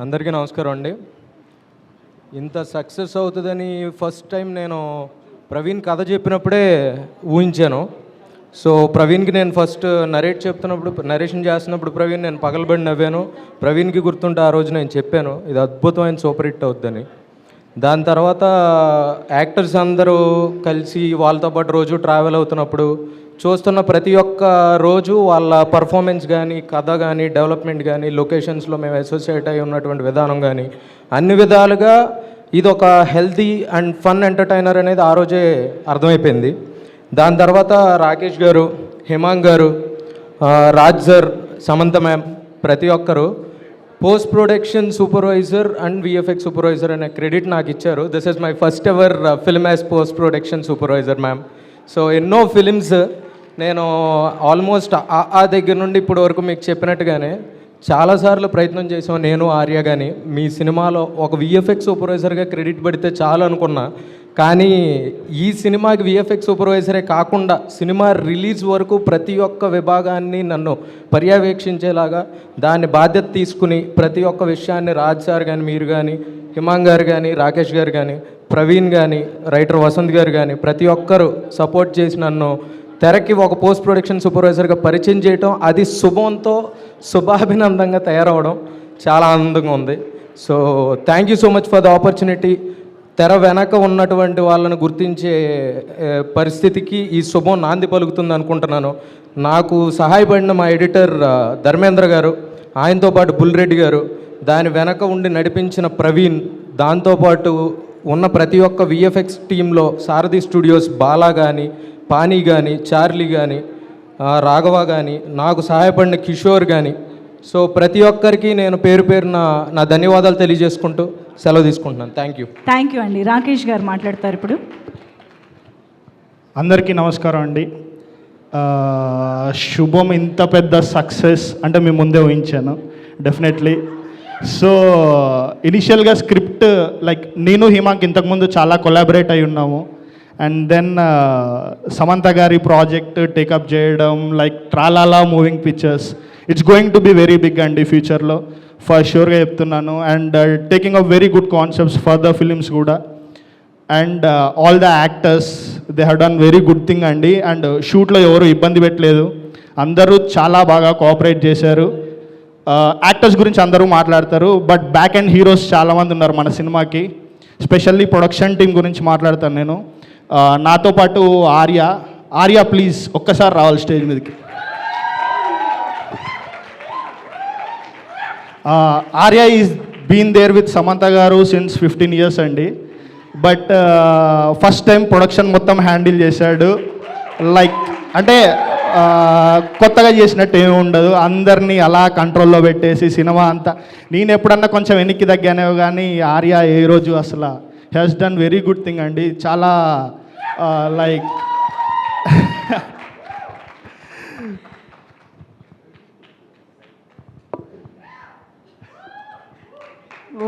అందరికీ నమస్కారం అండి. ఇంత సక్సెస్ అవుతుందని ఫస్ట్ టైం నేను ప్రవీణ్ కథ చెప్పినప్పుడే ఊహించాను. సో ప్రవీణ్కి నేను ఫస్ట్ నరేషన్ చేస్తున్నప్పుడు ప్రవీణ్ నేను పగలబడి నవ్వాను. ప్రవీణ్కి గుర్తుంటే ఆ రోజు నేను చెప్పాను ఇది అద్భుతమైన సూపర్ హిట్ అవుద్దని. దాని తర్వాత యాక్టర్స్ అందరూ కలిసి వాళ్ళతో పాటు రోజు ట్రావెల్ అవుతున్నప్పుడు చూస్తున్న ప్రతి ఒక్క రోజు వాళ్ళ పర్ఫార్మెన్స్ కానీ, కథ కానీ, డెవలప్మెంట్ కానీ, లొకేషన్స్లో మేము అసోసియేట్ అయి ఉన్నటువంటి విధానం కానీ అన్ని విధాలుగా ఇది ఒక హెల్తీ అండ్ ఫన్ ఎంటర్టైనర్ అనేది ఆ రోజే అర్థమైపోయింది. దాని తర్వాత రాకేష్ గారు, హిమాంగ్ గారు, రాజ్ సార్, సమంత మ్యామ్ ప్రతి ఒక్కరు post production supervisor and VFX supervisor అనే క్రెడిట్ నాకు ఇచ్చారు. This is my first ever film as post production supervisor ma'am. So ఎన్నో ఫిలిమ్స్ నేను ఆల్మోస్ట్ ఆ దగ్గర నుండి ఇప్పటి వరకు మీకు చెప్పినట్టుగానే చాలాసార్లు ప్రయత్నం చేసాం. నేను ఆర్య కానీ మీ సినిమాలో ఒక విఎఫ్ఎక్స్ సూపర్వైజర్గా క్రెడిట్ పడితే చాలు అనుకున్నా. కానీ ఈ సినిమాకి విఎఫ్ఎక్స్ సూపర్వైజరే కాకుండా సినిమా రిలీజ్ వరకు ప్రతి ఒక్క విభాగాన్ని నన్ను పర్యవేక్షించేలాగా దాన్ని బాధ్యత తీసుకుని ప్రతి ఒక్క విషయాన్ని రాజ్ సార్ కానీ, మీరు కానీ, హిమాంగ్ గారు కానీ, రాకేష్ గారు కానీ, ప్రవీణ్ కానీ, రైటర్ వసంత్ గారు కానీ ప్రతి ఒక్కరు సపోర్ట్ చేసి నన్ను తెరకి ఒక పోస్ట్ ప్రొడక్షన్ సూపర్వైజర్గా పరిచయం చేయటం, అది శుభంతో శుభాభినందంగా తయారవడం చాలా ఆనందంగా ఉంది. So thank you so much for the opportunity. తెర వెనక ఉన్నటువంటి వాళ్ళని గుర్తించే పరిస్థితికి ఈ శుభం నాంది పలుకుతుంది అనుకుంటున్నాను. నాకు సహాయపడిన మా ఎడిటర్ ధర్మేంద్ర గారు, ఆయనతో పాటు బుల్రెడ్డి గారు, దాని వెనక ఉండి నడిపించిన ప్రవీణ్, దాంతోపాటు ఉన్న ప్రతి ఒక్క విఎఫ్ఎక్స్ టీంలో సారథి స్టూడియోస్ బాలా కానీ, పానీ కానీ, చార్లీ కానీ, రాఘవ కానీ, నాకు సహాయపడిన కిషోర్ కానీ, సో ప్రతి ఒక్కరికి నేను పేరు పేరున నా ధన్యవాదాలు తెలియజేసుకుంటూ సెలవు తీసుకుంటున్నాను. థ్యాంక్ యూ అండి. రాకేష్ గారు మాట్లాడతారు ఇప్పుడు. అందరికీ నమస్కారం అండి. శుభం ఇంత పెద్ద సక్సెస్ అంటే మేము ముందే ఊహించాను డెఫినెట్లీ. సో ఇనిషియల్గా స్క్రిప్ట్ లైక్ నేను హిమాంక్ ఇంతకుముందు చాలా కొలాబరేట్ అయి ఉన్నాము. అండ్ దెన్ సమంత గారి ప్రాజెక్ట్ టేకప్ చేయడం, like Tralala moving pictures, it's going to be very big అండి ఫ్యూచర్లో, ఫర్ ష్యూర్గా చెప్తున్నాను. And taking up very good concepts for the films కూడా. And all the actors they have done very good thing అండి. And షూట్లో ఎవరు ఇబ్బంది పెట్టలేదు, అందరూ చాలా బాగా కోఆపరేట్ చేశారు. యాక్టర్స్ గురించి అందరూ మాట్లాడతారు, బట్ బ్యాక్ అండ్ హీరోస్ చాలామంది ఉన్నారు మన సినిమాకి. స్పెషల్లీ ప్రొడక్షన్ టీం గురించి మాట్లాడతాను నేను. నాతో పాటు ఆర్య ప్లీజ్ ఒక్కసారి రావాలి స్టేజ్ మీదకి. Arya is been there with Samantha గారు సిన్స్ 15 years అండి. బట్ ఫస్ట్ టైం ప్రొడక్షన్ మొత్తం హ్యాండిల్ చేశాడు. లైక్ అంటే కొత్తగా చేసినట్టు ఏమి ఉండదు, అందరినీ అలా కంట్రోల్లో పెట్టేసి సినిమా అంతా. నేను ఎప్పుడన్నా కొంచెం వెనక్కి తగ్గానేవో కానీ ఆర్య ఏ రోజు అసలు has done very good thing అండి. చాలా like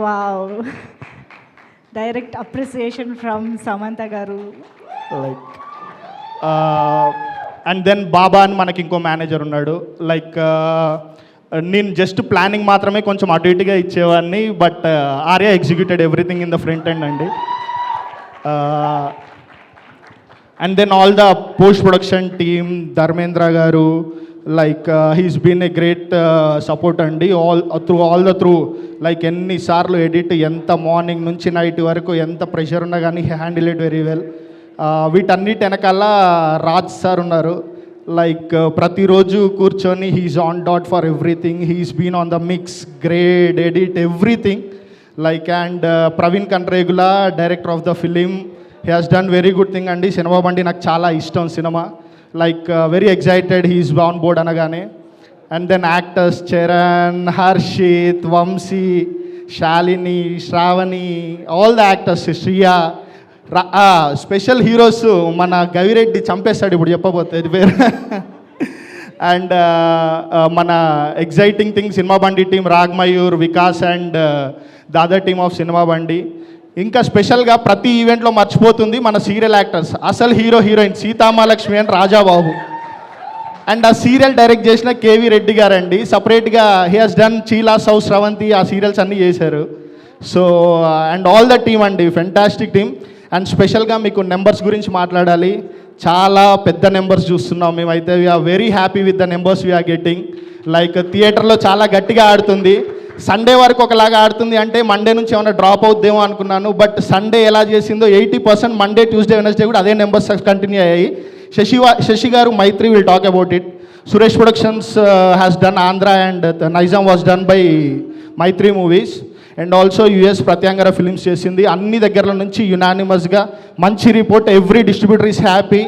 wow, direct appreciation from Samantha గారు. లైక్ అండ్ దెన్ బాబా అని మనకి ఇంకో మేనేజర్ ఉన్నాడు. లైక్ నేను జస్ట్ ప్లానింగ్ మాత్రమే కొంచెం అటు ఇటుగా ఇచ్చేవాడిని, but Arya executed everything in the front end అండి. And then all the post production team, Dharmendra గారు, like he's been a great support అండి ఆల్ ద త్రూ. లైక్ ఎన్నిసార్లు ఎడిట్, ఎంత మార్నింగ్ నుంచి నైట్ వరకు ఎంత ప్రెషర్ ఉన్నా కానీ హ్యాండిల్ ఇట్ వెరీ వెల్. వీటన్నిటి వెనకాల రాజ్ సార్ ఉన్నారు. లైక్ ప్రతిరోజు కూర్చొని he's on dot for everything. He's been on the mix, grade, edit, everything. Like and Praveen Kandregula, director of the film, he has done very good thing అండి. సినిమా బండి నాకు చాలా ఇష్టం సినిమా. Like very excited he's on board అనగానే. And then actors Charan, Harshit, Vamsi, Shalini, Shravani, all the actors, Shriya, special heroes మన గవిరెడ్డి చంపేస్తాడు ఇప్పుడు చెప్పబోతే పేరు. అండ్ మన ఎగ్జైటింగ్ థింగ్ సినిమా బండి team, Ragmayur, Vikas and the other team of cinema బండి. ఇంకా స్పెషల్గా ప్రతి ఈవెంట్లో మర్చిపోతుంది మన సీరియల్ యాక్టర్స్, అసలు hero heroine Sitamahalakshmi and Rajababu. And ఆ సీరియల్ డైరెక్ట్ చేసిన కేవీ రెడ్డి గారు అండి. సపరేట్గా హీ హాస్ డన్ చీలా సౌ స్రవంతి ఆ సీరియల్స్ అన్నీ చేశారు. So and all the team అండి, ఫెంటాస్టిక్ టీమ్. అండ్ స్పెషల్గా మీకు నెంబర్స్ గురించి మాట్లాడాలి. చాలా పెద్ద నెంబర్స్ చూస్తున్నాం మేమైతే. We're very happy with the numbers we're getting. Like థియేటర్లో చాలా గట్టిగా ఆడుతుంది. సండే వరకు ఒకలాగా ఆడుతుంది అంటే మండే నుంచి ఏమైనా డ్రాప్ అవుద్దేమో అనుకున్నాను. బట్ సండే ఎలా చేసిందో 80% మండే, ట్యూస్డే, వెనస్డే కూడా అదే నెంబర్స్ కంటిన్యూ అయ్యాయి. శశి గారు Mythri will talk about it. Suresh productions has done Andhra and Nizam was done by Mythri movies. And also US Prathyangira films చేసింది. అన్ని దగ్గర నుంచి యునానిమస్గా మంచి report. Every distributor is happy,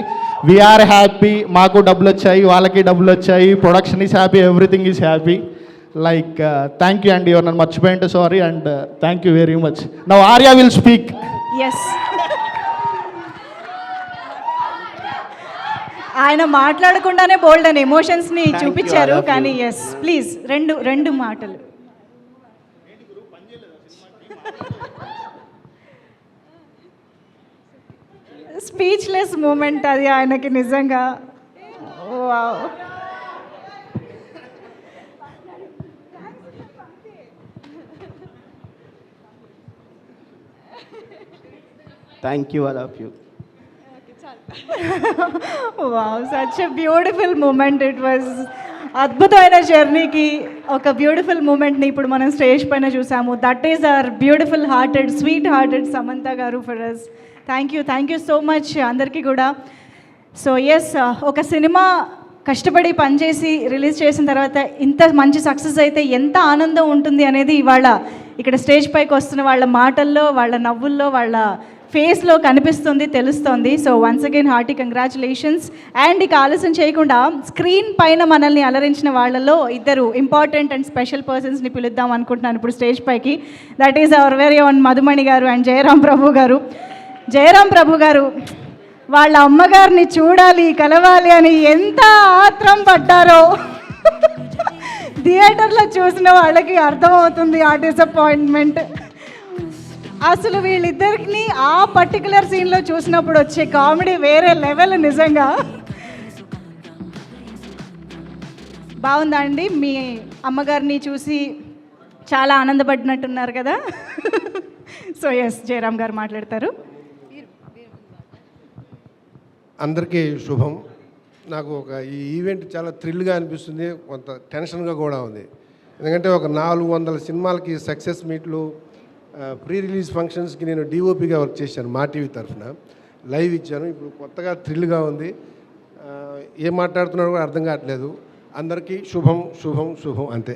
we're happy. మాకు డబ్బులు వచ్చాయి, వాళ్ళకి డబ్బులు వచ్చాయి, production is happy, everything is happy. Like thank you అండి. ఎవరు నన్ను మర్చిపోయింటే sorry. And thank you very much. Now Arya will speak. Yes, ఆయన మాట్లాడకుండానే బోల్డ్ అని ఎమోషన్స్ని చూపించారు. కానీ ఎస్, ప్లీజ్ రెండు మాటలు. స్పీచ్లెస్ మూమెంట్ అది ఆయనకి నిజంగా. Wow. Thank you, all of you. Wow, such a beautiful moment. It was అద్భుతమైన జర్నీకి ఒక బ్యూటిఫుల్ మూమెంట్ని ఇప్పుడు మనం స్టేజ్ పైన చూసాము. That is our beautiful hearted, sweet hearted Samantha గారు for us. Thank you so much అందరికీ కూడా. సో ఎస్, ఒక సినిమా కష్టపడి పనిచేసి రిలీజ్ చేసిన తర్వాత ఇంత మంచి సక్సెస్ అయితే ఎంత ఆనందం ఉంటుంది అనేది ఇవాళ ఇక్కడ స్టేజ్ పైకి వస్తున్న వాళ్ళ మాటల్లో, వాళ్ళ నవ్వుల్లో, వాళ్ళ ఫేస్లో కనిపిస్తుంది, తెలుస్తుంది. So once again hearty congratulations. And ఇక ఆలస్యం చేయకుండా స్క్రీన్ పైన మనల్ని అలరించిన వాళ్ళలో ఇద్దరు ఇంపార్టెంట్ అండ్ స్పెషల్ పర్సన్స్ని పిలుద్దాం అనుకుంటున్నాను ఇప్పుడు స్టేజ్ పైకి. That is hour very own Madhumani గారు అండ్ జయరాం ప్రభు గారు. జయరాం ప్రభు గారు వాళ్ళ అమ్మగారిని చూడాలి, కలవాలి అని ఎంత ఆత్రం పడ్డారో థియేటర్లో చూసిన వాళ్ళకి అర్థమవుతుంది ఆ డిసప్పాయింట్మెంట్. అసలు వీళ్ళిద్దరికి ఆ పర్టికులర్ సీన్లో చూసినప్పుడు వచ్చే కామెడీ వేరే లెవెల్. నిజంగా బాగుందా అండి? మీ అమ్మగారిని చూసి చాలా ఆనందపడినట్టున్నారు కదా. సో ఎస్, జయరామ్ గారు మాట్లాడతారు. అందరికీ శుభం. నాకు ఈ ఈవెంట్ చాలా థ్రిల్గా అనిపిస్తుంది, కొంత టెన్షన్గా కూడా ఉంది. ఎందుకంటే ఒక 400 సినిమాలకి సక్సెస్ మీట్లు, ప్రీ రిలీజ్ ఫంక్షన్స్కి నేను డిఓపిగా వర్క్ చేశాను మా టీవీ తరఫున, లైవ్ ఇచ్చాను. ఇప్పుడు కొత్తగా థ్రిల్గా ఉంది. ఏం మాట్లాడుతున్నారో కూడా అర్థం కావట్లేదు. అందరికీ శుభం శుభం శుభం అంతే.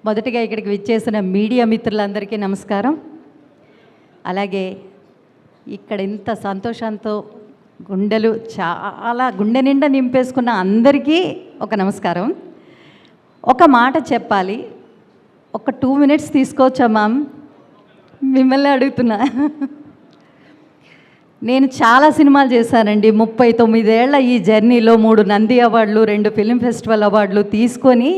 మొదటిగా ఇక్కడికి విచ్చేసిన మీడియా మిత్రులందరికీ నమస్కారం. అలాగే ఇక్కడ ఇంత సంతోషంతో చాలా గుండె నిండా నింపేసుకున్న అందరికీ ఒక నమస్కారం. ఒక మాట చెప్పాలి, ఒక 2 minutes తీసుకోవచ్చా మ్యామ్? మిమ్మల్ని అడుగుతున్నా. నేను చాలా సినిమాలు చేశానండి. 39 ఏళ్ల ఈ జర్నీలో 3 నంది అవార్డులు, 2 ఫిల్మ్ ఫెస్టివల్ అవార్డులు తీసుకొని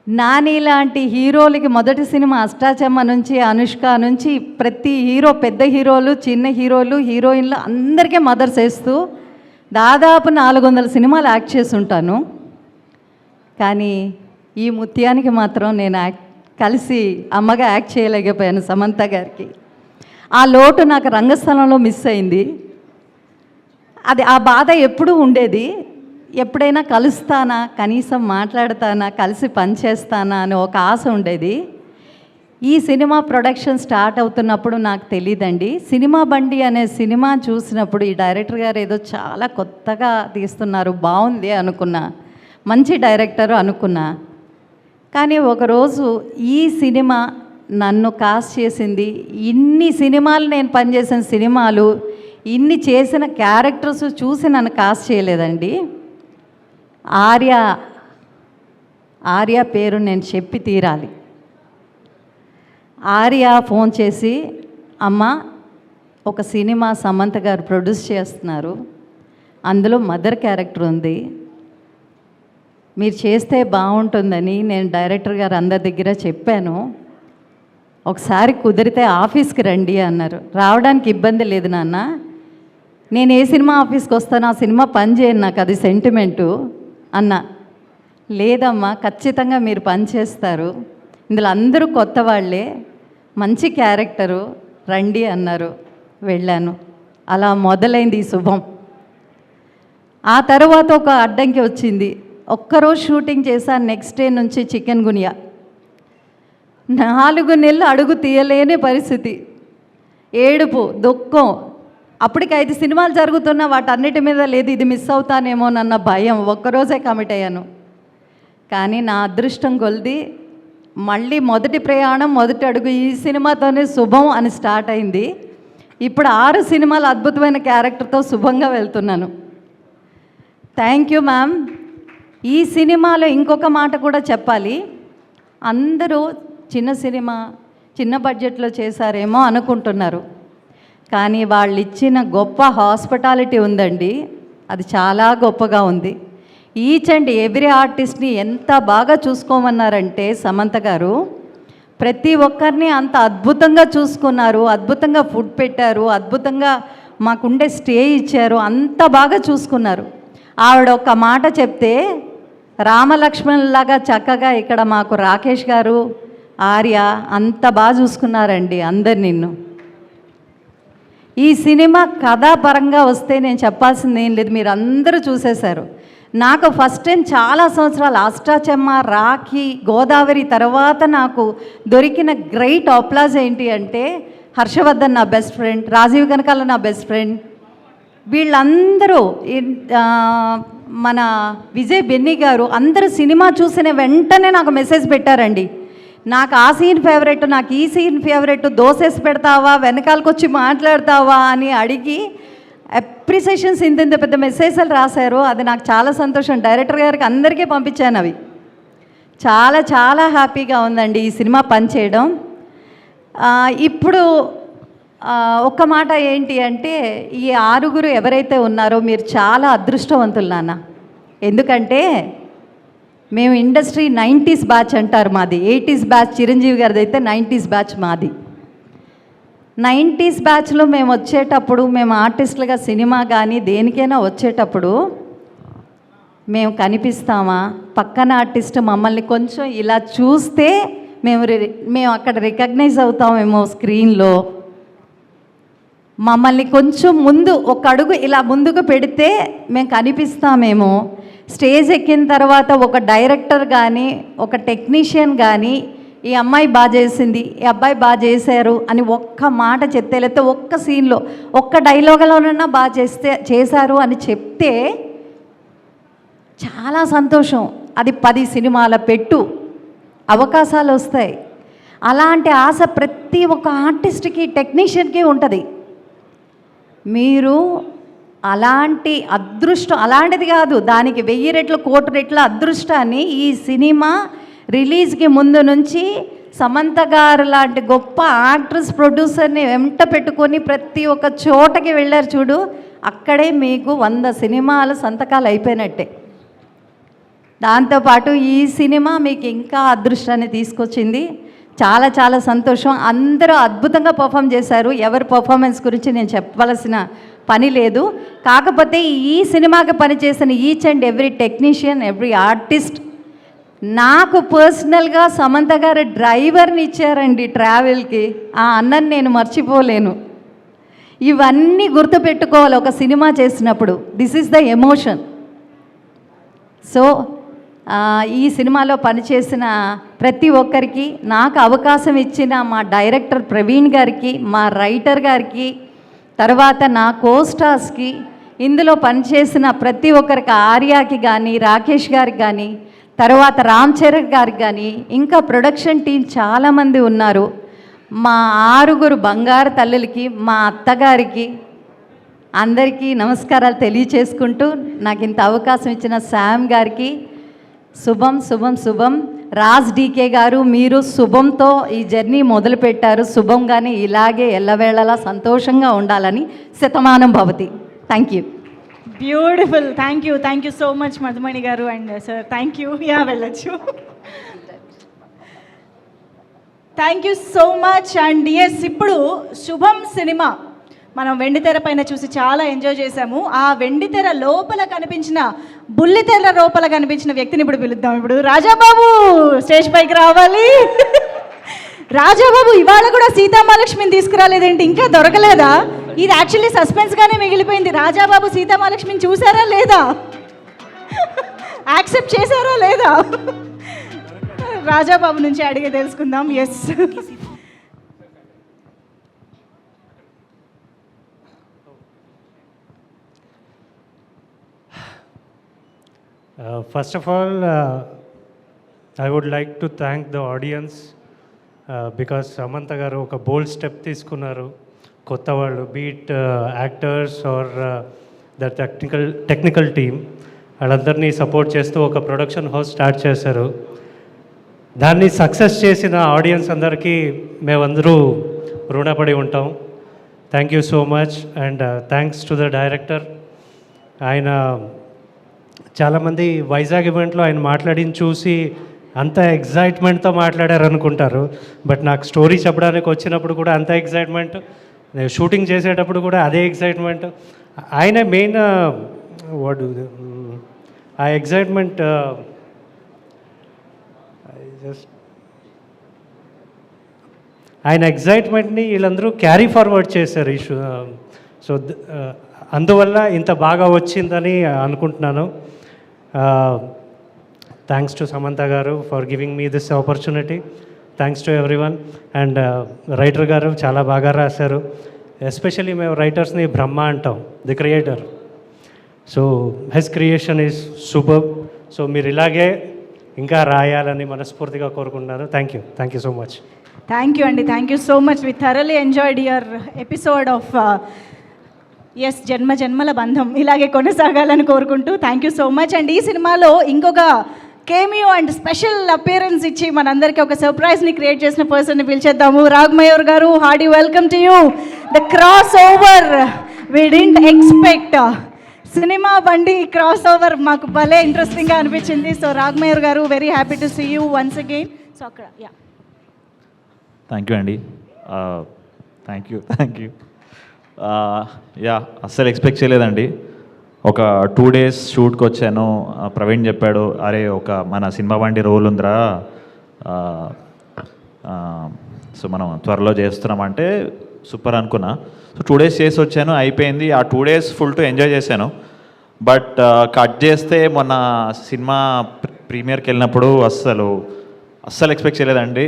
నాని లాంటి హీరోలకి మొదటి సినిమా అష్టాచమ్మ నుంచి, అనుష్క నుంచి ప్రతి హీరో, పెద్ద హీరోలు, చిన్న హీరోలు, హీరోయిన్లు అందరికీ మదర్స్ వేస్తూ దాదాపు 400 సినిమాలు యాక్ట్ చేసి ఉంటాను. కానీ ఈ ముత్యానికి మాత్రం నేను కలిసి అమ్మగా యాక్ట్ చేయలేకపోయాను సమంత గారికి. ఆ లోటు నాకు రంగస్థలంలో మిస్ అయింది. ఆ బాధ ఎప్పుడూ ఉండేది. ఎప్పుడైనా కలుస్తానా, కనీసం మాట్లాడతానా, కలిసి పనిచేస్తానా అని ఒక ఆశ ఉండేది. ఈ సినిమా ప్రొడక్షన్ స్టార్ట్ అవుతున్నప్పుడు నాకు తెలియదండి. సినిమా బండి అనే సినిమా చూసినప్పుడు ఈ డైరెక్టర్ గారు ఏదో చాలా కొత్తగా తీస్తున్నారు, బాగుంది అనుకున్నా, మంచి డైరెక్టరు అనుకున్నా. కానీ ఒకరోజు ఈ సినిమా నన్ను కాస్ట్ చేసింది. ఇన్ని సినిమాలు నేను పనిచేసిన సినిమాలు, ఇన్ని చేసిన క్యారెక్టర్స్ చూసి నన్ను కాస్ట్ చేయలేదండి. ఆర్య పేరు నేను చెప్పి తీరాలి. ఆర్య ఫోన్ చేసి, అమ్మ ఒక సినిమా సమంత గారు ప్రొడ్యూస్ చేస్తున్నారు, అందులో మదర్ క్యారెక్టర్ ఉంది, మీరు చేస్తే బాగుంటుందని నేను డైరెక్టర్ గారు అందరి దగ్గర చెప్పాను. ఒకసారి కుదిరితే ఆఫీస్కి రండి అన్నారు. రావడానికి ఇబ్బంది లేదు నాన్న, నేను ఏ సినిమా ఆఫీస్కి వస్తాను, ఆ సినిమా పని చేయను, నాకు అది సెంటిమెంటు అన్నా. లేదమ్మా, ఖచ్చితంగా మీరు పని చేస్తారు, ఇందులో అందరూ కొత్త వాళ్ళే, మంచి క్యారెక్టరు, రండి అన్నారు. వెళ్ళాను. అలా మొదలైంది ఈ శుభం. ఆ తర్వాత ఒక అడ్డంకి వచ్చింది. ఒక్కరోజు షూటింగ్ చేశాను, నెక్స్ట్ డే నుంచి చికెన్ గునియా. 4 నెలలు అడుగు తీయలేని పరిస్థితి, ఏడుపు, దుఃఖం. అప్పటికి 5 సినిమాలు జరుగుతున్నా వాటన్నిటి మీద లేదు ఇది మిస్ అవుతానేమోనన్న భయం. ఒక్కరోజే కమిట్ అయ్యాను. కానీ నా అదృష్టం కొలిది మళ్ళీ మొదటి ప్రయాణం, మొదటి అడుగు ఈ సినిమాతోనే శుభం అని స్టార్ట్ అయింది. ఇప్పుడు 6 సినిమాలు అద్భుతమైన క్యారెక్టర్తో శుభంగా వెళ్తున్నాను. Thank you ma'am. ఈ సినిమాలో ఇంకొక మాట కూడా చెప్పాలి. అందరూ చిన్న సినిమా, చిన్న బడ్జెట్లో చేశారేమో అనుకుంటున్నారు, కానీ వాళ్ళు ఇచ్చిన గొప్ప హాస్పిటాలిటీ ఉందండి, అది చాలా గొప్పగా ఉంది. ఈచ్ అండ్ ఎవ్రీ ఆర్టిస్ట్ని ఎంత బాగా చూసుకోమన్నారంటే సమంత గారు, ప్రతి ఒక్కరిని అంత అద్భుతంగా చూసుకున్నారు, అద్భుతంగా ఫుడ్ పెట్టారు, అద్భుతంగా మాకుండే స్టే ఇచ్చారు, అంత బాగా చూసుకున్నారు. ఆవిడ ఒక మాట చెప్తే రామలక్ష్మణులాగా చక్కగా ఇక్కడ మాకు రాకేష్ గారు, ఆర్య అంత బాగా చూసుకున్నారండి అందరు. నిన్ను ఈ సినిమా కథాపరంగా వస్తే నేను చెప్పాల్సింది ఏం లేదు, మీరు అందరూ చూసేశారు. నాకు ఫస్ట్ టైం చాలా సంవత్సరాలు అష్టాచెమ్మ, రాఖీ, గోదావరి తర్వాత నాకు దొరికిన గ్రేట్ అప్లాజ్ ఏంటి అంటే హర్షవర్ధన్ నా బెస్ట్ ఫ్రెండ్, రాజీవ్ కనకాల నా బెస్ట్ ఫ్రెండ్, వీళ్ళందరూ మన విజయ్ బెన్నీ గారు అందరూ సినిమా చూసిన వెంటనే నాకు మెసేజ్ పెట్టారండి. నాకు ఆ సీన్ ఫేవరెట్, నాకు ఈ సీన్ ఫేవరెట్, దోసేసి పెడతావా, వెనకాలకు వచ్చి మాట్లాడతావా అని అడిగి అప్రిసియేషన్స్ ఇంత పెద్ద మెసేజ్లు రాశారు. అది నాకు చాలా సంతోషం. డైరెక్టర్ గారికి అందరికీ పంపించాను. అవి చాలా చాలా హ్యాపీగా ఉందండి ఈ సినిమా పనిచేయడం. ఇప్పుడు ఒక్క మాట ఏంటి అంటే, ఈ 6 ఎవరైతే ఉన్నారో మీరు చాలా అదృష్టవంతులు నాన్న. ఎందుకంటే మేము ఇండస్ట్రీ 90s బ్యాచ్ అంటారు మాది, 80s బ్యాచ్ చిరంజీవి గారిది అయితే 90s బ్యాచ్ మాది. 90s బ్యాచ్లో మేము వచ్చేటప్పుడు, మేము ఆర్టిస్టులుగా సినిమా కానీ దేనికైనా వచ్చేటప్పుడు మేము కనిపిస్తామా, పక్కన ఆర్టిస్ట్ మమ్మల్ని కొంచెం ఇలా చూస్తే మేము అక్కడ రికగ్నైజ్ అవుతామేమో స్క్రీన్లో, మమ్మల్ని కొంచెం ముందు ఒక అడుగు ఇలా ముందుకు పెడితే మేము కనిపిస్తామేమో. స్టేజ్ ఎక్కిన తర్వాత ఒక డైరెక్టర్ కానీ ఒక టెక్నీషియన్ కానీ ఈ అమ్మాయి బాగా చేసింది, ఈ అబ్బాయి బాగా చేశారు అని ఒక్క మాట చెప్తే, లేకపోతే ఒక్క సీన్లో ఒక్క డైలాగులోనన్నా బాగా చేశారు అని చెప్తే చాలా సంతోషం. అది 10 సినిమాల పెట్టు, అవకాశాలు వస్తాయి. అలాంటి ఆశ ప్రతి ఒక్క ఆర్టిస్ట్కి, టెక్నీషియన్కి ఉంటుంది. మీరు అలాంటి అదృష్టం, అలాంటిది కాదు, దానికి 1000 రెట్లు 1,000,000 రెట్ల అదృష్టాన్ని ఈ సినిమా రిలీజ్కి ముందు నుంచి సమంత గారు లాంటి గొప్ప యాక్ట్రెస్, ప్రొడ్యూసర్ని వెంట పెట్టుకొని ప్రతి ఒక్క చోటకి వెళ్ళారు చూడు, అక్కడే మీకు 100 సినిమాల సంతకాలు అయిపోయినట్టే. దాంతోపాటు ఈ సినిమా మీకు ఇంకా అదృష్టాన్ని తీసుకొచ్చింది. చాలా చాలా సంతోషం. అందరూ అద్భుతంగా పర్ఫామ్ చేశారు. ఎవరి పర్ఫార్మెన్స్ గురించి నేను చెప్పవలసిన పని లేదు. కాకపోతే ఈ సినిమాకి పనిచేసిన each and every technician, every artist, నాకు పర్సనల్గా సమంత గారు డ్రైవర్ని ఇచ్చారండి ట్రావెల్కి. ఆ అన్నని నేను మర్చిపోలేను. ఇవన్నీ గుర్తుపెట్టుకోవాలి ఒక సినిమా చేసినప్పుడు. This is the emotion. So ఈ సినిమాలో పనిచేసిన ప్రతి ఒక్కరికి, నాకు అవకాశం ఇచ్చిన మా డైరెక్టర్ ప్రవీణ్ గారికి, మా రైటర్ గారికి, తర్వాత నా కోస్టార్స్కి, ఇందులో పనిచేసిన ప్రతి ఒక్కరికి, ఆర్యాకి కానీ, రాకేష్ గారికి కానీ, తర్వాత రామ్ చరణ్ గారికి కానీ, ఇంకా ప్రొడక్షన్ టీం చాలామంది ఉన్నారు. మా 6 బంగారు తల్లులకి, మా అత్తగారికి, అందరికీ నమస్కారాలు తెలియచేసుకుంటూ నాకు ఇంత అవకాశం ఇచ్చిన శామ్ గారికి శుభం శుభం శుభం. రాజ్ డీకే గారు, మీరు శుభంతో ఈ జర్నీ మొదలుపెట్టారు. శుభంగానే ఇలాగే ఎల్లవేళలా సంతోషంగా ఉండాలని. శతమానం భవతి. Thank you. Beautiful. Thank you so much Madhumani గారు అండ్ సార్. Thank you. వెళ్ళచ్చు. Thank you so much. And yes, ఇప్పుడు శుభం సినిమా మనం వెండితెర పైన చూసి చాలా ఎంజాయ్ చేశాము. ఆ వెండితెర లోపల కనిపించిన, బుల్లితెర లోపల కనిపించిన వ్యక్తిని ఇప్పుడు పిలుద్దాం. ఇప్పుడు రాజాబాబు స్టేజ్ పైకి రావాలి. రాజాబాబు ఇవాళ కూడా సీతామహాలక్ష్మిని తీసుకురాలేదేంటి, ఇంకా దొరకలేదా? ఇది యాక్చువల్లీ సస్పెన్స్గానే మిగిలిపోయింది. రాజాబాబు సీతామహాలక్ష్మిని చూసారా లేదా, యాక్సెప్ట్ చేశారా లేదా? రాజాబాబు నుంచి అడిగి తెలుసుకుందాం. Yes, First of all, I would like to thank the audience because Samantha garu oka bold step తీసుకున్నారు. కొత్త వాళ్ళు, be it actors or the technical team, వాళ్ళందరినీ సపోర్ట్ చేస్తూ ఒక ప్రొడక్షన్ హౌస్ స్టార్ట్ చేశారు. దాన్ని సక్సెస్ చేసిన ఆడియన్స్ అందరికీ మేమందరూ రుణపడి ఉంటాం. Thank you so much. And thanks to the director. ఆయన చాలామంది వైజాగ్ ఈవెంట్లో ఆయన మాట్లాడిన చూసి అంత ఎగ్జైట్మెంట్తో మాట్లాడారు అనుకుంటారు. బట్ నాకు స్టోరీ చెప్పడానికి వచ్చినప్పుడు కూడా అంత ఎగ్జైట్మెంట్, షూటింగ్ చేసేటప్పుడు కూడా అదే ఎగ్జైట్మెంట్. ఆయన మెయిన్ ఆ ఎగ్జైట్మెంట్ ఆయన ఎగ్జైట్మెంట్ని వీళ్ళందరూ క్యారీ ఫార్వర్డ్ చేశారు ఈ సో అందువల్ల ఇంత బాగా వచ్చిందని అనుకుంటున్నాను. థ్యాంక్స్ టు సమంత గారు for giving me this opportunity. Thanks to everyone. And writer గారు చాలా బాగా రాశారు. ఎస్పెషల్లీ మేము రైటర్స్ని బ్రహ్మ అంటాం, the creator. So his creation is super. So మీరు ఇలాగే ఇంకా రాయాలని మనస్ఫూర్తిగా కోరుకుంటున్నాను. Thank you so much. Thank you అండి, thank you so much. We thoroughly enjoyed your episode of yes జన్మ జన్మల బంధం ఇలాగే కొనసాగాలని కోరుకుంటూ thank you so much. And ఈ సినిమాలో ఇంకొక కేమియో అండ్ స్పెషల్ అపియరెన్స్ ఇచ్చి మనందరికీ ఒక సర్ప్రైజ్ని క్రియేట్ చేసిన పర్సన్ని పిలిచేద్దాము. రాగ్మయూర్ గారు, hearty welcome to you. The cross over we didn't expect. Cinema Bandi cross over మాకు భలే ఇంట్రెస్టింగ్గా అనిపించింది. సో రాగ్మయూర్ గారు, very happy to see you once again. So అక్కడ థ్యాంక్ యూ అండి. Thank you. యా, అస్సలు ఎక్స్పెక్ట్ చేయలేదండి. ఒక 2 days షూట్కి వచ్చాను. ప్రవీణ్ చెప్పాడు, అరే ఒక మన సినిమా బండి రోల్ ఉందిరా, సో మనం త్వరలో చేస్తున్నామంటే సూపర్ అనుకున్నా. సో 2 days చేసి వచ్చాను, అయిపోయింది. ఆ 2 days ఫుల్ టు ఎంజాయ్ చేశాను. బట్ కట్ చేస్తే మొన్న సినిమా ప్రీమియర్కి వెళ్ళినప్పుడు అస్సలు ఎక్స్పెక్ట్ చేయలేదండి.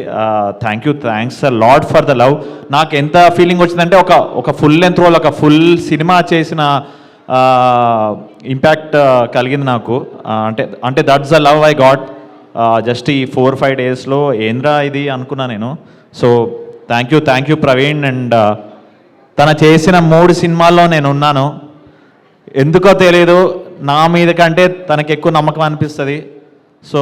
Thanks a lot for the love. నాకు ఎంత ఫీలింగ్ వచ్చిందంటే ఒక ఫుల్ లెంత్ రోల్, ఒక ఫుల్ సినిమా చేసిన ఇంపాక్ట్ కలిగింది నాకు. అంటే that's the love I got just ఈ 4-5 daysలో. ఏంద్రా ఇది అనుకున్నా నేను. So thank you Praveen. And తన చేసిన 3 సినిమాల్లో నేను ఉన్నాను. ఎందుకో తెలియదు, నా మీద కంటే తనకి ఎక్కువ నమ్మకం అనిపిస్తుంది. సో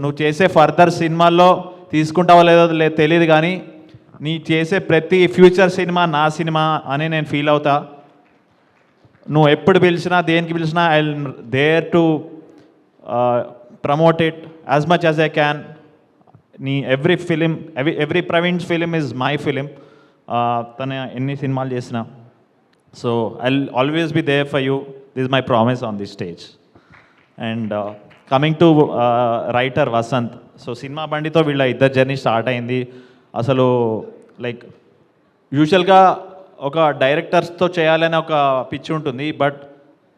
నువ్వు చేసే ఫర్దర్ సినిమాల్లో తీసుకుంటావో లేదో తెలియదు, కానీ నీ చేసే ప్రతి ఫ్యూచర్ సినిమా నా సినిమా అని నేను ఫీల్ అవుతా. నువ్వు ఎప్పుడు పిలిచినా, దేనికి పిలిచినా, I there to promote it as much as I can. నీ every Praveen's film is my film. తన ఎన్ని సినిమాలు చేసినా. So I always be there for you. This my promise on this stage. And coming to writer Vasanth. So సినిమా బండితో వీళ్ళ ఇద్దరు journey start అయింది. అసలు లైక్ యూజువల్గా ఒక డైరెక్టర్స్తో చేయాలని ఒక పిచ్చి ఉంటుంది, బట్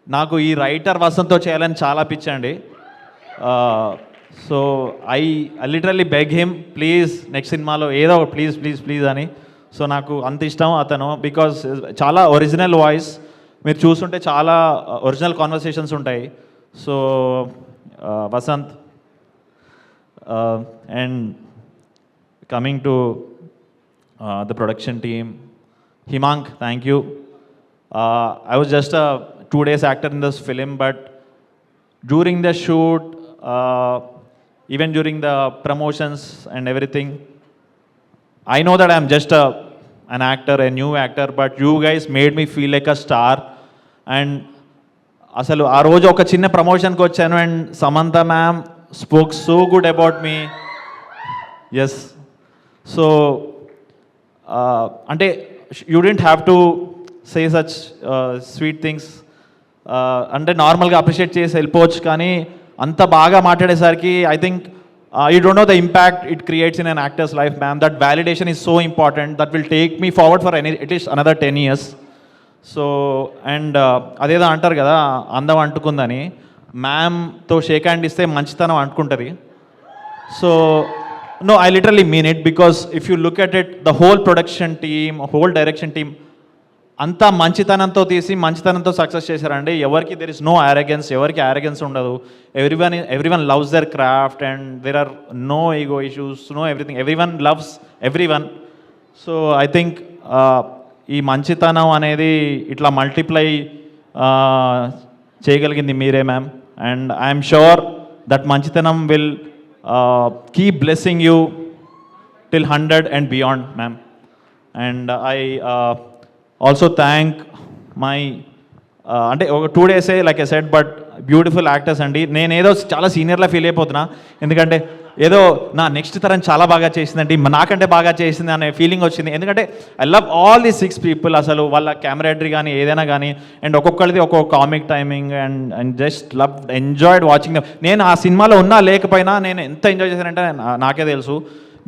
నాకు ఈ రైటర్ వసంత్తో చేయాలని చాలా పిచ్చి అండి. So I literally beg him, please next సినిమాలో ఏదో ప్లీజ్ అని. సో నాకు అంత ఇష్టం అతను, బికాజ్ చాలా ఒరిజినల్ వాయిస్. మీరు చూస్తుంటే చాలా ఒరిజినల్ కాన్వర్సేషన్స్ ఉంటాయి. So Vasanth. And coming to the production team, Himang, thank you. I was just a 2 days actor in this film, but during the shoot, even during the promotions and everything, I know that I'm just an actor, a new actor, but you guys made me feel like a star. And అసలు ఆ రోజు ఒక చిన్న ప్రమోషన్కి వచ్చాను, and Samantha ma'am spoke so good about me. Yes, so అంటే you didn't have to say such sweet things. అంటే నార్మల్గా అప్రిషియేట్ చేసి వెళ్ళిపోవచ్చు, కానీ అంత బాగా మాట్లాడేసరికి I think you don't know the impact it creates in an actor's life ma'am. That validation is so important, that will take me forward for at least another 10 years. So and అదేదో అంటారు కదా, అందం అంటుకుందని, మ్యామ్తో షేక్ హ్యాండ్ ఇస్తే మంచితనం అంటుకుంటుంది. So no, I literally mean it, because if you look at it, the whole production team, whole direction team, అంతా మంచితనంతో తీసి మంచితనంతో సక్సెస్ చేశారండి. ఎవరికి దెర్ ఇస్ నో arrogance, ఎవరికి arrogance ఉండదు. Everyone loves their craft and there are no ego issues, no everything. Everyone loves everyone. So I think ఈ మంచితనం అనేది ఇట్లా మల్టిప్లై చేయగలిగింది మీరే ma'am. And I'm sure that మంచితనం will keep blessing you till 100 and beyond, ma'am. And I also thank my అంటే ఒక 2 days like I said, but beautiful actors అండి. నేను ఏదో చాలా సీనియర్లా ఫీల్ అయిపోతున్నా, ఎందుకంటే ఏదో నా నెక్స్ట్ తరం చాలా బాగా చేసిందండి, నాకంటే బాగా చేసింది అనే ఫీలింగ్ వచ్చింది. ఎందుకంటే I love all the 6 people. అసలు వాళ్ళ కెమెరాడరీ కానీ ఏదైనా కానీ, అండ్ ఒక్కొక్కరిది ఒక్కొక్క comic timing, and just love enjoyed watching them. నేను ఆ సినిమాలో ఉన్నా లేకపోయినా నేను ఎంత ఎంజాయ్ చేశానంటే నాకే తెలుసు.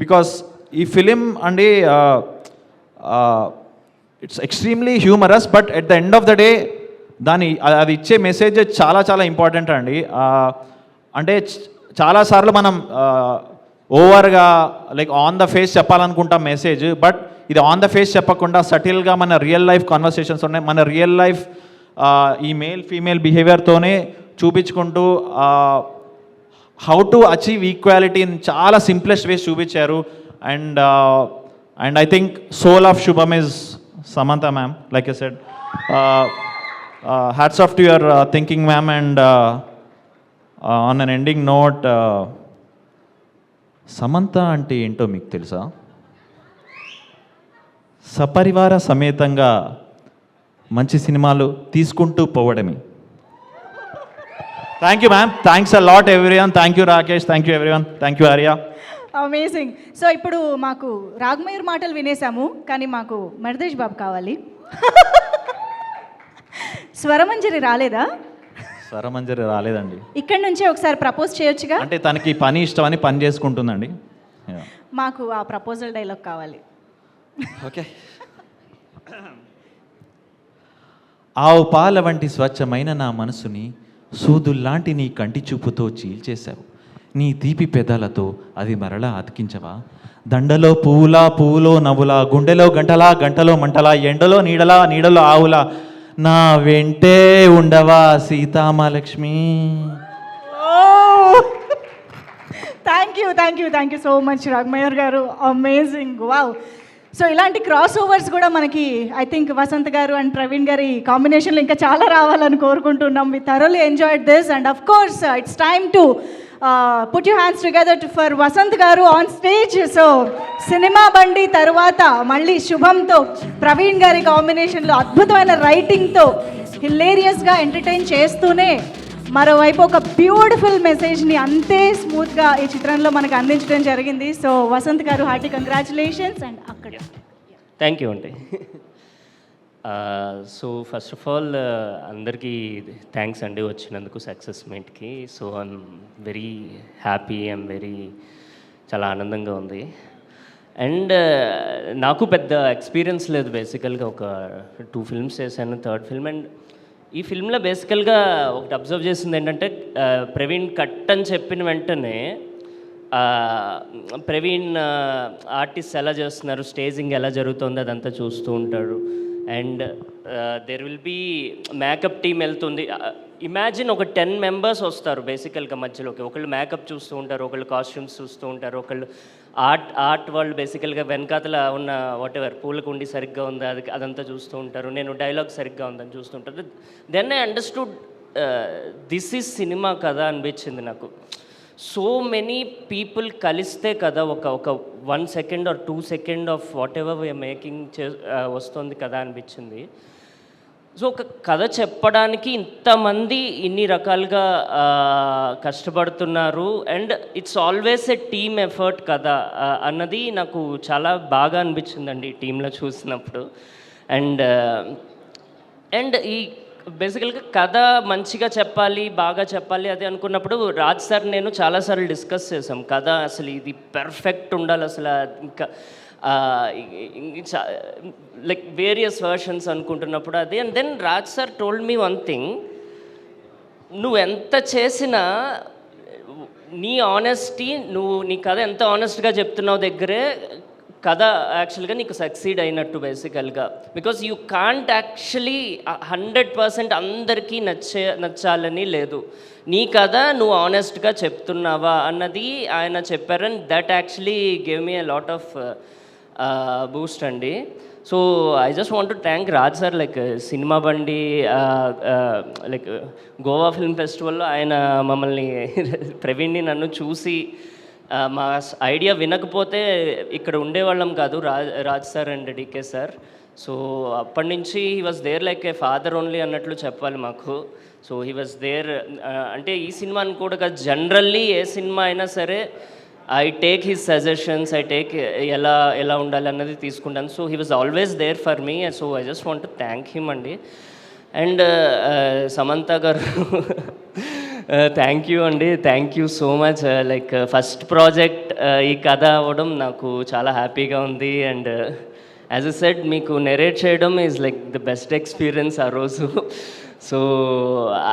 బికాస్ ఈ ఫిలిం అండి it's extremely humorous, but at the end of the day అది ఇచ్చే మెసేజ్ చాలా చాలా ఇంపార్టెంట్ అండి. అంటే చాలాసార్లు మనం ఓవర్గా లైక్ ఆన్ ద ఫేస్ చెప్పాలనుకుంటాం మెసేజ్, బట్ ఇది ఆన్ ద ఫేస్ చెప్పకుండా సటిల్గా మన రియల్ లైఫ్ కాన్వర్సేషన్స్ ఉన్నాయి, మన రియల్ లైఫ్ ఈ మేల్ ఫీమేల్ బిహేవియర్తోనే చూపించుకుంటూ how to achieve equality in చాలా సింప్లెస్ట్ వేస్ చూపించారు. And I think soul of Subham is Samantha ma'am, like I said. Hats off to your thinking ma'am. And on an ending note, Samantha అంటే ఏంటో మీకు తెలుసా? సపరివార సమేతంగా మంచి సినిమాలు తీసుకుంటూ పోవడమే. Thank you ma'am, thanks a lot everyone. Thank you Rakesh, thank you everyone, thank you Arya. Amazing. So ఇప్పుడు మాకు రాఘమయూర్ మాటలు వినేసాము, కానీ మాకు మరిదేష్ బాబు కావాలి. స్వరమంజరి రాలేదా? స్వరమంజరి రాలేదండి. ఇక్కడి నుంచే ఒకసారి ప్రపోజ్ చేయొచ్చుగా. అంటే తనకి పని ఇష్టమని పని చేసుకుంటుందండి. మాకు ఆ ప్రపోజల్ డైలాగ్ కావాలి. ఓకే. ఆవు పాల వంటి స్వచ్ఛమైన నా మనసుని సూదుల్లాంటి నీ కంటి చూపుతో చీల్చేశావు. నీ తీపి పెదాలతో అది మరలా అతికించవా? దండలో పువ్వులా, పువ్వులో నవ్వులా, గుండెలో గంటలా, గంటలో మంటలా, ఎండలో నీడలా, నీడలో ఆవులా, నా వెంటే ఉండవా Seethamahalakshmi. Thank you so much Raghamayur గారు. Amazing, wow. సో ఇలాంటి క్రాస్ ఓవర్స్ కూడా మనకి ఐ థింక్ వసంత్ గారు అండ్ ప్రవీణ్ గారి కాంబినేషన్లో ఇంకా చాలా రావాలని కోరుకుంటున్నాం. We thoroughly enjoyed this, and of course it's time to put you hands together for Vasanth గారు ఆన్ స్టేజ్. సో సినిమా బండి తర్వాత మళ్ళీ శుభంతో ప్రవీణ్ గారి కాంబినేషన్లో అద్భుతమైన రైటింగ్తో హిలేరియస్గా ఎంటర్టైన్ చేస్తూనే మరోవైపు ఒక బ్యూటిఫుల్ మెసేజ్ని అంతే స్మూత్గా ఈ చిత్రంలో మనకు అందించడం జరిగింది. సో వసంత్ గారు, హార్టీ కంగ్రాచులేషన్స్. అండ్ అక్కడ థ్యాంక్ యూ అండి. సో ఫస్ట్ ఆఫ్ ఆల్ అందరికీ థ్యాంక్స్ అండి వచ్చినందుకు సక్సెస్ మీట్కి. So I'm very happy, I'm very చాలా ఆనందంగా ఉంది. అండ్ నాకు పెద్ద ఎక్స్పీరియన్స్ లేదు, బేసికల్గా ఒక 2 films చేశాను, 3rd film. అండ్ ఈ ఫిల్మ్లో బేసికల్గా ఒకటి అబ్జర్వ్ చేసింది ఏంటంటే, ప్రవీణ్ కట్ అని చెప్పిన వెంటనే ప్రవీణ్ ఆర్టిస్ట్ ఎలా చేస్తున్నారు, స్టేజింగ్ ఎలా జరుగుతుంది అదంతా చూస్తూ ఉంటాడు. And there will be makeup team వెళ్తుంది. ఇమాజిన్ ఒక 10 members వస్తారు బేసికల్గా మధ్యలోకి. ఒకళ్ళు మేకప్ చూస్తూ ఉంటారు, ఒకళ్ళు కాస్ట్యూమ్స్ చూస్తూ ఉంటారు, ఒకళ్ళు ఆర్ట్ వాళ్ళు బేసికల్గా వెనకాతల ఉన్న వాటెవర్ పూలకుండి సరిగ్గా ఉందా అదంతా చూస్తూ ఉంటారు. నేను డైలాగ్ సరిగ్గా ఉందని చూస్తుంటారు. Then I understood this is cinema కదా అనిపించింది నాకు. సో మెనీ పీపుల్ కలిస్తే కదా ఒక 1 second or 2 seconds of whatever we're making వస్తుంది కదా అనిపించింది. సో ఒక కథ చెప్పడానికి ఇంతమంది ఇన్ని రకాలుగా కష్టపడుతున్నారు and it's always a team effort కదా అన్నది నాకు చాలా బాగా అనిపించిందండి టీంలో చూసినప్పుడు. అండ్ ఈ బేసికల్గా కథ మంచిగా చెప్పాలి, బాగా చెప్పాలి అది అనుకున్నప్పుడు రాజ్ సార్ నేను చాలాసార్లు డిస్కస్ చేసాం. కథ అసలు ఇది పెర్ఫెక్ట్ ఉండాలి అసలు, ఇంకా లైక్ వేరియస్ వర్షన్స్ అనుకుంటున్నప్పుడు అది. And then Raj sir told me one thing, నువ్వు ఎంత చేసినా నీ ఆనెస్టీ, నువ్వు నీ కథ ఎంత ఆనెస్ట్గా చెప్తున్నావు దగ్గరే కథ యాక్చువల్గా నీకు సక్సీడ్ అయినట్టు బేసికల్గా. బికాస్ యూ కాంట్ యాక్చువల్లీ 100% అందరికీ నచ్చాలని లేదు. నీ కథ నువ్వు ఆనెస్ట్గా చెప్తున్నావా అన్నది ఆయన చెప్పారు. And that actually gave me a lot of boost అండి. So I just want to thank Raj sir. Like Cinema Bandi like Goa film ఫెస్టివల్లో ఆయన మమ్మల్ని ప్రవీణ్ని నన్ను చూసి మా ఐడియా వినకపోతే ఇక్కడ ఉండేవాళ్ళం కాదు, Raj sir and DK sir. So అప్పటి నుంచి he was there like a father only అన్నట్లు చెప్పాలి మాకు. So he was there. అంటే ఈ సినిమాని కూడా జనరల్లీ ఏ సినిమా అయినా సరే I take his suggestions, I take ఎలా ఉండాలి అన్నది తీసుకుంటాను. So he was always there for me. So I just want to thank him అండి. అండ్ సమంత గారు థ్యాంక్ యూ అండి, thank you so much. Like first project ఈ కథ అవ్వడం నాకు చాలా హ్యాపీగా ఉంది. అండ్ యాజ్ ఎ సెడ్ మీకు నెరేట్ చేయడం is like the best experience ఆ రోజు. So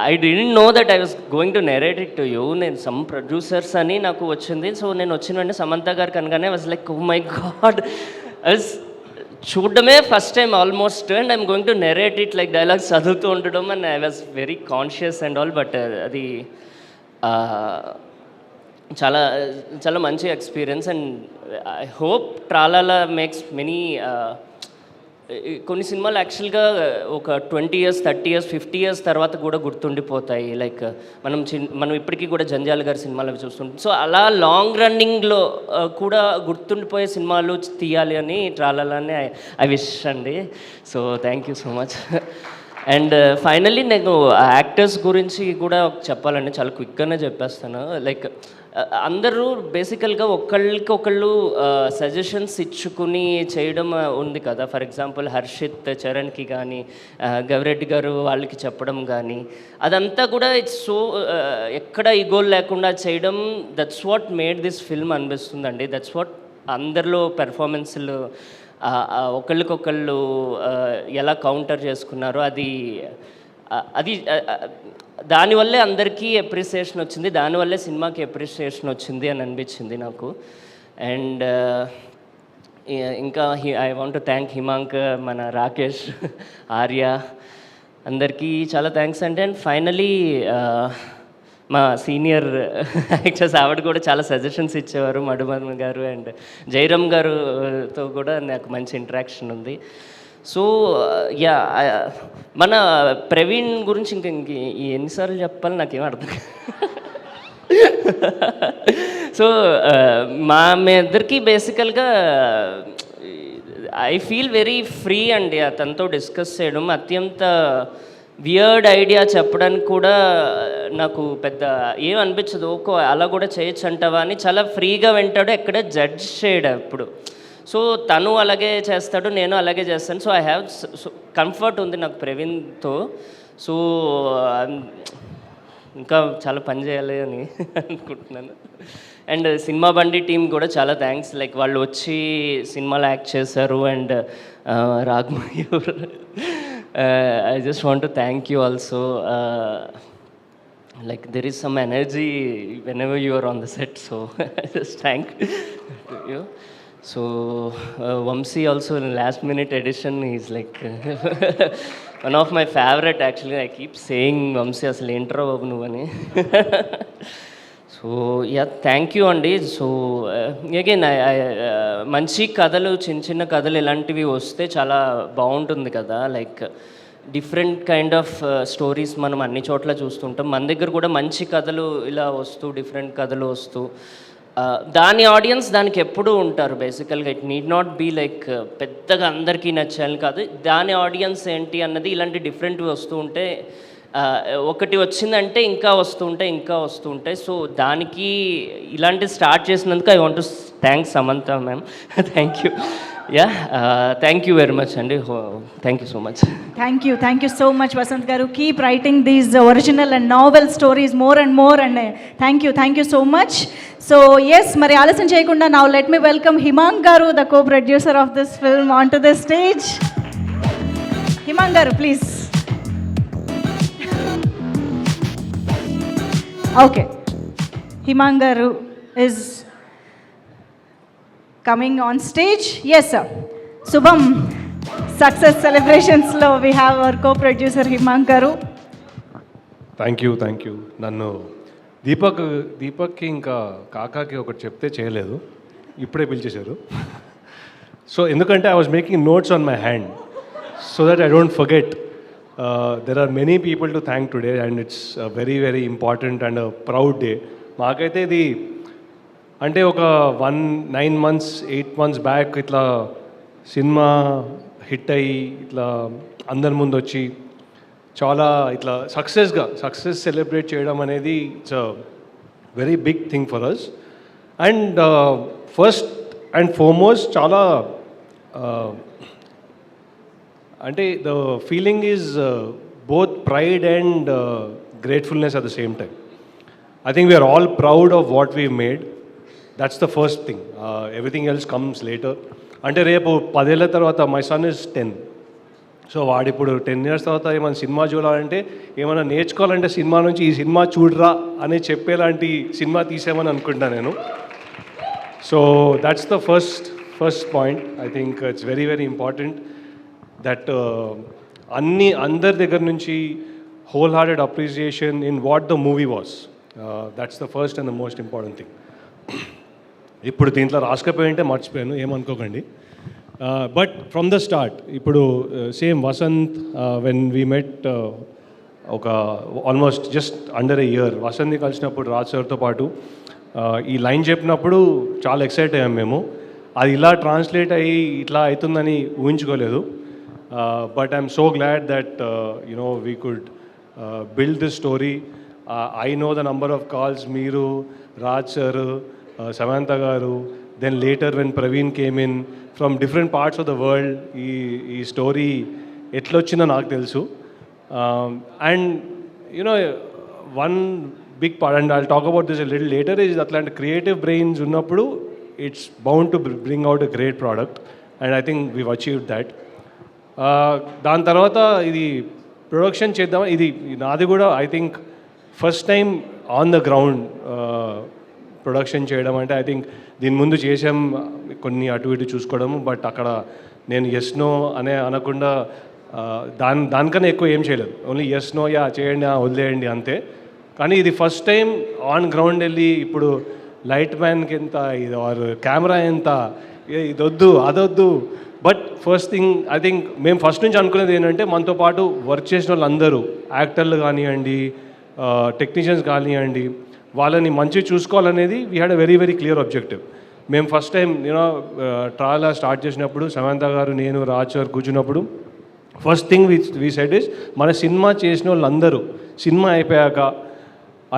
I didn't know that I was going to narrate it to you. నేను సమ్ ప్రొడ్యూసర్స్ అని నాకు వచ్చింది. సో నేను వచ్చిన వెంటనే సమంత గారు కనుకనే was like oh my god, చూడడమే first time almost. And I'm going to narrate it like dialogues చదువుతూ ఉండడం. And I was very conscious and all. But అది చాలా చాలా మంచి experience. And I hope Tralala makes many. కొన్ని సినిమాలు యాక్చువల్గా ఒక 20 years 30 years 50 years తర్వాత కూడా గుర్తుండిపోతాయి. లైక్ మనం ఇప్పటికీ కూడా జంజాల్ గారి సినిమాలు అవి చూస్తుంటాం. సో అలా లాంగ్ రన్నింగ్లో కూడా గుర్తుండిపోయే సినిమాలు తీయాలి అని ట్రాలాలని ఐ విష్ అండి. So thank you so much. And finally నేను యాక్టర్స్ గురించి కూడా చెప్పాలండి, చాలా క్విక్గానే చెప్పేస్తాను. లైక్ అందరూ బేసికల్గా ఒకళ్ళు సజెషన్స్ ఇచ్చుకుని చేయడం ఉంది కదా. ఫర్ ఎగ్జాంపుల్ హర్షిత్ చరణ్కి కానీ గవిరెడ్డి గారు వాళ్ళకి చెప్పడం కానీ అదంతా కూడా ఇట్స్ సో ఎక్కడ ఈగోలు లేకుండా చేయడం. That's what made this film అనిపిస్తుందండి. దట్స్ వాట్ అందరిలో పెర్ఫార్మెన్స్లు ఒకళ్ళకొకళ్ళు ఎలా కౌంటర్ చేసుకున్నారో అది దానివల్లే అందరికీ అప్రిసియేషన్ వచ్చింది, దానివల్లే సినిమాకి అప్రిసియేషన్ వచ్చింది అని అనిపించింది నాకు. అండ్ ఇంకా I want to thank Himank, మన రాకేష్, ఆర్య అందరికీ చాలా థ్యాంక్స్ అండి. అండ్ ఫైనలీ మా సీనియర్ యాక్టర్స్ ఆవిడ కూడా చాలా సజెషన్స్ ఇచ్చేవారు, మధుమన్ గారు అండ్ జయరామ్ గారుతో కూడా నాకు మంచి ఇంటరాక్షన్ ఉంది. సో యా, మన ప్రవీణ్ గురించి ఇంక ఎన్నిసార్లు చెప్పాలి నాకేం అర్థం. సో మీ ఇద్దరికి బేసికల్గా ఐ ఫీల్ వెరీ ఫ్రీ అండి అతనితో డిస్కస్ చేయడం. అత్యంత వియర్డ్ ఐడియా చెప్పడానికి కూడా నాకు పెద్ద ఏం అనిపించదు. అలా కూడా చేయొచ్చు అంటావా అని చాలా ఫ్రీగా వింటాడు, ఎక్కడ జడ్జ్ చేయడు ఎప్పుడు. సో తను అలాగే చేస్తాడు, నేను అలాగే చేస్తాను. సో ఐ హ్యావ్ కంఫర్ట్ ఉంది నాకు ప్రవీణ్తో. సో ఇంకా చాలా పని చేయాలి అని అనుకుంటున్నాను. అండ్ సినిమా బండి టీం కూడా చాలా థ్యాంక్స్. లైక్ వాళ్ళు వచ్చి సినిమాలో యాక్ట్ చేశారు. And Ragmayur, I just want to thank you also. Like there is some energy whenever you are on the set, so I just thank you. So Vamsi also in last minute edition, he's like one of my favorite actually. I keep saying Vamsi asal intro babu nu ani. So yeah, thank you అండి. So again మంచి కథలు, చిన్న కథలు ఇలాంటివి వస్తే చాలా బాగుంటుంది కదా. Like different kind of stories మనం అన్ని చోట్ల చూస్తుంటాం. మన దగ్గర కూడా మంచి కథలు ఇలా వస్తూ, డిఫరెంట్ కథలు వస్తూ దాని ఆడియన్స్ దానికి ఎప్పుడూ ఉంటారు బేసికల్గా. It need not be like పెద్దగా అందరికీ నచ్చాలని కాదు, దాని ఆడియన్స్ ఏంటి అన్నది ఇలాంటి డిఫరెంట్వి వస్తూ ఉంటే ఒకటి వచ్చిందంటే ఇంకా వస్తూ ఉంటాయి. సో దానికి ఇలాంటి స్టార్ట్ చేసినందుకు I want to thanks Samantha ma'am. Thank you. Thank you very much అండి. Thank you so much. Thank you so much, Vasant garu. Keep writing these original and novel stories more and more, and thank you so much. So yes, మరి ఆలస్యం చేయకుండా now let me welcome Himang garu, the co-producer of this film, onto the stage. Himang garu, please. Okay, Himang garu is coming on stage. Yes sir. Shubham Success Celebrations lo we have our co-producer Himang garu. Thank you. నన్ను దీపక్కి ఇంకా కాకాకి ఒకటి చెప్తే చేయలేదు, ఇప్పుడే పిలిచేశారు. So ఎందుకంటే I was making notes on my hand so that I don't forget. There are many people to thank today and it's very very important and proud day. మాకైతే ఇది అంటే ఒక 9 months 8 months బ్యాక్ ఇట్లా cinema hit అయ్యి ఇట్లా అందరి ముందు వచ్చి చాలా ఇట్లా సక్సెస్ సెలబ్రేట్ చేయడం అనేది it's a very big thing for us. And first and foremost చాలా అంటే the feeling is both pride and gratefulness at the same time. I think we are all proud of what we made. That's the first thing. Everything else comes later. అంటే రేపు 10 ఏళ్ళ తర్వాత my son is 10. So వాడు ఇప్పుడు 10 years తర్వాత ఏమైనా cinema చూడాలంటే ఏమైనా నేర్చుకోవాలంటే సినిమా నుంచి ఈ సినిమా చూడరా అని చెప్పేలాంటి సినిమా తీసామని అనుకుంటా నేను. So that's the first point. I think it's very very important that అందరి దగ్గర నుంచి whole hearted appreciation in what the movie was. That's the first and the most important thing. ఇప్పుడు దీంట్లో రాసుకపోయింటే మర్చిపోయాను, ఏమనుకోకండి. బట్ ఫ్రమ్ ద స్టార్ట్ ఇప్పుడు same Vasanth when we met ఒక almost just under a year వసంత్ని కలిసినప్పుడు రాజ్ సార్తో పాటు ఈ లైన్ చెప్పినప్పుడు చాలా ఎక్సైట్ అయ్యాం మేము. అది ఇలా ట్రాన్స్లేట్ అయ్యి ఇట్లా అవుతుందని ఊహించుకోలేదు. But I'm so glad that you know we could build this story. I know the number of calls Meeru, Raj sir, Samantha garu, then later when Praveen came in from different parts of the world, ee story etlochina naaku telusu. And you know, one big part, and I'll talk about this a little later, is that creative brains unnappudu it's bound to bring out a great product, and I think we've achieved that. దాని తర్వాత ఇది production చేద్దాం, ఇది నాది కూడా I think first time on the ground production చేయడం. అంటే I think దీని ముందు చేసాం కొన్ని అటు ఇటు చూసుకోవడం, బట్ అక్కడ నేను ఎస్ నో అనే అనకుండా దానికన్నా ఎక్కువ ఏం చేయలేదు. ఓన్లీ ఎస్ నో యా చేయండి వదిలేయండి అంతే. కానీ ఇది ఫస్ట్ టైం ఆన్ గ్రౌండ్ వెళ్ళి ఇప్పుడు లైట్ మ్యాన్కి ఎంత ఇది ఆర్ కెమెరా ఎంత ఇదొద్దు అదొద్దు. But first thing I think మేము ఫస్ట్ నుంచి అనుకునేది ఏంటంటే మనతో పాటు వర్క్ చేసిన వాళ్ళందరూ యాక్టర్లు కానివ్వండి, టెక్నీషియన్స్ కానివ్వండి, వాళ్ళని మంచిగా చూసుకోవాలనేది we had a very very clear objective. మేము first time you know trial start చేసినప్పుడు సమంత గారు నేను రాజ్ సార్ కూర్చున్నప్పుడు first thing we said is మన సినిమా చేసిన వాళ్ళందరూ సినిమా అయిపోయాక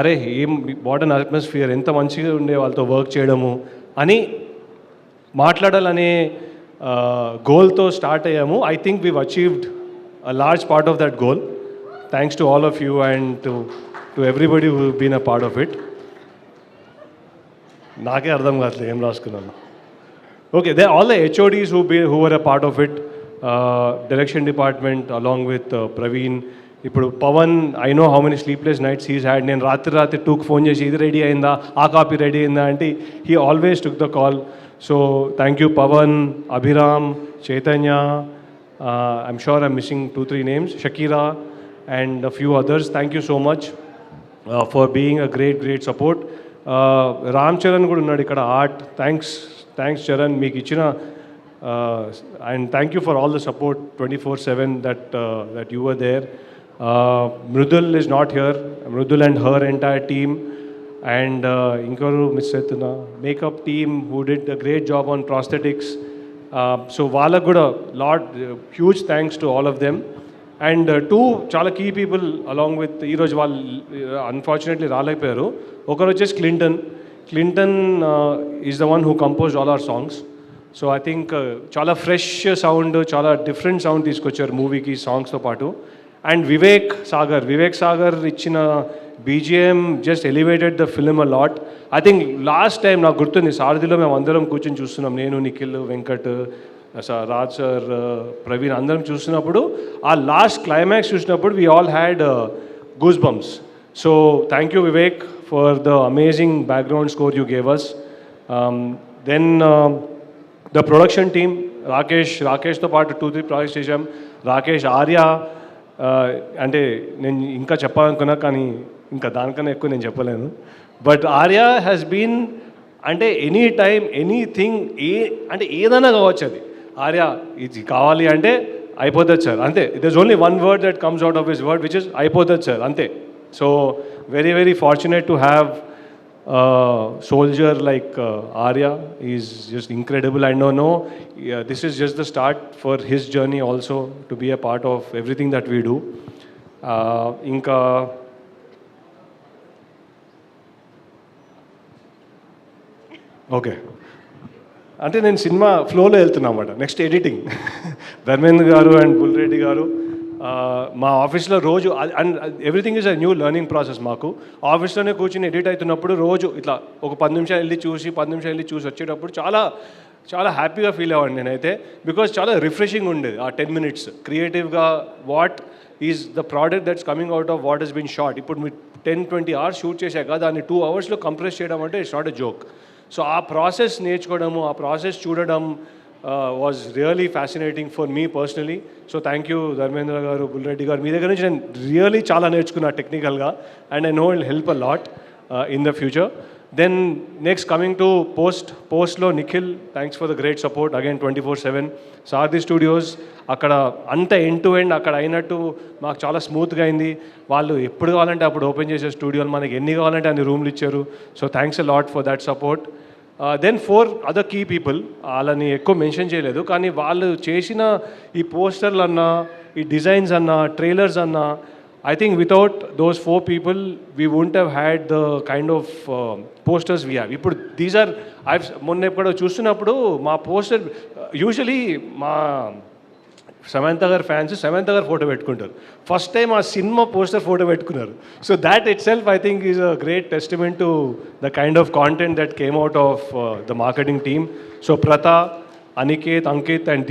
అరే ఏం వాట్ అన్ అట్మాస్ఫియర్, ఎంత మంచిగా ఉండే వాళ్ళతో వర్క్ చేయడము అని మాట్లాడాలనే గోల్తో స్టార్ట్ అయ్యాము. I think we've achieved a large part of that goal. Thanks to all of you and to everybody who been a part of it. నాకే అర్థం కావట్లేదు ఏం రాసుకున్నాను. Okay, they all the HODs who were a part of it, direction department along with Praveen. ఇప్పుడు Pavan, I know how many sleepless nights he's had. నేను రాత్రి 2కి phone చేసి ఇది రెడీ అయిందా, ఆ కాపీ రెడీ అయిందా అంటే he always took the call. So thank you Pavan, Abhiram, Chaitanya, I'm sure I'm missing 2-3 names, Shakira and a few others. Thank you so much for being a great support. Ram Charan kuda unnadu ikkada art. Thanks Charan, meeku ichina and thank you for all the support 24/7 that you were there. Mrudul is not here. Mrudul and her entire team and ఇంకొకరు miss అవుతున్నా makeup team who did a great job on prosthetics. So వాళ్ళకు కూడా huge thanks to all of them. And two చాలా key people along with ఈరోజు వాళ్ళు unfortunately రాలేకపోయారు. ఒకరు వచ్చేసి Clinton is the one who compose all our songs. So I think చాలా fresh sound, చాలా డిఫరెంట్ సౌండ్ తీసుకొచ్చారు మూవీకి సాంగ్స్తో పాటు. అండ్ వివేక్ సాగర్ ఇచ్చిన BGM just elevated the film a lot. I think last time నాకు గుర్తుంది సారథిలో మేము అందరం కూర్చొని చూస్తున్నాం, నేను, నిఖిల్, వెంకట్, రాజ్ సార్, ప్రవీణ్ అందరం చూసినప్పుడు ఆ లాస్ట్ క్లైమాక్స్ చూసినప్పుడు we all had goosebumps. So thank you Vivek for the amazing background score you gave us. Then the production team రాకేష్తో పాటు 2-3 ప్రాజెక్ట్స్ చేశాం. రాకేష్, ఆర్య, అంటే నేను ఇంకా చెప్పాలనుకున్నా కానీ ఇంకా దానికన్నా ఎక్కువ నేను చెప్పలేను. బట్ ఆర్య హ్యాస్ బీన్ అంటే ఎనీ టైమ్ ఎనీథింగ్ అంటే ఏదైనా కావచ్చు, అది ఆర్య ఇది కావాలి అంటే అయిపోతుంది సార్, అంతే. It is only one word that comes out of his word which is అయిపోతుంది సార్, అంతే. So very very fortunate to have soldier like Arya. Is just incredible. I know this is just the start for his journey also to be a part of everything that we do. Inka okay, అంటే నేను cinema ఫ్లోలో వెళ్తున్నా అన్నమాట. Next editing Dharmendra గారు and Bulreddy గారు మా ఆఫీస్లో రోజు, and everything is a new learning process. మాకు ఆఫీస్లోనే కూర్చొని ఎడిట్ అవుతున్నప్పుడు రోజు ఇట్లా ఒక 10 నిమిషాలు వెళ్ళి చూసి వచ్చేటప్పుడు చాలా చాలా హ్యాపీగా ఫీల్ అవ్వండి నేనైతే. బికాజ్ చాలా రిఫ్రెషింగ్ ఉండేది ఆ 10 minutes క్రియేటివ్గా. What is the product that's coming out of what he's been short. ఇప్పుడు మీరు 10-20 hours షూట్ చేశాక దాన్ని 2 hours కంప్రెస్ చేయడం అంటే it's not a joke. So ఆ ప్రాసెస్ నేర్చుకోవడము, ఆ ప్రాసెస్ చూడడం was really fascinating for me personally. So thank you Dharmendra గారు, బుల్రెడ్డి గారు, మీ దగ్గర నుంచి నేను రియలీ చాలా నేర్చుకున్నా టెక్నికల్గా. And I know it help a lot in the future. Then next coming to పోస్ట్లో Nikhil, thanks for the great support again 24/7. Saarathi studios అక్కడ అంత ఎండ్ టు ఎండ్ అక్కడ అయినట్టు మాకు చాలా స్మూత్గా అయింది. వాళ్ళు ఎప్పుడు కావాలంటే అప్పుడు ఓపెన్ చేసే స్టూడియోలు, మనకి ఎన్ని కావాలంటే అన్ని రూమ్లు ఇచ్చారు. So thanks a lot for that support. Then 4 other key people, వాళ్ళని ఎక్కువ మెన్షన్ చేయలేదు కానీ వాళ్ళు చేసిన ఈ పోస్టర్లు అన్నా, ఈ డిజైన్స్ అన్నా, ట్రైలర్స్ అన్నా, I think without those 4 people we wouldn't have had the kind of posters we have. ఇప్పుడు దీస్ ఆర్ మొన్న ఎప్పుడో చూస్తున్నప్పుడు మా పోస్టర్ యూజువలీ మా సమంత గారు ఫ్యాన్స్ సమంత గారు ఫోటో పెట్టుకుంటారు. ఫస్ట్ టైం ఆ సినిమా పోస్టర్ ఫోటో పెట్టుకున్నారు. So that itself I think is a great testament to the kind of content that came out of the marketing team. So Pratha, Aniket, Ankit and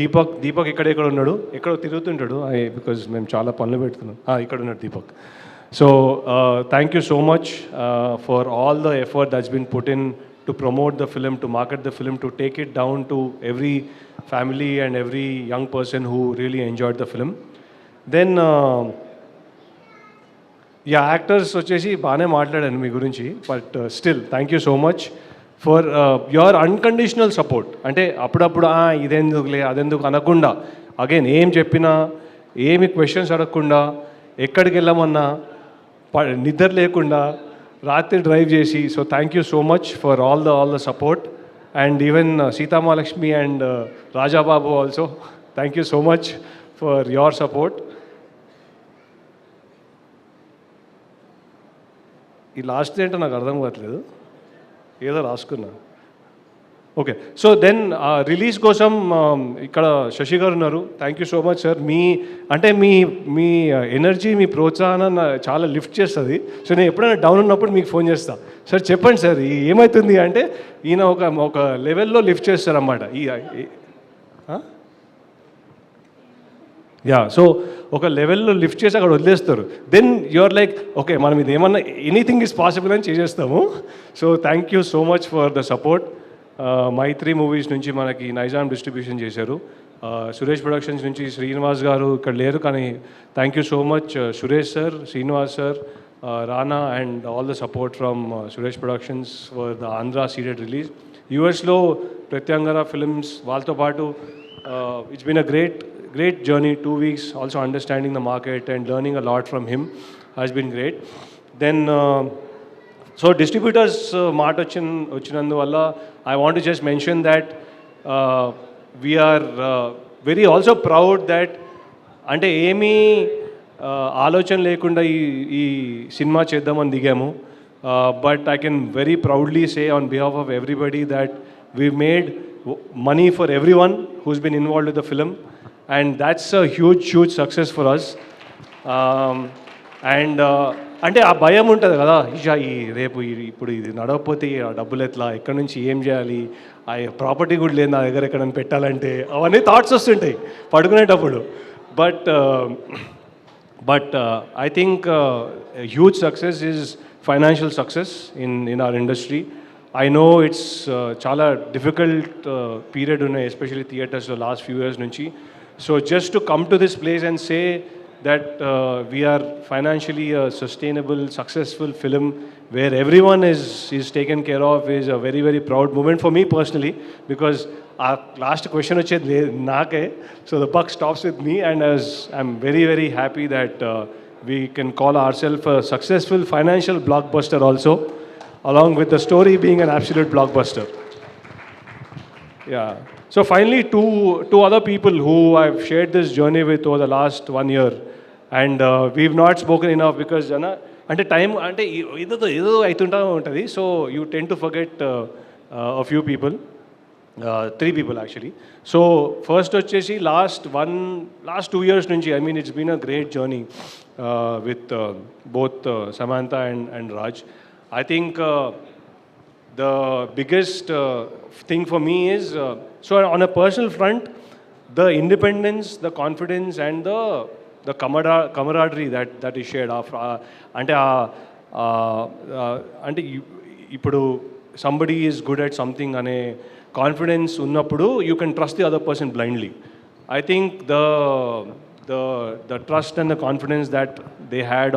Deepak ఇక్కడ ఉన్నాడు, ఎక్కడో తిరుగుతుంటాడు బికాజ్ మేము చాలా పనులు పెడుతున్నాం. ఇక్కడ ఉన్నాడు Deepak. So thank you so much for all the effort that's been put in to promote the film, to market the film, to take it down to every family and every young person who really enjoyed the film. Then actors వచ్చేసి బాగానే మాట్లాడాను మీ గురించి, but still thank you so much for your unconditional support. అంటే అప్పుడప్పుడు ఇదెందుకులే అదెందుకు అనకుండా, again ఏం చెప్పినా, ఏమి క్వశ్చన్స్ అడగకుండా, ఎక్కడికి వెళ్ళమన్నా నిద్ర లేకుండా రాత్రి డ్రైవ్ చేసి. So thank you so much for all the support. And even Sitamahalakshmi and Rajababu also thank you so much for your support. ఈ లాస్ట్ ఏంటో నాకు అర్థం కావట్లేదు, ఏదో రాసుకున్నా. ఓకే, సో దెన్ రిలీజ్ కోసం ఇక్కడ శశి గారు ఉన్నారు. Thank you so much sir. మీ ఎనర్జీ, మీ ప్రోత్సాహం చాలా లిఫ్ట్ చేస్తుంది. సో నేను ఎప్పుడైనా డౌన్ ఉన్నప్పుడు మీకు ఫోన్ చేస్తాను, సార్ చెప్పండి సార్ ఏమవుతుంది అంటే, ఈయన ఒక లెవెల్లో లిఫ్ట్ చేస్తారన్నమాట. సో ఒక లెవెల్లో లిఫ్ట్ చేసి అక్కడ వదిలేస్తారు. దెన్ యూఆర్ లైక్ ఓకే, మనం ఇది ఏమన్నా ఎనీథింగ్ ఈజ్ పాసిబుల్ అని చేసేస్తాము. So thank you so much for the support. Mythri Movies నుంచి మనకి నైజాం డిస్ట్రిబ్యూషన్ చేశారు. సురేష్ ప్రొడక్షన్స్ నుంచి శ్రీనివాస్ గారు ఇక్కడ లేరు కానీ thank you so much Suresh sir, Srinivas sir, Rana and all the support from Suresh Productions for the Andhra ceded release. యూఎస్లో ప్రత్యంగర ఫిల్మ్స్ వాళ్ళతో పాటు it's been a great journey, 2 weeks also understanding the market and learning a lot from him has been great. Then so distributors మాట వచ్చినందువల్ల I want just mention that we're very also proud that అంటే ఏమీ ఆలోచన లేకుండా ఈ సినిమా చేద్దామని దిగాము. But I can very proudly say on behalf of everybody that we made money for everyone who's been involved with the film, and that's a huge success for us. అంటే ఆ భయం ఉంటుంది కదా, ఈ రేపు ఇప్పుడు ఇది నడవకపోతే ఆ డబ్బులు ఎట్లా, ఎక్కడి నుంచి ఏం చేయాలి, ఆ ప్రాపర్టీ కూడా లేదు నా దగ్గర ఎక్కడైనా పెట్టాలంటే, అవన్నీ థాట్స్ వస్తుంటాయి పడుకునేటప్పుడు. But I think huge success is financial success in our industry. I know it's చాలా difficult period ఉన్నాయి, especially theatres last few years nunchi. So just to come to this place and say that we are financially a sustainable, successful film where everyone is taken care of is a very proud moment for me personally, because our last question వచ్చేది నాకే, so the buck stops with me, and as I'm very happy that we can call ourselves a successful financial blockbuster also, along with the story being an absolute blockbuster. Yeah. So finally, two other people who I've shared this journey with over the last 1 year, and we've not spoken enough because అంటే time అంటే ఏదో అవుతుంటా ఉంటుంది, so you tend to forget a few people, 3 people actually. So first వచ్చేసి last 2 years నుంచి, I mean it's been a great journey with both Samantha and Raj. I think the biggest thing for me is, so on a personal front, the independence, the confidence, and the camaraderie that is shared. అంటే ఇప్పుడు somebody is good at something అనే confidence ఉన్నప్పుడు you can trust the other person blindly. I think the trust and the confidence that they had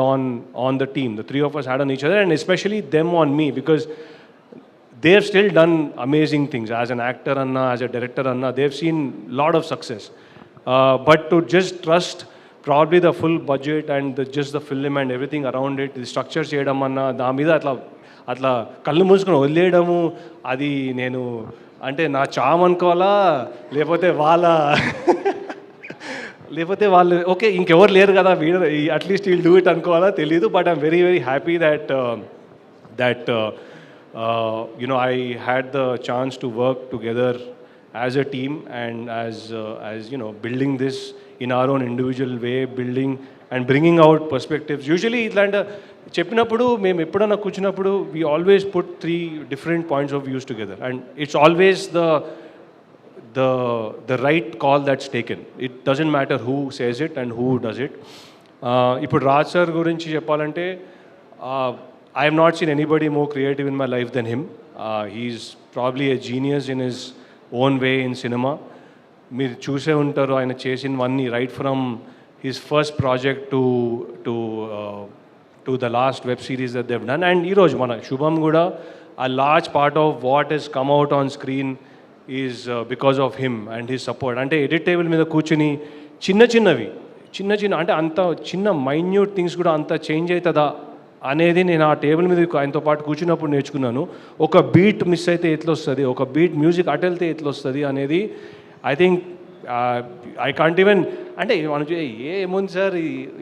on the team, the 3 of us had on each other, and especially them on me, because they have still done amazing things as an actor anna, as a director anna, they've seen lot of success, but to just trust probably the full budget and just the film and everything around it, the structure చేయడం అన్న దాని మీద అట్లా కళ్ళు మూసుకొని వదిలేయడము, అది నేను అంటే నా చామ్ అనుకోవాలా లేకపోతే వాళ్ళు ఓకే ఇంకెవరు లేరు కదా వీడు అట్లీస్ట్ వీల్ డూ ఇట్ అనుకోవాలా తెలీదు. But I'm very happy that I had the chance to work together as a team, and as building this in our own individual way, building and bringing out perspectives. Usually ఇట్లాంటి చెప్పినప్పుడు మేము ఎప్పుడన్నా కూర్చున్నప్పుడు we always put 3 different points of views together, and it's always the right call that's taken. It doesn't matter who says it and who does it. ఇప్పుడు Raj sir గురించి చెప్పాలంటే I have not seen anybody more creative in my life than him. He's probably a genius in his own way in cinema. మీరు చూసే ఉంటారు ఆయన చేసినవన్నీ, right from his first project to the last web series that they've done. And ఈరోజు మన శుభం కూడా a large part of what has come out on screen is because of him and his support. అంటే edit table మీద కూర్చుని చిన్నవి అంటే అంత చిన్న మైన్యూట్ థింగ్స్ కూడా అంత చేంజ్ అవుతుందా అనేది నేను ఆ టేబుల్ మీద ఆయనతో పాటు కూర్చున్నప్పుడు నేర్చుకున్నాను. ఒక బీట్ మిస్ అయితే ఎట్లా వస్తుంది, ఒక బీట్ మ్యూజిక్ అటు వెళ్తే ఎట్లా వస్తుంది అనేది. I think I can't even అంటే మనం ఏముంది సార్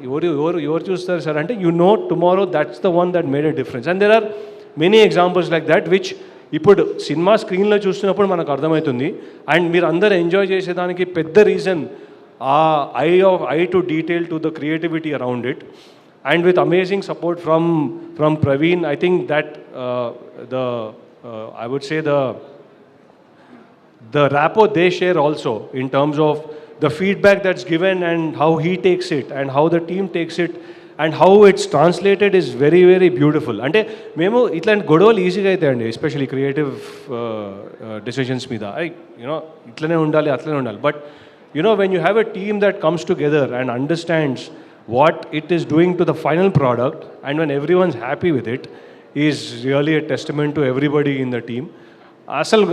ఎవరు చూస్తారు సార్ అంటే tomorrow that's the one that made a difference. And there are many examples like that which ఇప్పుడు సినిమా స్క్రీన్లో చూస్తున్నప్పుడు మనకు అర్థమవుతుంది. అండ్ మీరు అందరూ ఎంజాయ్ చేసేదానికి పెద్ద రీజన్ ఆ I to detail to the creativity around it. And with amazing support from Praveen, I think that I would say the rapport they share also in terms of the feedback that's given and how he takes it and how the team takes it and how it's translated is very beautiful. అంటే మేము ఇట్లాంటి గొడవలు ఈజీగా అవుతాయండి, especially creative decisions మీద. ఇట్లనే ఉండాలి అట్లనే ఉండాలి. But when you have a team that comes together and understands what it is doing to the final product, and when everyone's happy with it, is really a testament to everybody in the team. అసలు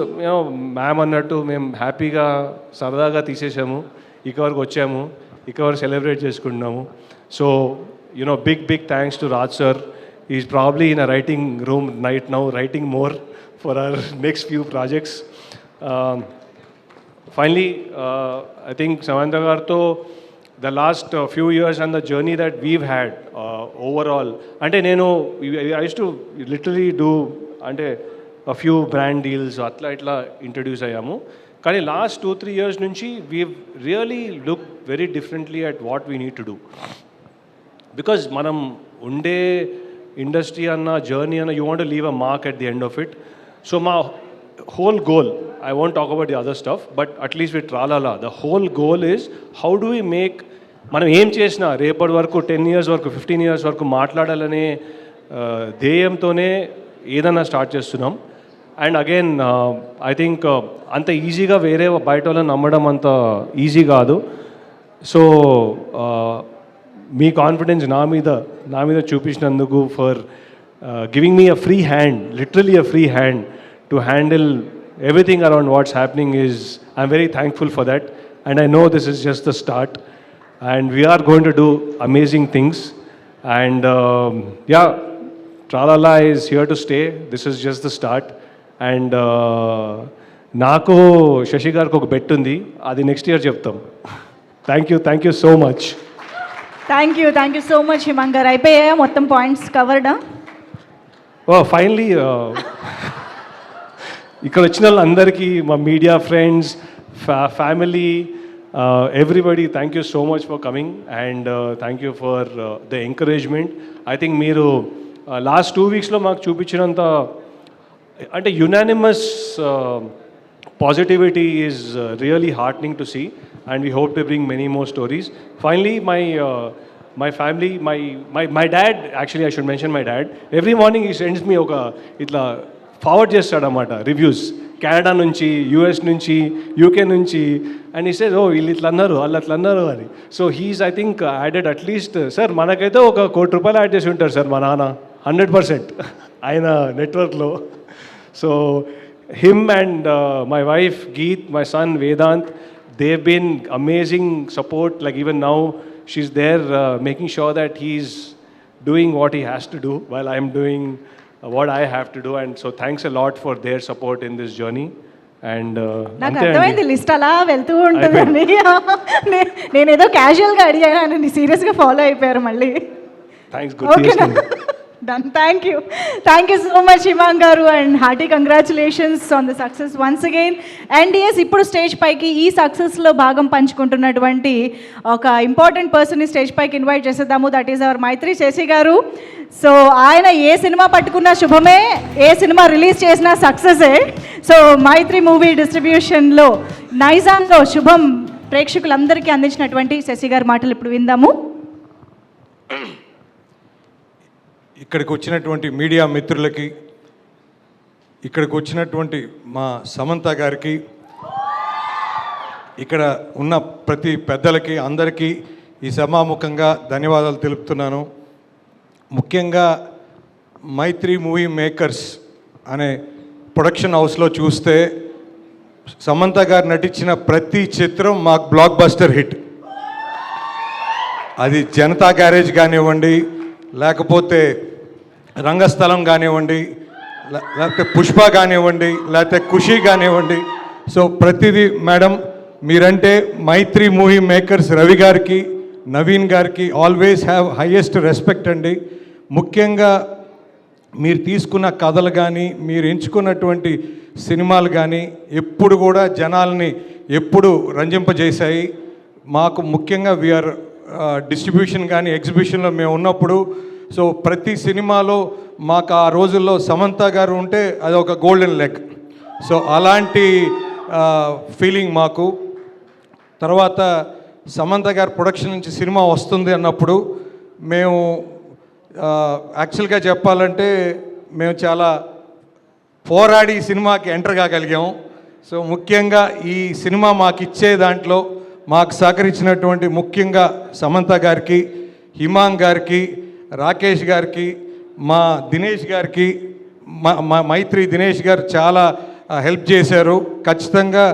ma'am అన్నట్టు మేము హ్యాపీగా సరదాగా తీసేసాము, ఇక వరకు వచ్చాము, ఇక వరకు సెలబ్రేట్ చేసుకుంటున్నాము. So big thanks to Raj sir He's probably in a writing room right now, writing more for our next few projects. Finally, I think Samantha Garto, the last few years and the journey that we've had overall, ante nenu I used to literally do ante a few brand deals atla itla introduce ayyamu, కానీ last 2-3 years నుంచి we've really looked very differently at what we need to do, because మనం ఉండే industry అన్న journey అన్న you want to leave a mark at the end of it. So మా whole goal, I won't talk about the other stuff, but at least with Tralala, the whole goal is how do we make, మనం ఏం చేసినా రేపటి వరకు 10 years వరకు 15 years వరకు మాట్లాడాలనే ధ్యేయంతోనే ఏదైనా start చేస్తున్నాం. అండ్ అగైన్ ఐ థింక్ అంత ఈజీగా వేరే బయట వాళ్ళని నమ్మడం అంత ఈజీ కాదు. సో మీ కాన్ఫిడెన్స్ నా మీద చూపించినందుకు, for giving me a free hand, literally a free hand to handle everything around what's happening, I'm very thankful for that. And I know this is just the start, and we are going to do amazing things. And yeah, Tralala is here to stay. This is just the start. And నాకు శశి గారికి ఒక bet ఉంది, అది next year చెప్తాం. Thank you so much. Thank you so much Himang గారు. అయిపోయాయా మొత్తం points కవర్డా? Finally ఇక్కడ వచ్చిన వాళ్ళందరికీ, మా media friends, family, everybody, thank you so much for coming, and thank you for the encouragement. I think మీరు లాస్ట్ 2 weeksలో మాకు చూపించినంత అంటే unanimous positivity is really heartening to see, and we hope to bring many more stories. Finally my family, my dad, actually I should mention my dad, every morning he sends me ఒక ఇట్లా forward చేస్తాడన్నమాట reviews, Canada నుంచి, US నుంచి, UK నుంచి, and ఈ says ఓ వీళ్ళు ఇట్లా అన్నారు, వాళ్ళు అట్లా అన్నారు అని. So he's I think added at least, sir మనకైతే ఒక ₹1 కోటి యాడ్ చేసి ఉంటారు సార్ మా నాన్న 100% ఆయన నెట్వర్క్లో. So him and my wife Geeth, my son Vedanth, they've been amazing support. Like even now she's there making sure that he's doing what he has to do while I'm doing what I have to do. And so thanks a lot for their support in this journey. And నాకు అర్థమైంది list అలా వెళ్తూ ఉంటుందని. నేనేదో క్యాజువల్గా అడిగాను, నీ సీరియస్గా ఫాలో అయిపోయారు మళ్ళీ. Thanks, good. Done. Thank you so much Himang గారు, and hearty congratulations on the success once again. And yes, ఇప్పుడు స్టేజ్ పైకి ఈ సక్సెస్లో భాగం పంచుకుంటున్నటువంటి ఒక ఇంపార్టెంట్ పర్సన్ని స్టేజ్ పైకి ఇన్వైట్ చేసేద్దాము. దట్ ఈస్ అవర్ మైత్రి శశి గారు. సో ఆయన ఏ సినిమా పట్టుకున్నా శుభమే, ఏ సినిమా రిలీజ్ చేసినా సక్సెసే. సో మైత్రి మూవీ డిస్ట్రిబ్యూషన్లో నైజాంలో శుభం ప్రేక్షకులందరికీ అందించినటువంటి శశి గారి మాటలు ఇప్పుడు విందాము. ఇక్కడికి వచ్చినటువంటి మీడియా మిత్రులకి, ఇక్కడికి వచ్చినటువంటి మా సమంత గారికి, ఇక్కడ ఉన్న ప్రతి పెద్దలకి అందరికీ ఈ సభాముఖంగా ధన్యవాదాలు తెలుపుతున్నాను. ముఖ్యంగా మైత్రి మూవీ మేకర్స్ అనే ప్రొడక్షన్ హౌస్లో చూస్తే సమంత గారు నటించిన ప్రతి చిత్రం మాకు బ్లాక్ బస్టర్ హిట్. అది జనతా గ్యారేజ్ కానివ్వండి, లేకపోతే రంగస్థలం కానివ్వండి, లేకపోతే పుష్ప కానివ్వండి, లేకపోతే ఖుషి కానివ్వండి. సో ప్రతిదీ మేడం, మీరంటే మైత్రి మూవీ మేకర్స్ రవి గారికి, నవీన్ గారికి ఆల్వేస్ హ్యావ్ హైయెస్ట్ రెస్పెక్ట్ అండి. ముఖ్యంగా మీరు తీసుకున్న కథలు కానీ, మీరు ఎంచుకున్నటువంటి సినిమాలు కానీ ఎప్పుడు కూడా జనాల్ని ఎప్పుడు రంజింపజేశాయి. మాకు ముఖ్యంగా వీఆర్ డిస్ట్రిబ్యూషన్ కానీ ఎగ్జిబిషన్లో మేము ఉన్నప్పుడు, సో ప్రతి సినిమాలో మాకు ఆ రోజుల్లో సమంత గారు ఉంటే అది ఒక గోల్డెన్ లెగ్. సో అలాంటి ఫీలింగ్ మాకు. తర్వాత సమంత గారు ప్రొడక్షన్ నుంచి సినిమా వస్తుంది అన్నప్పుడు మేము యాక్చువల్గా చెప్పాలంటే మేము చాలా పోరాడి ఈ సినిమాకి ఎంటర్ కాగలిగాము. సో ముఖ్యంగా ఈ సినిమా మాకు ఇచ్చే దాంట్లో మాకు సహకరించినటువంటి ముఖ్యంగా సమంత గారికి, హిమాంగ్ గారికి, రాకేష్ గారికి, మా దినేష్ గారికి, మా మైత్రి దినేష్ గారు చాలా హెల్ప్ చేశారు. ఖచ్చితంగా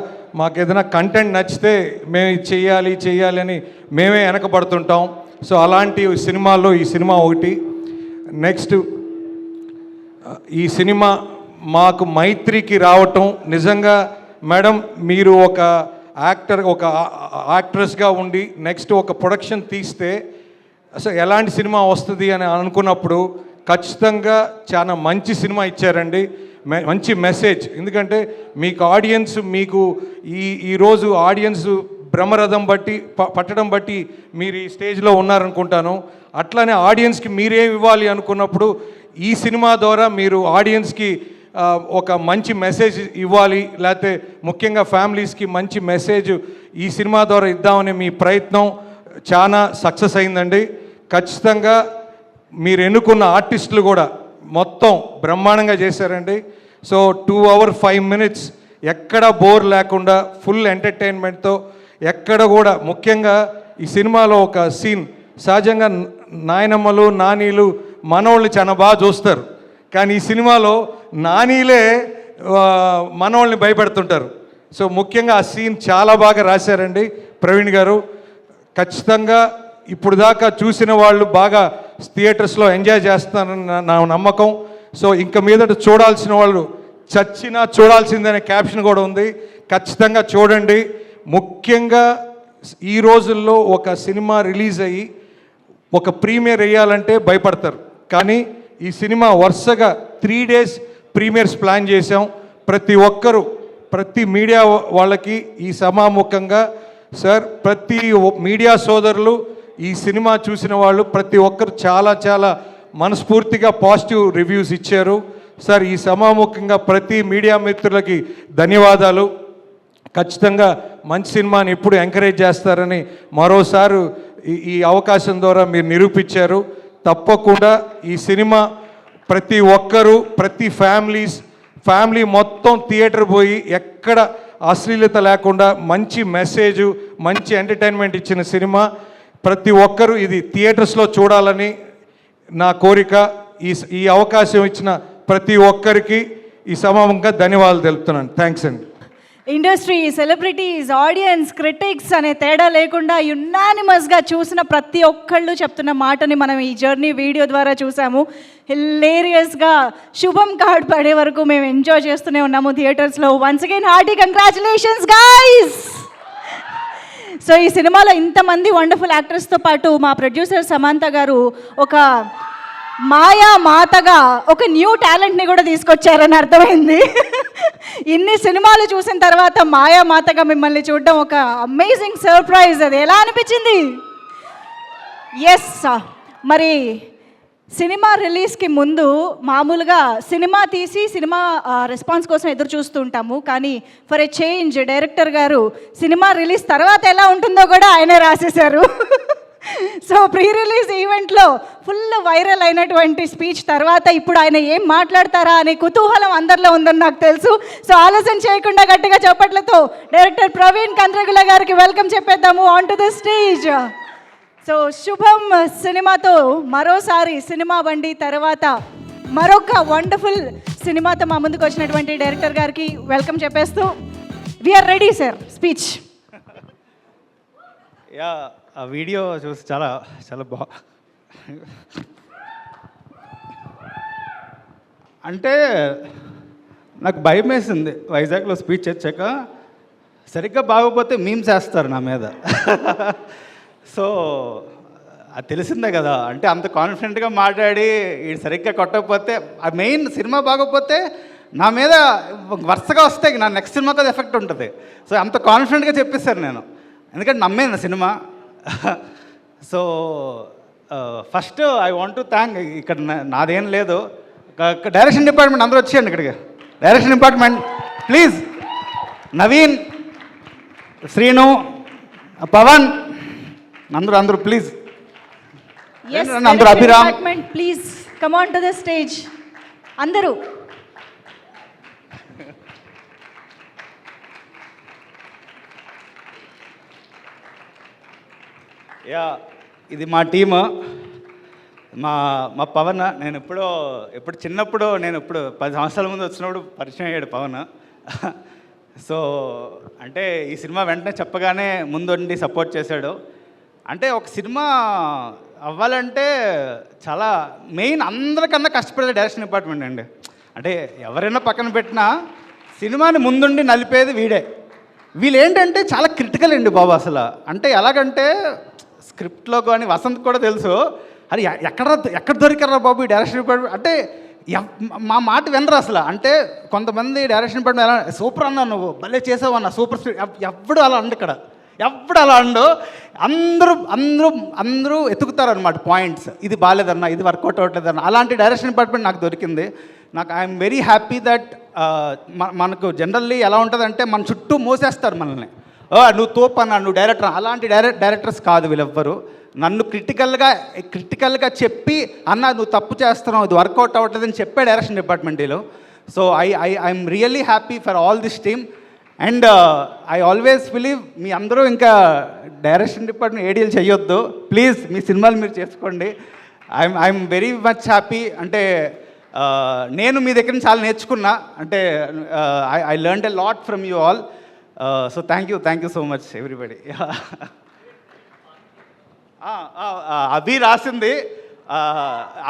మాకు ఏదైనా కంటెంట్ నచ్చితే మేము చెయ్యాలి అని మేమే వెనకబడుతుంటాం. సో అలాంటి సినిమాల్లో ఈ సినిమా ఒకటి. నెక్స్ట్ ఈ సినిమా మాకు మైత్రికి రావటం నిజంగా మేడం మీరు ఒక యాక్ట్రెస్గా ఉండి నెక్స్ట్ ఒక ప్రొడక్షన్ తీస్తే అసలు ఎలాంటి సినిమా వస్తుంది అని అనుకున్నప్పుడు ఖచ్చితంగా చాలా మంచి సినిమా ఇచ్చారండి. మంచి మెసేజ్. ఎందుకంటే మీకు ఆడియన్స్ మీకు ఈరోజు ఆడియన్స్ బ్రహ్మరథం బట్టి పట్టడం బట్టి మీరు ఈ స్టేజ్లో ఉన్నారనుకుంటాను. అట్లానే ఆడియన్స్కి మీరేం ఇవ్వాలి అనుకున్నప్పుడు ఈ సినిమా ద్వారా మీరు ఆడియన్స్కి ఒక మంచి మెసేజ్ ఇవ్వాలి, లేకపోతే ముఖ్యంగా ఫ్యామిలీస్కి మంచి మెసేజ్ ఈ సినిమా ద్వారా ఇద్దామనే మీ ప్రయత్నం చాలా సక్సెస్ అయిందండి. ఖచ్చితంగా మీరు ఎన్నుకున్న ఆర్టిస్టులు కూడా మొత్తం బ్రహ్మాండంగా చేశారండి. సో 2 hours 5 minutes ఎక్కడ బోర్ లేకుండా ఫుల్ ఎంటర్టైన్మెంట్తో ఎక్కడ కూడా ముఖ్యంగా ఈ సినిమాలో ఒక సీన్ సహజంగా నాయనమ్మలు నానీలు మనోళ్ళని చాలా బాగా చూస్తారు, కానీ ఈ సినిమాలో నానీలే మనోళ్ళని భయపెడుతుంటారు. సో ముఖ్యంగా ఆ సీన్ చాలా బాగా రాశారండి ప్రవీణ్ గారు. ఖచ్చితంగా ఇప్పుడు దాకా చూసిన వాళ్ళు బాగా థియేటర్స్లో ఎంజాయ్ చేస్తారని నా నమ్మకం. సో ఇంక మీదట చూడాల్సిన వాళ్ళు చచ్చినా చూడాల్సిందనే క్యాప్షన్ కూడా ఉంది. ఖచ్చితంగా చూడండి. ముఖ్యంగా ఈ రోజుల్లో ఒక సినిమా రిలీజ్ అయ్యి ఒక ప్రీమియర్ వేయాలంటే భయపడతారు, కానీ ఈ సినిమా వరుసగా 3 days ప్రీమియర్స్ ప్లాన్ చేసాం. ప్రతి మీడియా వాళ్ళకి ఈ సమాముఖంగా సార్, ప్రతి మీడియా సోదరులు ఈ సినిమా చూసిన వాళ్ళు ప్రతి ఒక్కరు చాలా చాలా మనస్ఫూర్తిగా పాజిటివ్ రివ్యూస్ ఇచ్చారు. సార్ ఈ సమాముఖంగా ప్రతి మీడియా మిత్రులకి ధన్యవాదాలు. ఖచ్చితంగా మంచి సినిమాని ఎప్పుడు ఎంకరేజ్ చేస్తారని మరోసారి ఈ అవకాశం ద్వారా మీరు నిరూపించారు. తప్పకుండా ఈ సినిమా ప్రతి ఒక్కరూ ప్రతి ఫ్యామిలీ మొత్తం థియేటర్ పోయి ఎక్కడ అశ్లీలత లేకుండా మంచి మెసేజ్ మంచి ఎంటర్టైన్మెంట్ ఇచ్చిన సినిమా. ప్రతి ఒక్కరూ ఇది థియేటర్స్లో చూడాలని నా కోరిక. ఈ అవకాశం ఇచ్చిన ప్రతి ఒక్కరికి ఈ సమానంగా ధన్యవాదాలు తెలుపుతున్నాను. థ్యాంక్స్ అండి. ఇండస్ట్రీ, సెలబ్రిటీస్, ఆడియన్స్, క్రిటిక్స్ అనే తేడా లేకుండా యునానిమస్గా చూసిన ప్రతి ఒక్కళ్ళు చెప్తున్న మాటని మనం ఈ జర్నీ వీడియో ద్వారా చూసాము. హిలేరియస్గా శుభం కార్డ్ పడే వరకు మేము ఎంజాయ్ చేస్తూనే ఉన్నాము థియేటర్స్లో. Once again hearty congratulations guys. So ఈ సినిమాలో ఇంతమంది వండర్ఫుల్ యాక్టర్స్తో పాటు మా ప్రొడ్యూసర్ సమంత గారు ఒక మాయా మాతగా ఒక న్యూ టాలెంట్ని కూడా తీసుకొచ్చారని అర్థమైంది. ఇన్ని సినిమాలు చూసిన తర్వాత మాయా మాతగా మిమ్మల్ని చూడడం ఒక అమేజింగ్ సర్ప్రైజ్. అది ఎలా అనిపించింది? ఎస్, మరి సినిమా రిలీజ్కి ముందు మామూలుగా సినిమా తీసి సినిమా రెస్పాన్స్ కోసం ఎదురు చూస్తూ ఉంటాము, కానీ ఫర్ ఎ చేంజ్ డైరెక్టర్ గారు సినిమా రిలీజ్ తర్వాత ఎలా ఉంటుందో కూడా ఆయనే రాసేశారు. సో ప్రీ రిలీజ్ ఈవెంట్లో ఫుల్ వైరల్ అయినటువంటి స్పీచ్ తర్వాత ఇప్పుడు ఆయన ఏం మాట్లాడతారా అనే కుతూహలం అందరిలో ఉందని నాకు తెలుసు. సో ఆలస్యం చేయకుండా గట్టిగా చప్పట్లతో డైరెక్టర్ ప్రవీణ్ కంద్రగుల గారికి వెల్కమ్ చెప్పేద్దాము on to the stage. So Subham సినిమాతో మరోసారి సినిమా బండి తర్వాత మరొక వండర్ఫుల్ సినిమాతో మా ముందుకు వచ్చినటువంటి డైరెక్టర్ గారికి వెల్కమ్ చెప్పేస్తూ వీఆర్ రెడీ సార్ స్పీచ్. ఆ వీడియో చూసి చాలా అంటే నాకు భయం వేసింది. వైజాగ్లో స్పీచ్ వచ్చాక సరిగ్గా బాగోపోతే మీమ్స్ వేస్తారు నా మీద. సో అది తెలిసిందే కదా, అంటే అంత కాన్ఫిడెంట్గా మాట్లాడి ఇది సరిగ్గా కొట్టకపోతే ఆ మెయిన్ సినిమా బాగోపోతే నా మీద వరుసగా వస్తాయి, నా నెక్స్ట్ సినిమాకి అది ఎఫెక్ట్ ఉంటుంది. సో అంత కాన్ఫిడెంట్గా చెప్పేశారు నేను, ఎందుకంటే నమ్మేను సినిమా. So first I want to thank, ఇక్కడ నాదేం లేదు, డైరెక్షన్ డిపార్ట్మెంట్ అందరూ వచ్చేయండి ఇక్కడికి. Direction department please, Naveen, Srinu, Pawan, అందరూ ప్లీజ్, అందరూ, Abhiram please come on to the stage అందరూ. ఇది మా టీము. మా పవన్, నేను ఎప్పుడు చిన్నప్పుడు నేను 10 సంవత్సరాల ముందు వచ్చినప్పుడు పరిచయం అయ్యాడు పవన్. సో అంటే ఈ సినిమా వెంటనే చెప్పగానే ముందుండి సపోర్ట్ చేశాడు. అంటే ఒక సినిమా అవ్వాలంటే చాలా మెయిన్ అందరికన్నా కష్టపడేది డైరెక్షన్ డిపార్ట్మెంట్ అండి. అంటే ఎవరైనా పక్కన పెట్టినా సినిమాని ముందుండి నలిపేది వీడే. వీళ్ళు ఏంటంటే చాలా క్రిటికల్ అండి బాబు అసలు. అంటే ఎలాగంటే స్క్రిప్ట్లో కానీ వసంత్ కూడా తెలుసు, అది ఎక్కడ దొరికారా బాబు ఈ డైరెక్షన్ డిపార్ట్మెంట్ అంటే మా మాట వినరు అసలు. అంటే కొంతమంది డైరెక్షన్ డిపార్ట్మెంట్ ఎలా సూపర్ అన్నా, నువ్వు భలే చేసావు అన్న, సూపర్ స్పీడ్, ఎప్పుడు అలా అండు ఇక్కడ, ఎప్పుడు అలా అండు. అందరూ అందరూ అందరూ ఎత్తుకుతారనమాట పాయింట్స్, ఇది బాగాలేదన్నా, ఇది వర్కౌట్ అవ్వట్లేదన్న. అలాంటి డైరెక్షన్ డిపార్ట్మెంట్ నాకు దొరికింది. నాకు ఐఎమ్ వెరీ హ్యాపీ దట్ మనకు జనరల్లీ ఎలా ఉంటుందంటే మన చుట్టూ మోసేస్తారు మనల్ని, నువ్వు తోపన్నా, నువ్వు డైరెక్టర్. అలాంటి డైరెక్టర్స్ కాదు వీళ్ళెవ్వరు. నన్ను క్రిటికల్గా చెప్పి అన్న నువ్వు తప్పు చేస్తున్నావు, ఇది వర్కౌట్ అవ్వట్లేదని చెప్పే డైరెక్షన్ డిపార్ట్మెంట్లో. So I'm really happy for all this team. And I always believe me అందరూ ఇంకా డైరెక్షన్ డిపార్ట్మెంట్ ఏడీలు చేయొద్దు ప్లీజ్, మీ సినిమాలు మీరు చేసుకోండి. I'm very much happy. అంటే నేను మీ దగ్గర నుంచి చాలా నేర్చుకున్నా. అంటే I learned a lot from you all. So thank you so much everybody. Abhi రాసింది,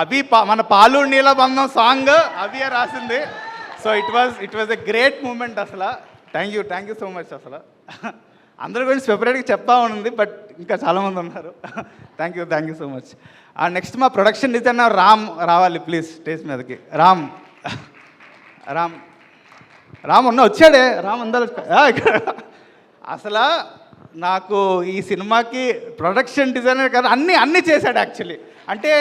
అభి మన పాలు నీల బంధం సాంగ్ అభియే రాసింది. So it was a great moment అసలు. థ్యాంక్ యూ సో మచ్ అసలు. అందరి గురించి సెపరేట్గా చెప్తా ఉంది, బట్ ఇంకా చాలామంది ఉన్నారు. Thank you so much. Next మా ప్రొడక్షన్ డిజైనర్ రామ్ రావాలి ప్లీజ్ స్టేజ్ మీదకి. రామ్ వచ్చాడే, రామ్ ఉండాలి ఇక్కడ. అసలు నాకు ఈ సినిమాకి ప్రొడక్షన్ డిజైనర్ కాదు, అన్నీ చేశాడు యాక్చువల్లీ. అంటే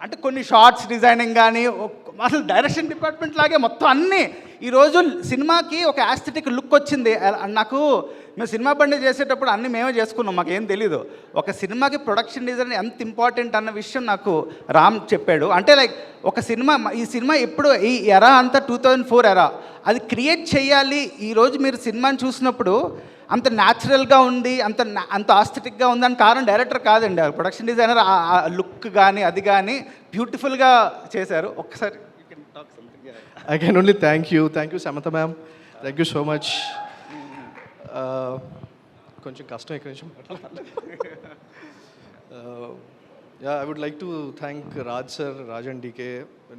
అంటే కొన్ని షార్ట్స్ డిజైనింగ్ కానీ అసలు డైరెక్షన్ డిపార్ట్మెంట్ లాగే మొత్తం అన్నీ. ఈరోజు సినిమాకి ఒక యాస్థెటిక్ లుక్ వచ్చింది. నాకు మేము సినిమా బండి చేసేటప్పుడు అన్నీ మేమే చేసుకున్నాం, మాకేం తెలీదు. ఒక సినిమాకి ప్రొడక్షన్ డిజైన్ ఎంత ఇంపార్టెంట్ అన్న విషయం నాకు రామ్ చెప్పాడు. అంటే లైక్ ఒక సినిమా, ఈ సినిమా ఎప్పుడు ఈ ఎరా అంతా 2004 ఎరా, అది క్రియేట్ చేయాలి. ఈరోజు మీరు సినిమాని చూసినప్పుడు అంత న్యాచురల్గా ఉంది, అంత ఆస్థెటిక్గా ఉంది అని కారణం డైరెక్టర్ కాదండి, ప్రొడక్షన్ డిజైనర్. ఆ లుక్ కానీ అది కానీ బ్యూటిఫుల్గా చేశారు. ఒక్కసారి I can only thank you Samantha ma'am, thank you so much. కొంచెం కష్టం ఇక్కడ నుంచి. I would like to thank Raj sir, Raj and DK.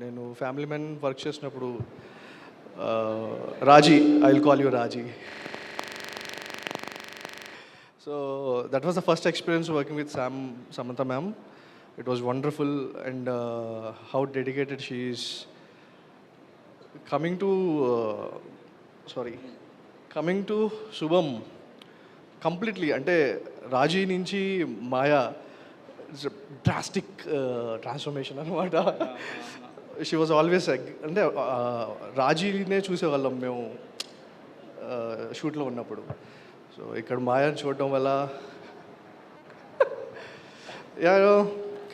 నేను ఫ్యామిలీ మెన్ వర్క్ చేసినప్పుడు రాజీ, I will call you Raji. So that was the first experience working with Samantha ma'am. It was wonderful, and how dedicated she is. Coming to Shubham completely, అంటే రాజీ నుంచి మాయా, drastic transformation అనమాట. She was always అంటే రాజీనే చూసేవాళ్ళం మేము షూట్లో ఉన్నప్పుడు. So ఇక్కడ మాయాని చూడటం వల్ల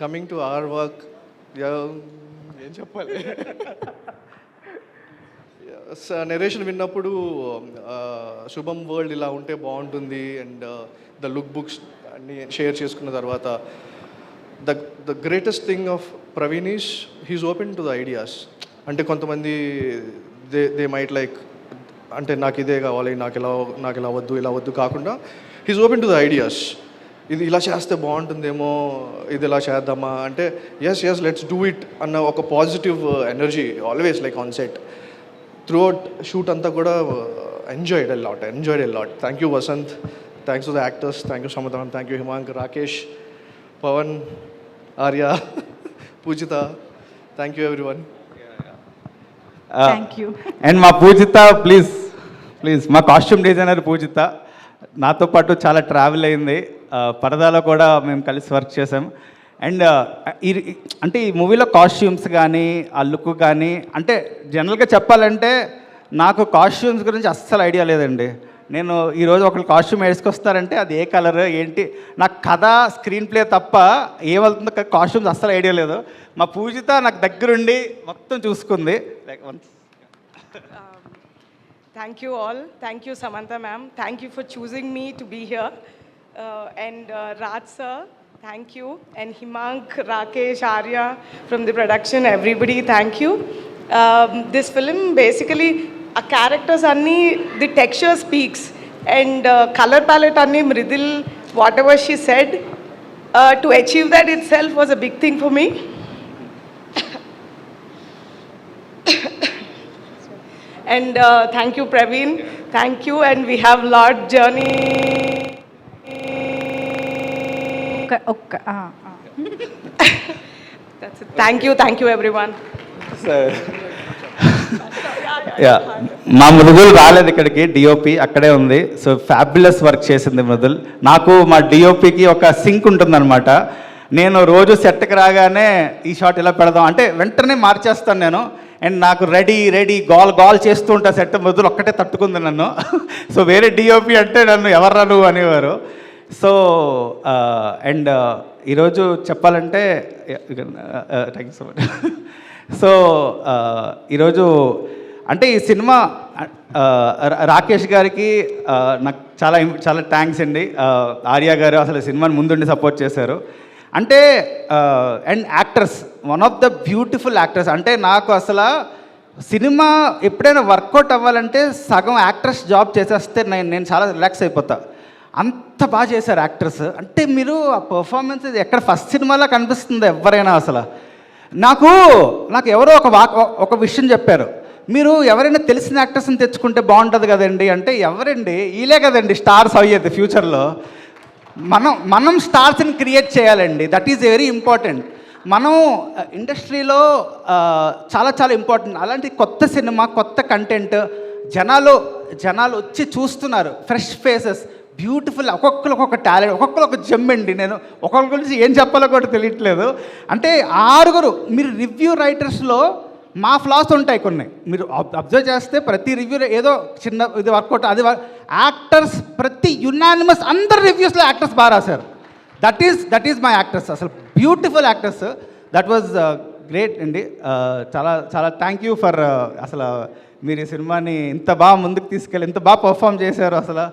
కమింగ్ టు అవర్ వర్క్, ఏం చెప్పాలి, నెరేషన్ విన్నప్పుడు శుభం వరల్డ్ ఇలా ఉంటే బాగుంటుంది, అండ్ ద లుక్ బుక్స్ అన్నీ షేర్ చేసుకున్న తర్వాత the greatest thing of Praveen is he's open to the ideas. అంటే కొంతమంది దే మైట్ లైక్, అంటే నాకు ఇదే కావాలి, నాకు ఇలా వద్దు కాకుండా he's open to the ideas. ఇది ఇలా చేస్తే బాగుంటుందేమో, ఇది ఇలా చేద్దామా అంటే ఎస్ లెట్స్ డూ ఇట్ అన్న ఒక positive energy always like on set. Throughout shoot అంతా కూడా enjoyed a lot. Thank you Vasant, thanks to the actors, thank you Samantha, thank you Himank, Rakesh, Pawan, Arya, Pujita, thank you everyone. Thank you. And మా పూజిత please మా costume designer పూజిత నాతో పాటు చాలా travel అయింది. పరదాలో కూడా మేము కలిసి వర్క్ చేసాం. అండ్ అంటే ఈ మూవీలో కాస్ట్యూమ్స్ కానీ ఆ లుక్ కానీ, అంటే జనరల్గా చెప్పాలంటే నాకు కాస్ట్యూమ్స్ గురించి అస్సలు ఐడియా లేదండి. నేను ఈరోజు ఒకళ్ళు కాస్ట్యూమ్ వేసుకొస్తారంటే అది ఏ కలర్ ఏంటి, నాకు కథ స్క్రీన్ ప్లే తప్ప ఏమవుతుందో కాస్ట్యూమ్స్ అస్సలు ఐడియా లేదు. మా పూజిత నాకు దగ్గరుండి మొత్తం చూసుకుంది. Like once Thank you all. Thank you Samantha ma'am. Thank you for choosing me to be here. And Raj sir, thank you. And Himank, Rakesh, Arya from the production, everybody, thank you. This film basically, a characters anni, the texture speaks, and color palette anni mridil, whatever she said, to achieve that itself was a big thing for me. And thank you, Praveen. Thank you, and we have Lord Journey. That's it. Thank you, everyone. Yeah మా మృదుల్ రాలేదు ఇక్కడికి, DOP అక్కడే ఉంది. So fabulous work చేసింది మృదుల్. నాకు మా డిఓపికి ఒక sync ఉంటుందన్నమాట. నేను రోజు సెట్కి రాగానే ఈ షాట్ ఇలా పెడదాం అంటే వెంటనే మార్చేస్తాను నేను. అండ్ నాకు రెడీ గాల్ చేస్తూ ఉంటా సెట్. మృదుల్ ఒక్కటే తట్టుకుంది నన్ను. సో వేరే డిఓపి అంటే నన్ను ఎవర్రా నువ్వు అనేవారు. సో అండ్ ఈరోజు చెప్పాలంటే thank you so much. So ఈరోజు అంటే ఈ సినిమా రాకేష్ గారికి నాకు చాలా థ్యాంక్స్ అండి. ఆర్య గారు అసలు సినిమాని ముందుండి సపోర్ట్ చేశారు. అంటే and actors, one of the beautiful actors. అంటే నాకు అసలు సినిమా ఎప్పుడైనా వర్కౌట్ అవ్వాలంటే సగం యాక్టర్స్ జాబ్ చేసేస్తే నేను చాలా రిలాక్స్ అయిపోతా. అంత బాగా చేశారు యాక్టర్స్. అంటే మీరు ఆ పర్ఫార్మెన్స్ ఎక్కడ ఫస్ట్ సినిమాలో కనిపిస్తుంది ఎవరైనా. అసలు నాకు ఎవరో ఒక విషయం చెప్పారు, మీరు ఎవరైనా తెలిసిన యాక్టర్స్ని తెచ్చుకుంటే బాగుంటుంది కదండి అంటే, ఎవరండి వీలే కదండి స్టార్స్ అయ్యేది ఫ్యూచర్లో. మనం స్టార్స్ని క్రియేట్ చేయాలండి. That is very important. మనం ఇండస్ట్రీలో చాలా ఇంపార్టెంట్. అలాంటి కొత్త సినిమా, కొత్త కంటెంట్, జనాలు వచ్చి చూస్తున్నారు. ఫ్రెష్ ఫేసెస్, బ్యూటిఫుల్, ఒక్కొక్కరు ఒక్కొక్క టాలెంట్, ఒక్కొక్కరు ఒక జెమ్ అండి. నేను ఒక్కొక్కరి గురించి ఏం చెప్పాలో కూడా తెలియట్లేదు. అంటే 6 మీరు రివ్యూ రైటర్స్లో మా ఫ్లాస్ ఉంటాయి కొన్ని. మీరు అబ్జర్వ్ చేస్తే ప్రతి రివ్యూ ఏదో చిన్న ఇది వర్కౌట్, అది యాక్టర్స్ ప్రతి యునానిమస్ అందరు రివ్యూస్లో యాక్టర్స్ బాగా రాశారు. That is my actors. అసలు beautiful actors. That was great అండి. చాలా థ్యాంక్ యూ ఫర్ అసలు మీరు ఈ సినిమాని ఇంత బాగా ముందుకు తీసుకెళ్ళి ఇంత బాగా పర్ఫామ్ చేశారు. అసలు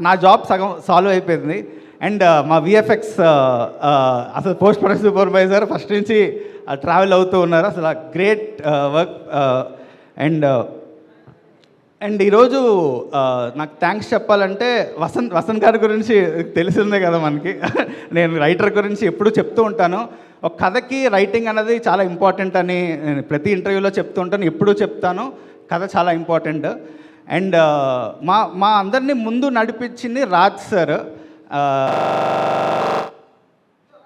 నా జాబ్ సగం సాల్వ్ అయిపోయింది. అండ్ మా విఎఫ్ఎక్స్ అసలు పోస్ట్ ప్రొడక్షన్ సూపర్వైజర్ ఫస్ట్ నుంచి ట్రావెల్ అవుతూ ఉన్నారు. అసలు గ్రేట్ వర్క్. అండ్ ఈరోజు నాకు థ్యాంక్స్ చెప్పాలంటే వసంత్ గారి గురించి తెలిసిందే కదా మనకి. నేను రైటర్ గురించి ఎప్పుడూ చెప్తూ ఉంటాను. ఒక కథకి రైటింగ్ అనేది చాలా ఇంపార్టెంట్ అని నేను ప్రతి ఇంటర్వ్యూలో చెప్తూ ఉంటాను, ఎప్పుడూ చెప్తాను. కథ చాలా ఇంపార్టెంట్. అండ్ మా అందరినీ ముందు నడిపించింది రాజ్ సార్.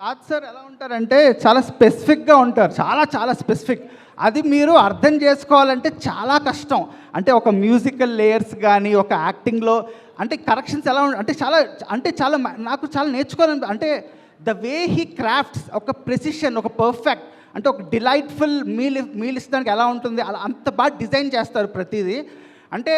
రాజ్ సార్ ఎలా ఉంటారంటే చాలా స్పెసిఫిక్గా ఉంటారు, చాలా స్పెసిఫిక్. అది మీరు అర్థం చేసుకోవాలంటే చాలా కష్టం. అంటే ఒక మ్యూజికల్ లేయర్స్ కానీ, ఒక యాక్టింగ్లో అంటే కరెక్షన్స్ ఎలా అంటే చాలా నాకు చాలా నేర్చుకోవాలని. అంటే ద వే హీ క్రాఫ్ట్స్, ఒక ప్రెసిషన్, ఒక పర్ఫెక్ట్, అంటే ఒక డిలైట్ఫుల్ మీల్ ఇస్తానికి ఎలా ఉంటుంది అలా అంత బాగా డిజైన్ చేస్తారు ప్రతిదీ. అంటే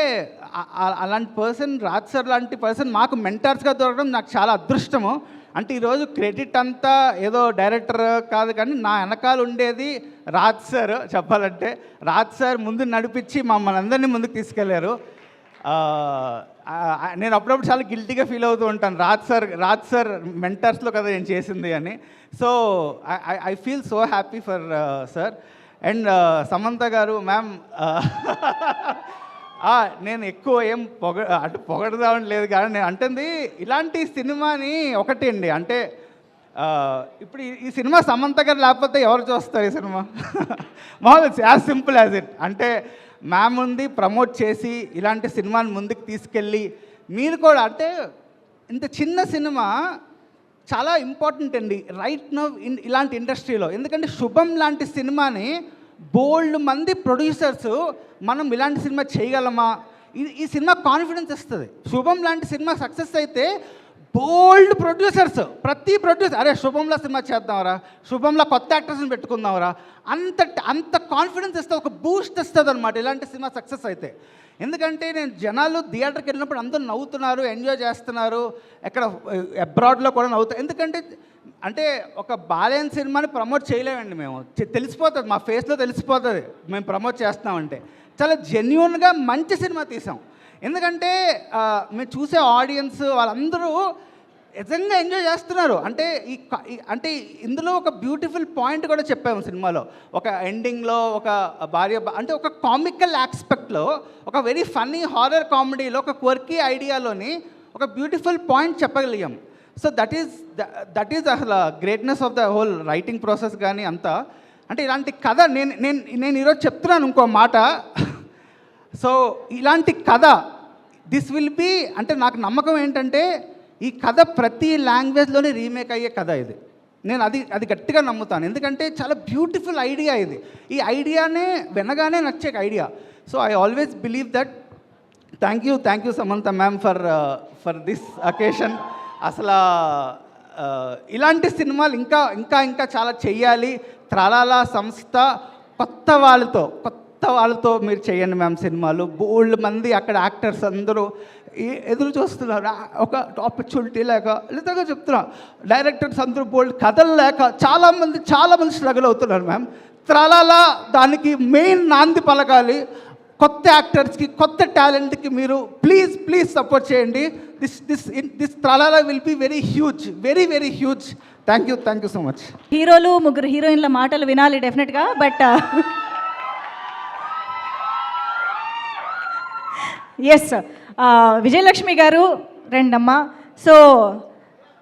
అలాంటి పర్సన్, రాజ్ సార్ లాంటి పర్సన్ మాకు మెంటర్స్గా దొరకడం నాకు చాలా అదృష్టము. అంటే ఈరోజు క్రెడిట్ అంతా ఏదో డైరెక్టర్ కాదు కానీ నా వెనకాల ఉండేది రాజ్ సార్. చెప్పాలంటే రాజ్ సార్ ముందు నడిపించి మమ్మల్ని అందరినీ ముందుకు తీసుకెళ్లారు. నేను అప్పుడప్పుడు చాలా గిల్టీగా ఫీల్ అవుతూ ఉంటాను, రాజ్ సార్ మెంటర్స్లో కదా నేను చేసింది అని. So I feel so happy for sir. And Samantha గారు మ్యామ్, నేను ఎక్కువ ఏం పొగడదామని లేదు కానీ నేను అంటుంది ఇలాంటి సినిమాని ఒకటి అండి. అంటే ఇప్పుడు ఈ సినిమా సమంత గారు లేకపోతే ఎవరు చూస్తారు ఈ సినిమా? మామూలు యాజ్ సింపుల్ యాజ్ ఇట్. అంటే మ్యామ్ ఉంది ప్రమోట్ చేసి ఇలాంటి సినిమాని ముందుకు తీసుకెళ్ళి మీరు కూడా, అంటే ఇంత చిన్న సినిమా చాలా ఇంపార్టెంట్ అండి రైట్ నౌ ఇలాంటి ఇండస్ట్రీలో. ఎందుకంటే శుభం లాంటి సినిమాని బోల్డ్ మంది ప్రొడ్యూసర్స్ మనం ఇలాంటి సినిమా చేయగలమా, ఈ సినిమా కాన్ఫిడెన్స్ ఇస్తుంది. శుభం లాంటి సినిమా సక్సెస్ అయితే బోల్డ్ ప్రొడ్యూసర్స్, ప్రతి ప్రొడ్యూసర్ అరే శుభంలో సినిమా చేద్దాంరా, శుభంలో కొత్త యాక్టర్స్ని పెట్టుకుందాంరా, అంత కాన్ఫిడెన్స్ ఇస్తుంది, ఒక బూస్ట్ ఇస్తుంది అనమాట ఇలాంటి సినిమా సక్సెస్ అయితే. ఎందుకంటే నేను జనాలు థియేటర్కి వెళ్ళినప్పుడు అందరూ నవ్వుతున్నారు, ఎంజాయ్ చేస్తున్నారు, ఎక్కడ అబ్రాడ్లో కూడా నవ్వుతారు. ఎందుకంటే అంటే ఒక బాలేని సినిమాని ప్రమోట్ చేయలేమండి మేము, తెలిసిపోతుంది మా ఫేస్లో తెలిసిపోతుంది మేము ప్రమోట్ చేస్తున్నామంటే. చాలా జెన్యున్గా మంచి సినిమా తీసాం. ఎందుకంటే మేము చూసే ఆడియన్స్ వాళ్ళందరూ నిజంగా ఎంజాయ్ చేస్తున్నారు. అంటే ఇందులో ఒక బ్యూటిఫుల్ పాయింట్ కూడా చెప్పాము సినిమాలో. ఒక ఎండింగ్లో ఒక భార్య అంటే ఒక కామికల్ ఆస్పెక్ట్లో, ఒక వెరీ ఫన్నీ హారర్ కామెడీలో, ఒక క్వర్కీ ఐడియాలోని ఒక బ్యూటిఫుల్ పాయింట్ చెప్పగలిగాం. సో దట్ ఈజ్ అసలు greatness of the whole writing process కానీ అంతా. అంటే ఇలాంటి కథ నేను ఈరోజు చెప్తున్నాను ఇంకో మాట. సో ఇలాంటి కథ దిస్ విల్ బీ, అంటే నాకు నమ్మకం ఏంటంటే ఈ కథ ప్రతి లాంగ్వేజ్లోనే రీమేక్ అయ్యే కథ ఇది. నేను అది గట్టిగా నమ్ముతాను. ఎందుకంటే చాలా బ్యూటిఫుల్ ఐడియా ఇది. ఈ ఐడియానే వినగానే నచ్చే idea. So I always believe that. Thank you Samantha ma'am for this occasion. అసలు ఇలాంటి సినిమాలు ఇంకా చాలా చెయ్యాలి. త్రాలాల సంస్థ కొత్త వాళ్ళతో మీరు చేయండి మ్యామ్ సినిమాలు. బోల్డ్ మంది అక్కడ యాక్టర్స్ అందరూ ఎదురు చూస్తున్నారు. ఒక ఆపర్చునిటీ లేక చెప్తున్నా, డైరెక్టర్స్ అందరూ బోల్డ్ కథలు లేక చాలామంది స్ట్రగుల్ అవుతున్నారు మ్యామ్. త్రాలాల దానికి మెయిన్ నాంది పలకాలి. కొత్త యాక్టర్స్కి, కొత్త టాలెంట్కి మీరు ప్లీజ్ సపోర్ట్ చేయండి. This Tralala will be very huge. Thank you so much. హీరోలు, ముగ్గురు హీరోయిన్ల మాటలు వినాలి డెఫినెట్గా. బట్ ఎస్, విజయలక్ష్మి గారు రెండమ్మ. సో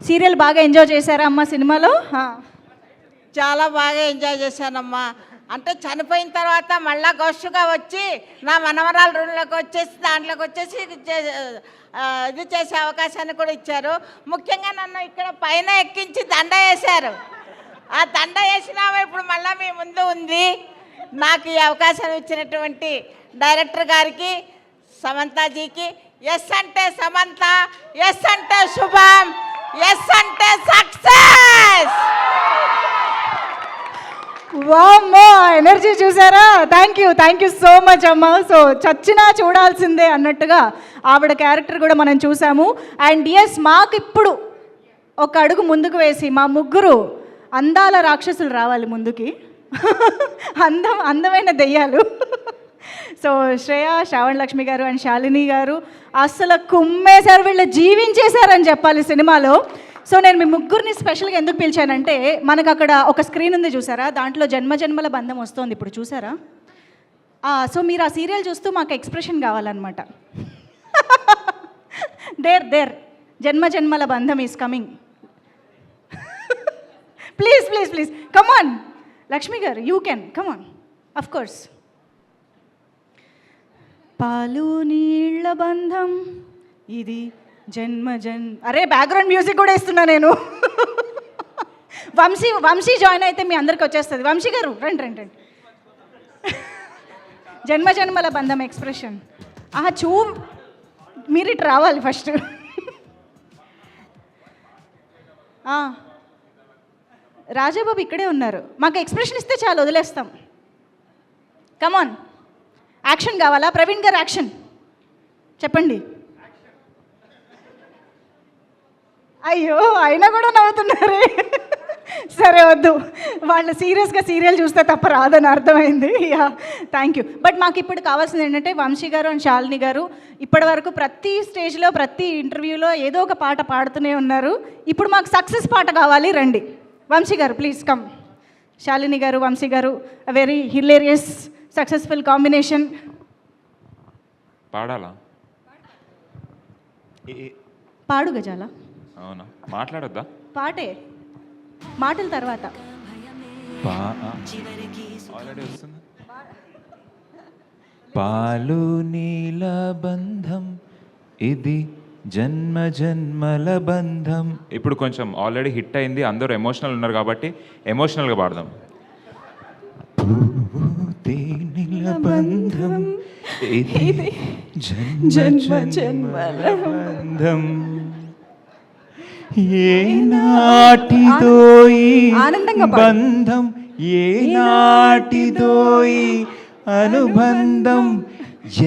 సీరియల్ బాగా ఎంజాయ్ చేశారా అమ్మ సినిమాలో? చాలా బాగా ఎంజాయ్ చేశానమ్మా. అంటే చనిపోయిన తర్వాత మళ్ళా గొష్టుగా వచ్చి నా మనవరాల రూమ్లోకి వచ్చేసి దాంట్లోకి వచ్చేసి ఇది చేసే అవకాశాన్ని కూడా ఇచ్చారు. ముఖ్యంగా నన్ను ఇక్కడ పైన ఎక్కించి దండ వేశారు. ఆ దండ వేసినామా ఇప్పుడు మళ్ళీ మీ ముందు ఉంది. నాకు ఈ అవకాశం ఇచ్చినటువంటి డైరెక్టర్ గారికి, సమంతాజీకి ఎస్ అంటే సమంత, ఎస్ అంటే శుభం, ఎస్ అంటే సక్సెస్. వామ్మో, ఎనర్జీ చూసారా? థ్యాంక్ యూ సో మచ్ అమ్మ. సో చచ్చినా చూడాల్సిందే అన్నట్టుగా ఆవిడ క్యారెక్టర్ కూడా మనం చూసాము. అండ్ ఎస్, మాకు ఇప్పుడు ఒక అడుగు ముందుకు వేసి మా ముగ్గురు అందాల రాక్షసులు రావాలి ముందుకి. అందమైన దెయ్యాలు. సో శ్రావణ లక్ష్మి గారు అండ్ శాలిని గారు అసలు కుమ్మేశారు, వీళ్ళు జీవించేశారని చెప్పాలి సినిమాలో. సో నేను మీ ముగ్గురిని స్పెషల్గా ఎందుకు పిలిచానంటే, మనకు అక్కడ ఒక స్క్రీన్ ఉంది చూసారా, దాంట్లో జన్మజన్మల బంధం వస్తుంది ఇప్పుడు చూసారా. సో మీరు ఆ సీరియల్ చూస్తూ మాకు ఎక్స్ప్రెషన్ కావాలన్నమాట. దేర్ జన్మజన్మల బంధం is coming. Please come on Lakshmi garu, you can come on. Of course. పాలు నీళ్ళ బంధం ఇది అరే బ్యాక్గ్రౌండ్ మ్యూజిక్ కూడా ఇస్తున్నా నేను. వంశీ జాయిన్ అయితే మీ అందరికి వచ్చేస్తుంది. వంశీ గారు రండి. జన్మజన్మల బంధం ఎక్స్ప్రెషన్ మీరు ఇటు రావాలి ఫస్ట్. రాజాబాబు ఇక్కడే ఉన్నారు, మాకు ఎక్స్ప్రెషన్ ఇస్తే చాలు, వదిలేస్తాం. కమాన్, యాక్షన్ కావాలా? ప్రవీణ్ గారు యాక్షన్ చెప్పండి. అయ్యో, అయినా కూడా నవ్వుతున్నారే. సరే వద్దు, వాళ్ళు సీరియస్గా సీరియల్ చూస్తే తప్ప రాదని అర్థమైంది. Thank you. బట్ మాకు ఇప్పుడు కావాల్సింది ఏంటంటే, వంశీ గారు అండ్ శాలిని గారు ఇప్పటి వరకు ప్రతి స్టేజ్లో ప్రతి ఇంటర్వ్యూలో ఏదో ఒక పాట పాడుతూనే ఉన్నారు. ఇప్పుడు మాకు సక్సెస్ పాట కావాలి, రండి. వంశీ గారు ప్లీజ్ కమ్. శాలిని గారు, వంశీ గారు, వెరీ హిలేరియస్ సక్సెస్ఫుల్ కాంబినేషన్. పాడాలా? పాడు గజాల. అవునా, మాట్లాడొద్దా? పాటే, మాటల తర్వాత. ఆల్రెడీ వస్తుంది. పాలు నీల బంధం ఇది జన్మ జన్మల బంధం. ఇప్పుడు కొంచెం ఆల్రెడీ హిట్ అయింది, అందరూ ఎమోషనల్ ఉన్నారు కాబట్టి ఎమోషనల్గా పాడదాం. నీల బంధం ఇది జన్మ జన్మల బంధం. ఏ నాటిదోయి బంధం, ఏ నాటిదోయి అనుబంధం,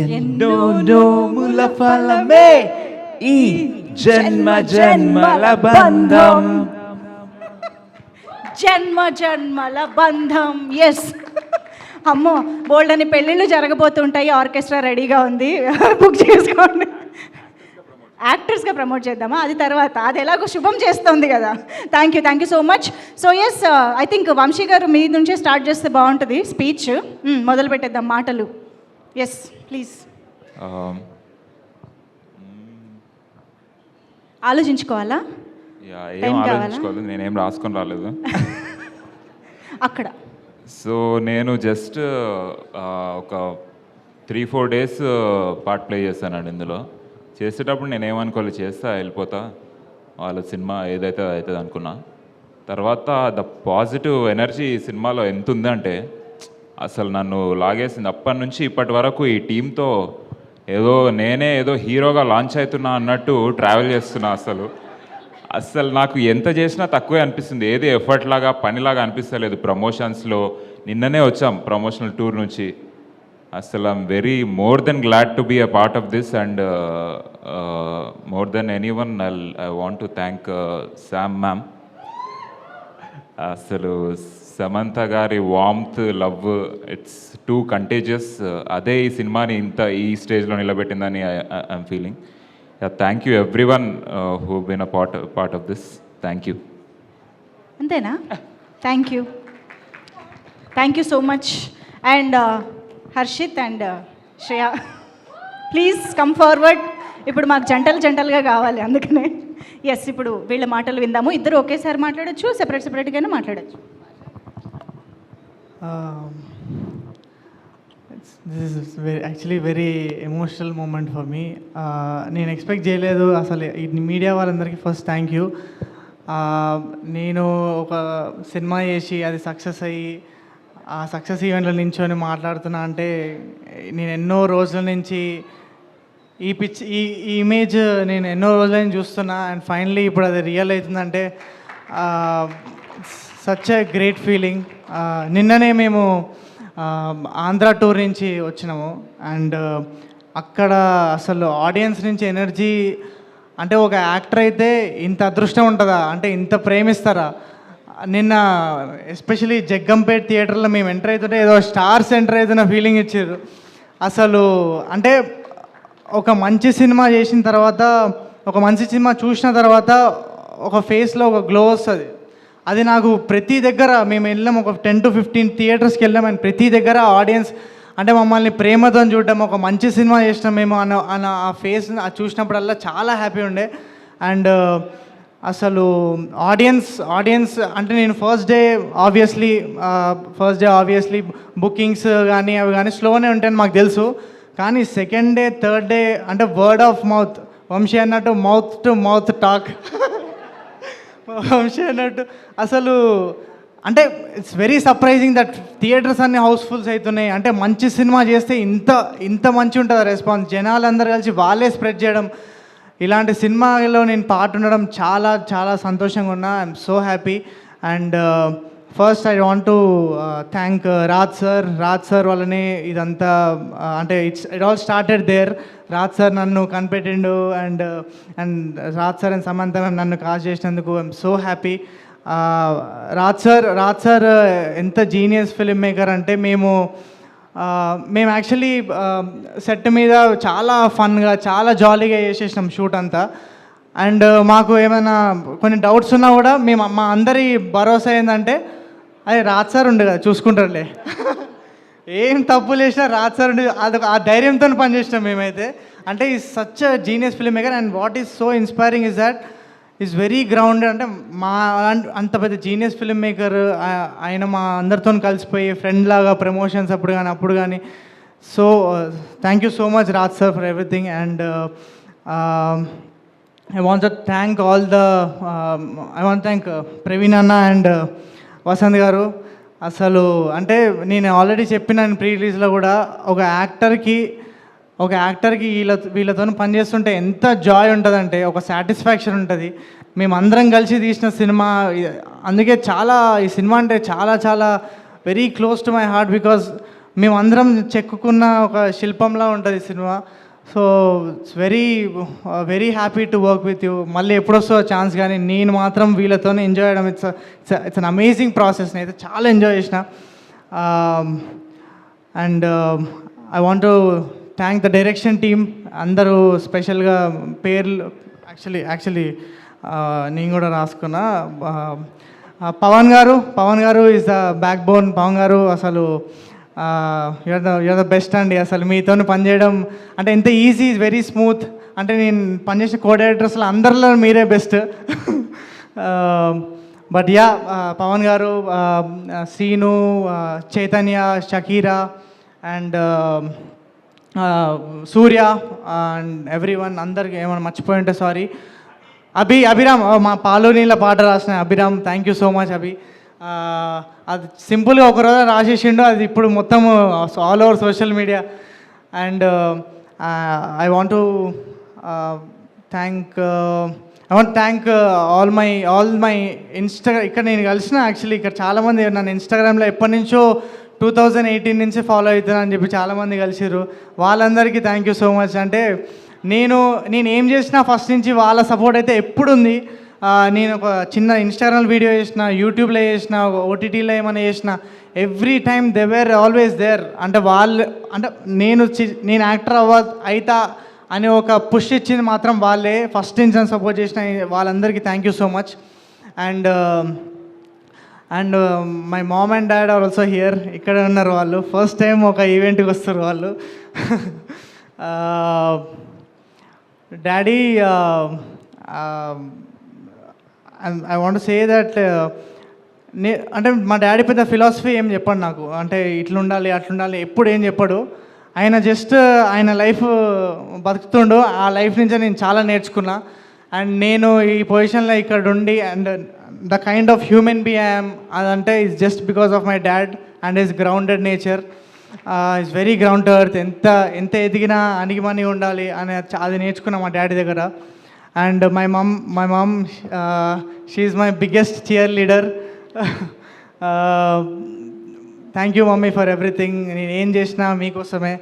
ఎన్నో నోముల ఫలమే ఈ జన్మ జన్మల బంధం. జన్మ జన్మల బంధం. ఎస్, అమ్మో బోల్డ్ అని పెళ్ళిళ్ళు జరగబోతుంటాయి, ఆర్కెస్ట్రా రెడీగా ఉంది, బుక్ చేసుకోండి. యాక్టర్స్గా ప్రమోట్ చేద్దామా, అది తర్వాత, అది ఎలాగో శుభం చేస్తుంది కదా. Thank you so much. So yes, I think Vamsi గారు మీ నుంచే స్టార్ట్ చేస్తే బాగుంటుంది స్పీచ్. మొదలు పెట్టేద్దాం మాటలు. Yes please. ఆలోచించుకోవాలా? ఏం Time కావాలా? ఆలోచించుకోలేదు, నేనేం రాసుకొని రాలేదు. అక్కడ సో నేను జస్ట్ ఒక 3-4 డేస్ పార్ట్ ప్లే చేశానండి ఇందులో. చేసేటప్పుడు నేనేమనుకోలేదు, చేస్తా వెళ్ళిపోతా, వాళ్ళ సినిమా ఏదైతే అవుతుంది అనుకున్నా. తర్వాత ద పాజిటివ్ ఎనర్జీ ఈ సినిమాలో ఎంత ఉందంటే అసలు నన్ను లాగేసింది. అప్పటి నుంచి ఇప్పటి వరకు ఈ టీంతో నేనే ఏదో హీరోగా లాంచ్ అవుతున్నా అన్నట్టు ట్రావెల్ చేస్తున్నా. అసలు నాకు ఎంత చేసినా తక్కువే అనిపిస్తుంది, ఏది ఎఫర్ట్ లాగా పనిలాగా అనిపిస్తలేదు. ప్రమోషన్స్లో నిన్ననే వచ్చాం ప్రమోషనల్ టూర్ నుంచి. అసలు I'm very more than glad to be a part of this and more than anyone I want to thank Sam ma'am. అసలు Samantha garu warmth, love, it's too contagious. అదే ఈ సినిమాని ఈ స్టేజ్లో నిలబెట్టిందని I'm feeling. Thank you everyone who been a part of this. Thank you. అంతేనా? Thank you so much. And Harshit and Shreya, please come forward. ఇప్పుడు మాకు జంటలుగా కావాలి, అందుకనే ఎస్ ఇప్పుడు వీళ్ళ మాటలు విందాము. ఇద్దరు ఒకేసారి మాట్లాడచ్చు, సెపరేట్గానే మాట్లాడచ్చు. This is actually very emotional moment for me. నేను ఎక్స్పెక్ట్ చేయలేదు అసలు. ఈ మీడియా వాళ్ళందరికీ ఫస్ట్ థ్యాంక్ యూ. నేను ఒక సినిమా చేసి అది సక్సెస్ అయ్యి ఆ సక్సెస్ ఈవెంట్లో నించొని మాట్లాడుతున్నా అంటే నేను ఎన్నో రోజుల నుంచి ఈ ఇమేజ్ నేను ఎన్నో రోజుల నుంచి చూస్తున్నా. అండ్ ఫైనలీ ఇప్పుడు అది రియల్ అవుతుందంటే సచ్ ఎ గ్రేట్ ఫీలింగ్. నిన్ననే మేము ఆంధ్ర టూర్ నుంచి వచ్చినాము. అండ్ అక్కడ అసలు ఆడియన్స్ నుంచి ఎనర్జీ అంటే ఒక యాక్టర్ అయితే ఇంత అదృష్టం ఉంటుందా, అంటే ఇంత ప్రేమిస్తారా. నిన్న ఎస్పెషలీ జగ్గంపేట్ థియేటర్లో మేము ఎంటర్ అవుతుంటే ఏదో స్టార్స్ ఎంటర్ అవుతున్న ఫీలింగ్ ఇచ్చారు. అసలు అంటే ఒక మంచి సినిమా చేసిన తర్వాత, ఒక మంచి సినిమా చూసిన తర్వాత ఒక ఫేస్లో ఒక గ్లో వస్తుంది. అది నాకు ప్రతి దగ్గర మేము వెళ్ళాం, ఒక 10 to 15 థియేటర్స్కి వెళ్ళాం. అండ్ ప్రతి దగ్గర ఆడియన్స్ అంటే మమ్మల్ని ప్రేమతో చూడడం, ఒక మంచి సినిమా చేసినాం మేము అన్న ఆ ఫేస్ చూసినప్పుడల్లా చాలా హ్యాపీ ఉండే. అండ్ అసలు ఆడియన్స్ అంటే నేను ఫస్ట్ డే ఆబ్వియస్లీ బుకింగ్స్ కానీ అవి కానీ స్లోనే ఉంటాయని మాకు తెలుసు. కానీ సెకండ్ డే, థర్డ్ డే అంటే వర్డ్ ఆఫ్ మౌత్, వంశీ అన్నట్టు mouth to mouth talk Vamsi అన్నట్టు అసలు అంటే it's very surprising that theatres అన్ని హౌస్ఫుల్స్ అవుతున్నాయి. అంటే మంచి సినిమా చేస్తే ఇంత మంచి ఉంటుంది రెస్పాన్స్. జనాలందరూ కలిసి వాళ్ళే స్ప్రెడ్ చేయడం, ఇలాంటి సినిమాలో నేను పార్ట్ ఉండడం చాలా చాలా సంతోషంగా ఉన్నా. I'm so happy. And first I want to thank Raj sir వల్లనే ఇదంతా అంటే it all started there. Raj sir నన్ను కనిపెట్టిండు. అండ్ రాజ్ సార్ అండ్ సమంత నన్ను కాస్ట్ చేసినందుకు I'm so happy. Raj sir ఎంత జీనియస్ ఫిల్మ్ మేకర్ అంటే మేము యాక్చువల్లీ సెట్ మీద చాలా ఫన్గా చాలా జాలీగా చేసేసినాం షూట్ అంతా. అండ్ మాకు ఏమైనా కొన్ని డౌట్స్ ఉన్నా కూడా మా అందరి భరోసా ఏంటంటే అది రాజ్ సార్ ఉండే కదా చూసుకుంటారులే, ఏం తప్పులు చేసినా రాజ్ సార్ ఉండే, ఆ ధైర్యంతో పనిచేసినాం మేమైతే. అంటే ఈ such genius film maker. And what is so inspiring is that is very grounded. అంటే అంత పెద్ద జీనియస్ ఫిల్మ్ మేకర్ ఆయన మా అందరితో కలిసిపోయి ఫ్రెండ్ లాగా ప్రమోషన్స్ అప్పుడు కానీ so thank you so much Raj sir for everything. And I want thank Praveen అన్న అండ్ వసంత్ గారు. అసలు అంటే నేను ఆల్రెడీ చెప్పినాను ప్రీ రిలీజ్లో కూడా, ఒక యాక్టర్కి వీళ్ళతో పనిచేస్తుంటే ఎంత జాయ్ ఉంటుందంటే, ఒక సాటిస్ఫాక్షన్ ఉంటుంది. మేమందరం కలిసి తీసిన సినిమా, అందుకే ఈ సినిమా అంటే చాలా చాలా very close to my heart. Because మేమందరం చెక్కుకున్న ఒక శిల్పంలా ఉంటుంది ఈ cinema. So it's very happy to work with you. మళ్ళీ ఎప్పుడొస్తో ఛాన్స్, కానీ నేను మాత్రం వీళ్ళతో ఎంజాయ్ చేయడం ఇట్స్ అన్ అమేజింగ్ ప్రాసెస్. నేనైతే చాలా ఎంజాయ్ చేసిన. And I want to thank the direction team. అందరూ స్పెషల్గా పేర్లు యాక్చువల్లీ నేను కూడా రాసుకున్నా. పవన్ గారు is the backbone. Pavan గారు అసలు యూఆర్ ద బెస్ట్ అండి. అసలు మీతో పనిచేయడం అంటే ఎంత ఈజీ, వెరీ స్మూత్. అంటే నేను పనిచేసిన కో డైరెక్టర్స్లో అందరిలో మీరే బెస్ట్. బట్ యా పవన్ గారు, Srinu, Chaitanya, Shakira and Surya and every one, అందరికి ఏమైనా మర్చిపోయి ఉంటే సారీ. అభిరామ్, మా పాలు నీళ్ళ పాట రాసిన Abhiram, thank you so much Abhi. అది సింపుల్గా ఒకరోజు రాసేసిండు, అది ఇప్పుడు మొత్తం all over social media. And I want thank all my ఇక్కడ నేను కలిసిన యాక్చువల్లీ ఇక్కడ చాలామంది నన్ను ఇన్స్టాగ్రామ్లో ఎప్పటి నుంచో 2018 నుంచి ఫాలో అవుతున్నాను అని చెప్పి చాలామంది కలిసిర్రు. వాళ్ళందరికీ థ్యాంక్ యూ సో మచ్. అంటే నేను ఏం చేసినా ఫస్ట్ నుంచి వాళ్ళ సపోర్ట్ అయితే ఎప్పుడు ఉంది. నేను ఒక చిన్న ఇన్స్టాగ్రామ్ వీడియో చేసిన, యూట్యూబ్లో చేసిన, ఓటీటీలో ఏమైనా చేసిన, every time they were always there. అంటే వాళ్ళు, అంటే నేను యాక్టర్ అవుతా అని ఒక పుష్ ఇచ్చింది మాత్రం వాళ్ళే. ఫస్ట్ నుంచి నన్ను సపోర్ట్ చేసిన వాళ్ళందరికీ thank you so much. And my mom and dad are also here. ఇక్కడ ఉన్నారు వాళ్ళు, ఫస్ట్ టైం ఒక ఈవెంట్కి వస్తారు వాళ్ళు. Daddy, I want say that అంటే మా డాడీ పెద్ద ఫిలాసఫీ ఏం చెప్పాడు నాకు, అంటే ఇట్లుండాలి అట్లుండాలి ఎప్పుడు ఏం చెప్పాడు. ఆయన జస్ట్ ఆయన లైఫ్ బతుకుతుండు, ఆ లైఫ్ నుంచి నేను చాలా నేర్చుకున్నా. అండ్ నేను ఈ పొజిషన్లో ఇక్కడ ఉండి and the kind of human be I'm, అదంటే it's just because of my dad and his grounded nature. It's very ground earth. ఎంత ఎదిగినా అణిగిమణి ఉండాలి అని అది నేర్చుకున్నా మా డాడీ దగ్గర. And my mum she is my biggest cheerleader. Thank you mummy for everything. నేను ఏం చేసినా మీకోసమే.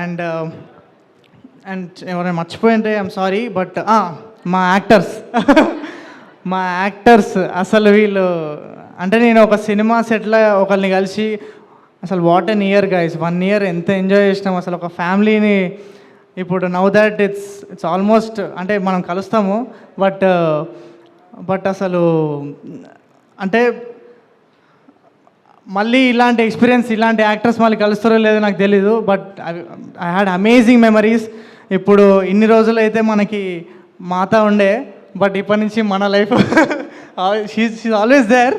అండ్ ఎవరైనా మర్చిపోయింటే ఐఎమ్ సారీ. బట్ మా యాక్టర్స్ అసలు వీళ్ళు, అంటే నేను ఒక సినిమా సెట్లో ఒకరిని కలిసి అసలు what an year guys, 1 year ఎంత ఎంజాయ్ చేసినాం అసలు ఒక ఫ్యామిలీని. ఇప్పుడు నౌ దట్ ఇట్స్ ఆల్మోస్ట్, అంటే మనం కలుస్తాము బట్ అసలు అంటే మళ్ళీ ఇలాంటి ఎక్స్పీరియన్స్, ఇలాంటి యాక్టర్స్ మళ్ళీ కలుస్తారో లేదో నాకు తెలీదు. But I had amazing memories. ఇప్పుడు ఇన్ని రోజులు అయితే మనకి మాత ఉండే, బట్ ఇప్పటి నుంచి మన life she's always there.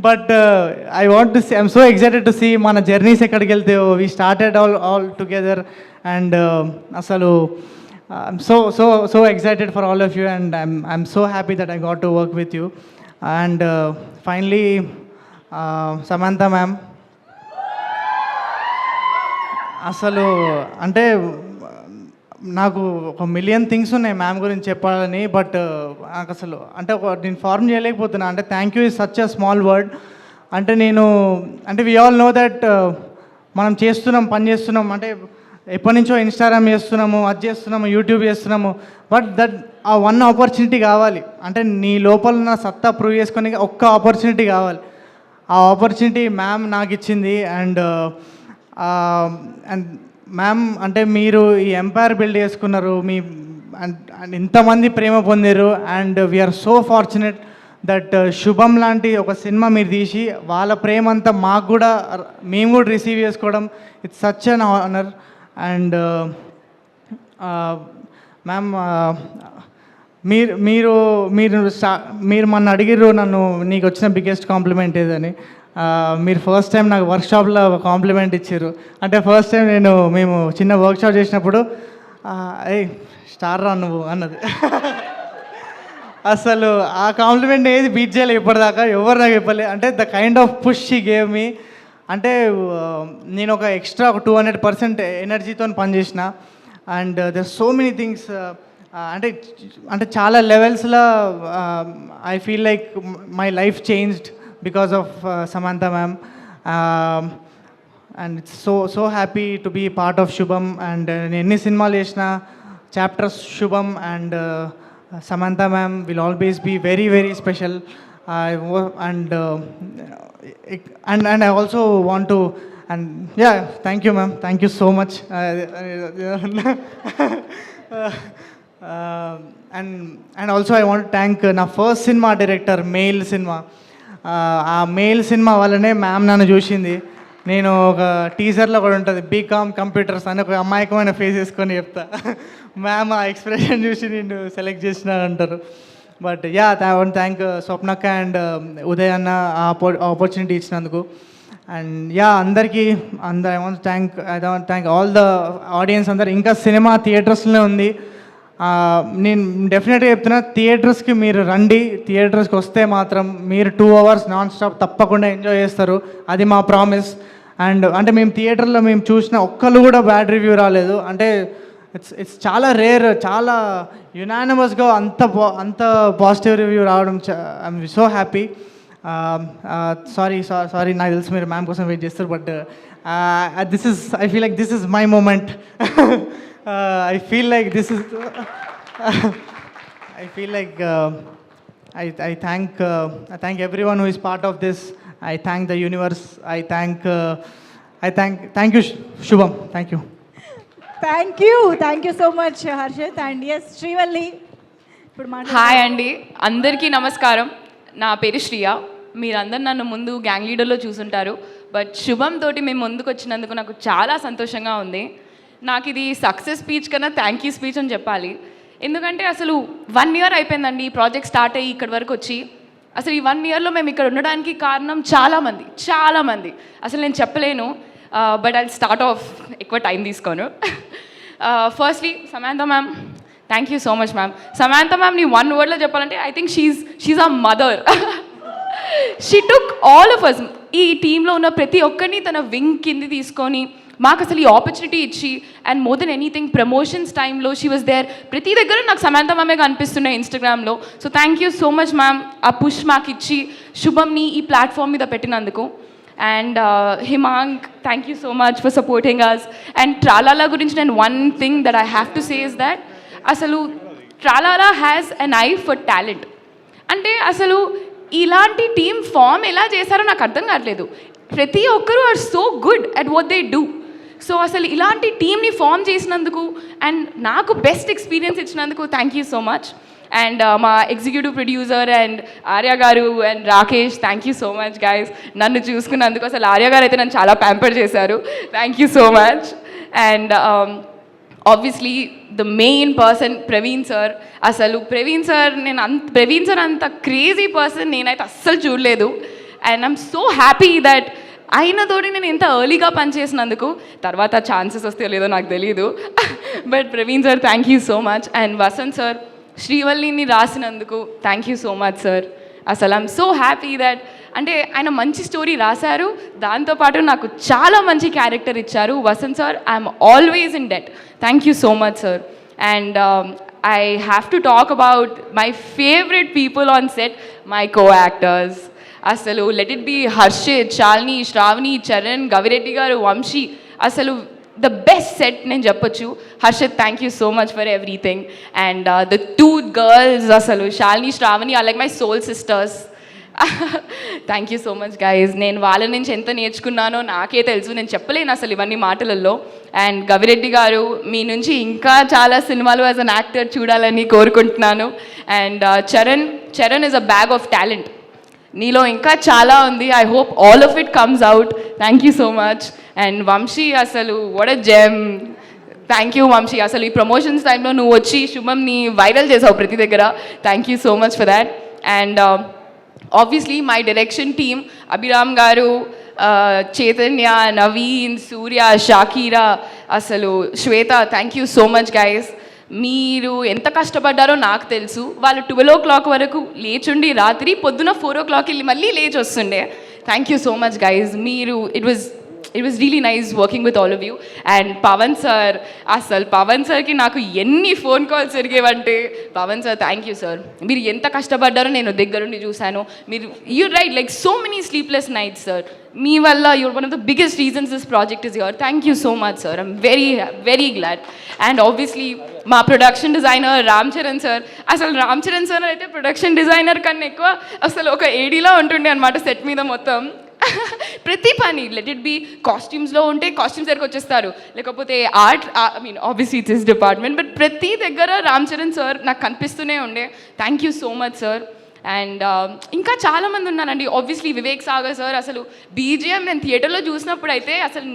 But I want to see, I'm so excited to see మన జర్నీస్ ఎక్కడికి వెళ్తే. We started all together and అసలు I'm so excited for all of you and I'm so happy that I got to work with you. And finally Samantha ma'am, అసలు అంటే నాకు 1,000,000 things ఉన్నాయి ma'am గురించి చెప్పాలని. బట్ నాకు అసలు అంటే నేను ఫార్మ్ చేయలేకపోతున్నా. అంటే thank you is such a small word. అంటే వీ ఆల్ నో దట్ మనం పని చేస్తున్నాం, అంటే ఎప్పటి నుంచో ఇన్స్టాగ్రామ్ చేస్తున్నాము, అది చేస్తున్నాము, యూట్యూబ్ చేస్తున్నాము. బట్ ఆ వన్ ఆపర్చునిటీ కావాలి. అంటే నీ లోపల ఉన్న సత్తా ప్రూవ్ చేసుకొని ఒక్క ఆపర్చునిటీ కావాలి. ఆ ఆపర్చునిటీ మ్యామ్ నాకు ఇచ్చింది. అండ్ మ్యామ్, అంటే మీరు ఈ ఎంపైర్ బిల్డ్ చేసుకున్నారు, అండ్ ఇంతమంది ప్రేమ పొందారు. And we're so fortunate that Subham లాంటి ఒక సినిమా మీరు తీసి వాళ్ళ ప్రేమ అంతా మాకు కూడా, మేము కూడా రిసీవ్ చేసుకోవడం, it's such an honour. And ma'am, మీరు మొన్న అడిగిర్రు నన్ను నీకు వచ్చిన బిగ్గెస్ట్ కాంప్లిమెంట్ ఏదని. మీరు ఫస్ట్ టైం నాకు వర్క్షాప్లో కాంప్లిమెంట్ ఇచ్చారు. అంటే ఫస్ట్ టైం మేము చిన్న వర్క్షాప్ చేసినప్పుడు స్టార్ రా నువ్వు అన్నది. అసలు ఆ కాంప్లిమెంట్ ఏది బీట్ చేయలేదు ఇప్పటిదాకా, ఎవరు నాకు చెప్పలే. అంటే the kind of push she gave me. అంటే నేను ఒక ఎక్స్ట్రా 200% ఎనర్జీతో పనిచేసిన. And there so many things, అంటే చాలా లెవెల్స్లో I feel like my life changed because of Samantha ma'am, and it's so happy to be part of Shubham. And any cinema chesina chapters Shubham and Samantha ma'am will always be very very special. And I also want to, and yeah, thank you ma'am, thank you so much. And also I want to thank na first cinema director, male cinema. ఆ mail cinema వల్లనే ma'am నన్ను చూసింది. నేను ఒక టీజర్లో కూడా ఉంటుంది, BCom computers అని ఒక అమాయకమైన ఫేస్ వేసుకొని చెప్తా. మ్యామ్ ఆ ఎక్స్ప్రెషన్ చూసి నేను సెలెక్ట్ చేసిన అంటారు. But yeah I want thank స్వప్నక్క అండ్ ఉదయ్ అన్న ఆపర్చునిటీ ఇచ్చినందుకు. అండ్ యా అందరికీ I want thank all the audience అందరు. ఇంకా సినిమా థియేటర్స్లోనే ఉంది. నేను డెఫినెట్గా చెప్తున్నా, థియేటర్స్కి మీరు రండి. థియేటర్స్కి వస్తే మాత్రం మీరు 2 hours నాన్ స్టాప్ తప్పకుండా ఎంజాయ్ చేస్తారు, అది మా ప్రామిస్. అండ్ అంటే మేము థియేటర్లో మేము చూసిన ఒక్కళ్ళు కూడా బ్యాడ్ రివ్యూ రాలేదు. అంటే ఇట్స్ చాలా రేర్, చాలా యునానిమస్గా అంత పాజిటివ్ రివ్యూ రావడం ఐఎమ్ సో హ్యాపీ. సారీ నాకు తెలుసు మీరు మ్యామ్ కోసం వెయిట్ చేస్తారు, but I feel like this is my moment. I feel like this is I thank everyone who is part of this. I thank the universe. I thank you Shubham. Thank you so much Harshit. And yes, Srivalli ఇప్పుడు hi అండి, అందరికీ నమస్కారం. నా పేరు శ్రియ. మీరందరూ నన్ను ముందు gang లీడర్లో చూసుంటారు, బట్ శుభం తోటి మేము ముందుకు వచ్చినందుకు నాకు చాలా సంతోషంగా ఉంది. నాకు ఇది సక్సెస్ స్పీచ్ కన్నా థ్యాంక్ యూ స్పీచ్ అని చెప్పాలి. ఎందుకంటే అసలు 1 year అయిపోయిందండి ఈ ప్రాజెక్ట్ స్టార్ట్ అయ్యి ఇక్కడి వరకు వచ్చి. అసలు ఈ 1 yearలో మేము ఇక్కడ ఉండడానికి కారణం చాలామంది అసలు నేను చెప్పలేను. బట్ ఐ స్టార్ట్ ఆఫ్, ఎక్కువ టైం తీసుకోను. Firstly Samantha ma'am, thank you so much ma'am. Samantha మ్యామ్ని 1 wordలో చెప్పాలంటే I think she's a mother. She took all of us, ఈ టీంలో ఉన్న ప్రతి ఒక్కరిని తన వింగ్ కింది తీసుకొని మాకు అసలు ఈ ఆపర్చునిటీ ఇచ్చి, and more than anything promotions టైంలో షీ వాజ్ దేర్. ప్రతి దగ్గర నాకు సమాంత మ్యామే కనిపిస్తున్నాయి ఇన్స్టాగ్రామ్లో. So thank you so much ma'am, ఆ పుష్ మాకు ఇచ్చి శుభంని ఈ ప్లాట్ఫామ్ మీద పెట్టినందుకు. And Himang, thank you so much for supporting us. And Tralala గురించి నేను one thing that I have to say is that అసలు Tralala has an eye for talent. అంటే అసలు ఇలాంటి టీమ్ ఫామ్ ఎలా చేశారో నాకు అర్థం కావట్లేదు. ప్రతి ఒక్కరూ are so good at what they do. So అసలు ఇలాంటి టీమ్ని ఫామ్ చేసినందుకు అండ్ నాకు బెస్ట్ ఎక్స్పీరియన్స్ ఇచ్చినందుకు thank you so much. And మా executive producer and Arya garu and Rakesh, thank you so much guys నన్ను చూసుకున్నందుకు. అసలు ఆర్య గారు అయితే నన్ను చాలా ప్యాంపర్ చేశారు, thank you so much. And obviously the main person Praveen sir. అసలు ప్రవీణ్ సార్ అంత క్రేజీ పర్సన్ నేనైతే అస్సలు చూడలేదు. And I'm so happy that అయినతోటి నేను ఇంత ఎర్లీగా పనిచేసినందుకు. తర్వాత ఛాన్సెస్ వస్తాయో లేదో నాకు తెలియదు, but Praveen sir thank you so much. And Vasanth sir శ్రీవల్లిని రాసినందుకు thank you so much sir. అసలు ఐఎమ్ సో హ్యాపీ దట్ అంటే ఆయన మంచి స్టోరీ రాశారు, దాంతోపాటు నాకు చాలా మంచి క్యారెక్టర్ ఇచ్చారు Vasanth sir. I'm always in debt, thank you so much sir. And I have to talk about my favourite people on set, my co actors. అసలు let it be Harshit, Shalini, Shravani, Charan, Gavireddy garu, Vamshi, అసలు ద బెస్ట్ సెట్ నేను చెప్పొచ్చు. Harshit, thank you so much for everything. And the 2 girls, అసలు Shalini, Shravani are like my soul sisters. Thank you so much guys. నేను వాళ్ళ నుంచి ఎంత నేర్చుకున్నానో నాకే తెలుసు, నేను చెప్పలేను అసలు ఇవన్నీ మాటలలో. అండ్ గవిరెడ్డి గారు, మీ నుంచి ఇంకా చాలా సినిమాలు యాజ్ అన్ యాక్టర్ చూడాలని కోరుకుంటున్నాను. And Charan is a bag of talent, నీలో ఇంకా చాలా ఉంది. I hope all of it comes out. Thank you so much. And Vamshi, అసలు what a gem. Thank you Vamshi. అసలు ఈ ప్రమోషన్స్ టైంలో నువ్వు వచ్చి శుభంని వైరల్ చేసావు ప్రతి దగ్గర. Thank you so much for that. And obviously my direction team, Abhiram garu, Chaitanya, Naveen, Surya, Shakira, అసలు Swetha, thank you so much guys. మీరు ఎంత కష్టపడ్డారో నాకు తెలుసు. వాళ్ళు 12 o'clock వరకు లేచుండి రాత్రి పొద్దున 4 o'clock వెళ్ళి మళ్ళీ లేచి వస్తుండే. Thank you so much guys. మీరు it was really nice working with all of you. And Pavan sir, అసలు పవన్ సార్కి నాకు ఎన్ని ఫోన్ కాల్స్ జరిగేవంటే, Pavan sir thank you sir, మీరు ఎంత కష్టపడ్డారో నేను దగ్గరుండి చూశాను. మీరు you write like so many sleepless nights sir. మీ వల్ల you're one of the biggest reasons this project is your. Thank you so much sir, I'm very glad. And obviously మా production designer Ram Charan sir. అసలు Ram Charan sir అయితే production designer కన్నా ఎక్కువ అసలు ఒక ఏడీలా ఉంటుండే అనమాట సెట్ మీద మొత్తం. ప్రతి పని లెట్ ఇట్ బి కాస్ట్యూమ్స్లో ఉంటే కాస్ట్యూమ్స్ దగ్గరకు వచ్చేస్తారు, లేకపోతే art, I mean obviously it's his department, but ప్రతి దగ్గర రామ్ చరణ్ సార్ నాకు కనిపిస్తూనే ఉండే. Thank you so much sir. And ఇంకా చాలామంది ఉన్నానండి. ఆబ్వియస్లీ వివేక్ సాగర్ సార్, అసలు బీజిఎం నేను థియేటర్లో చూసినప్పుడు అయితే అసలు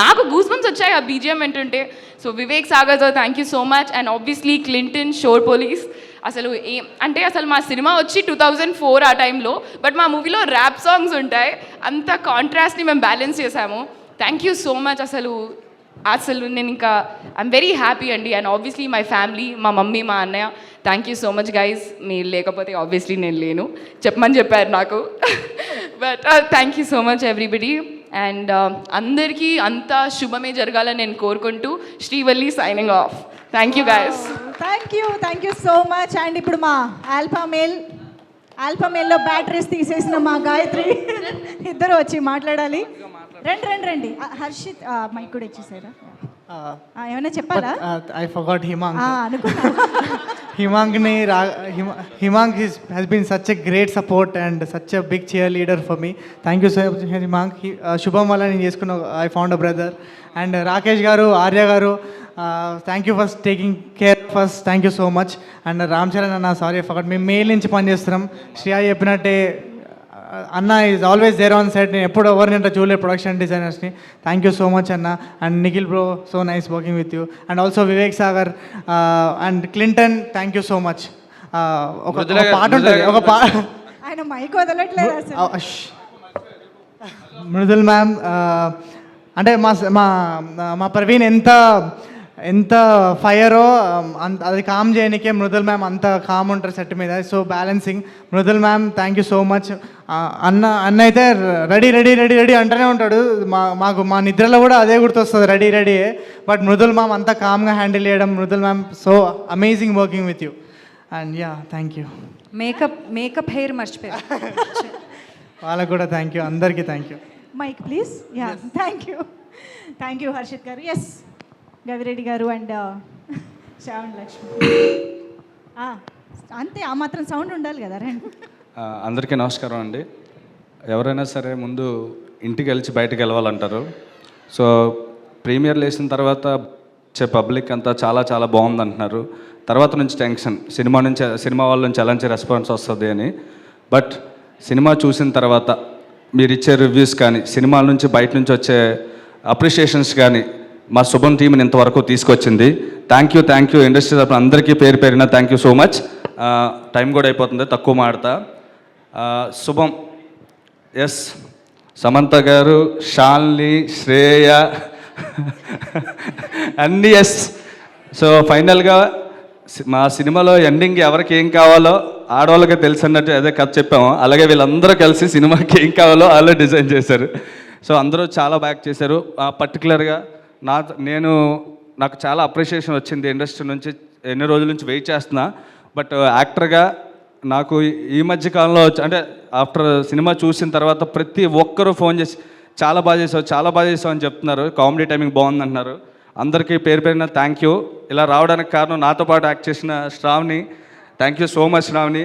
నాకు గూస్ బంప్స్ వచ్చాయి ఆ బీజిఎం వింటుంటే. So Vivek Sagar sir thank you so much. And obviously Clinton, Shor Police, అసలు అసలు మా సినిమా వచ్చి 2004 ఆ టైంలో, బట్ మా మూవీలో ర్యాప్ సాంగ్స్ ఉంటాయి. అంత కాంట్రాస్ట్ని మేము బ్యాలెన్స్ చేసాము. Thank you so much. అసలు నేను ఇంకా ఐఎమ్ వెరీ హ్యాపీ అండి. అండ్ ఆబ్వియస్లీ మై ఫ్యామిలీ, మా మమ్మీ, మా అన్నయ్య, thank you so much guys. మీరు లేకపోతే ఆబ్వియస్లీ నేను లేను, చెప్పమని చెప్పారు నాకు. But thank you so much everybody. And అందరికీ అంతా శుభమే జరగాలని నేను కోరుకుంటూ Srivalli signing off. Thank you guys. Thank you so much. And ఇప్పుడు మా ఆల్ఫామేల్లో బ్యాటరీస్ తీసేసిన మా గాయత్రి ఇద్దరు వచ్చి మాట్లాడాలి. రండి. హర్షిత్ మైక్ కూడా ఇచ్చేసారా? ఏమైనా చెప్పాలా? I forgot Himang. అనుకున్నా. Himang has been such a great support and such a big cheerleader for me. Thank you so much, Himang. Shubham wala నేను చేసుకున్న I found a brother. And Rakesh గారు, Arya garu, thank you for taking care of us. Thank you so much. And Ram Charan అన్న, sorry forgot, మేము mail నుంచి పనిచేస్తున్నాం. శ్రేయ చెప్పినట్టే అన్న is always there on set. నేను ఎప్పుడు ఎవరిని చూడలేదు ప్రొడక్షన్ డిజైనర్స్ని. థ్యాంక్ యూ సో మచ్ అన్న. And Nikhil bro, so nice working with you. And also Vivek Sagar and Clinton, thank you so much. ఒక పాట ఉంటుంది, ఆయన మైక్ వదలట్లేదు అసలు. మృదుల్ మ్యామ్, అంటే మా ప్రవీణ్ ఎంత ఫైరో అది కామ్ చేయనికే మృదుల్ మ్యామ్ అంత కామ్ ఉంటారు సెట్ మీద. So balancing Mridul ma'am, thank you so much. అన్న అయితే రెడీ అంటూనే ఉంటాడు. మా నిద్రలో కూడా అదే గుర్తొస్తుంది, రెడీ. బట్ మృదుల్ మ్యామ్ అంతా కామ్గా హ్యాండిల్ చేయడం. Mridul ma'am, so amazing working with you. And yeah, thank you. Makeup hair మర్చిపోయా. వాళ్ళకు కూడా థ్యాంక్ యూ. అందరికీ thank you. Mic please. Yeah, thank you Harshit garu. Yes, Gavireddy గారు అండ్ శ్రావణ్ లక్ష్మి. అంతే, ఆ మాత్రం సౌండ్ ఉండాలి కదా. రండి. అందరికీ నమస్కారం అండి. ఎవరైనా సరే ముందు ఇంటికి వెళ్ళి బయటకు వెళ్ళాలంటారు. సో ప్రీమియర్ వేసిన తర్వాత వచ్చే పబ్లిక్ అంతా చాలా బాగుంది అంటున్నారు. తర్వాత నుంచి టెన్షన్, సినిమా వాళ్ళ నుంచి ఎలాంటి రెస్పాన్స్ వస్తుంది అని. బట్ సినిమా చూసిన తర్వాత మీరు ఇచ్చే రివ్యూస్ కానీ, సినిమాల నుంచి బయట నుంచి వచ్చే అప్రిషియేషన్స్ కానీ మా శుభం టీంని ఇంతవరకు తీసుకొచ్చింది. థ్యాంక్ యూ ఇండస్ట్రీ తరపున అందరికీ పేరున thank you so much. Time కూడా అయిపోతుంది, తక్కువ మాడతా. శుభం, ఎస్, సమంత గారు, శాలిని, శ్రేయ అన్నీ ఎస్. సో ఫైనల్గా మా సినిమాలో ఎండింగ్ ఎవరికి ఏం కావాలో ఆడవాళ్ళకి తెలుసు అన్నట్టు అదే కథ చెప్పాము. అలాగే వీళ్ళందరూ కలిసి సినిమాకి ఏం కావాలో వాళ్ళే డిజైన్ చేశారు. సో అందరూ చాలా బాగా చేశారు. పర్టికులర్గా నాకు చాలా అప్రిషియేషన్ వచ్చింది ఇండస్ట్రీ నుంచి. ఎన్ని రోజుల నుంచి వెయిట్ చేస్తున్నా. బట్ యాక్టర్గా నాకు ఈ మధ్య కాలంలో అంటే ఆఫ్టర్ సినిమా చూసిన తర్వాత ప్రతి ఒక్కరూ ఫోన్ చేసి చాలా బాగా చేసావు అని చెప్తున్నారు. కామెడీ టైమింగ్ బాగుంది అంటున్నారు. అందరికీ పేరున థ్యాంక్ యూ. ఇలా రావడానికి కారణం నాతో పాటు యాక్ట్ చేసిన Shravani. Thank you so much Shravani.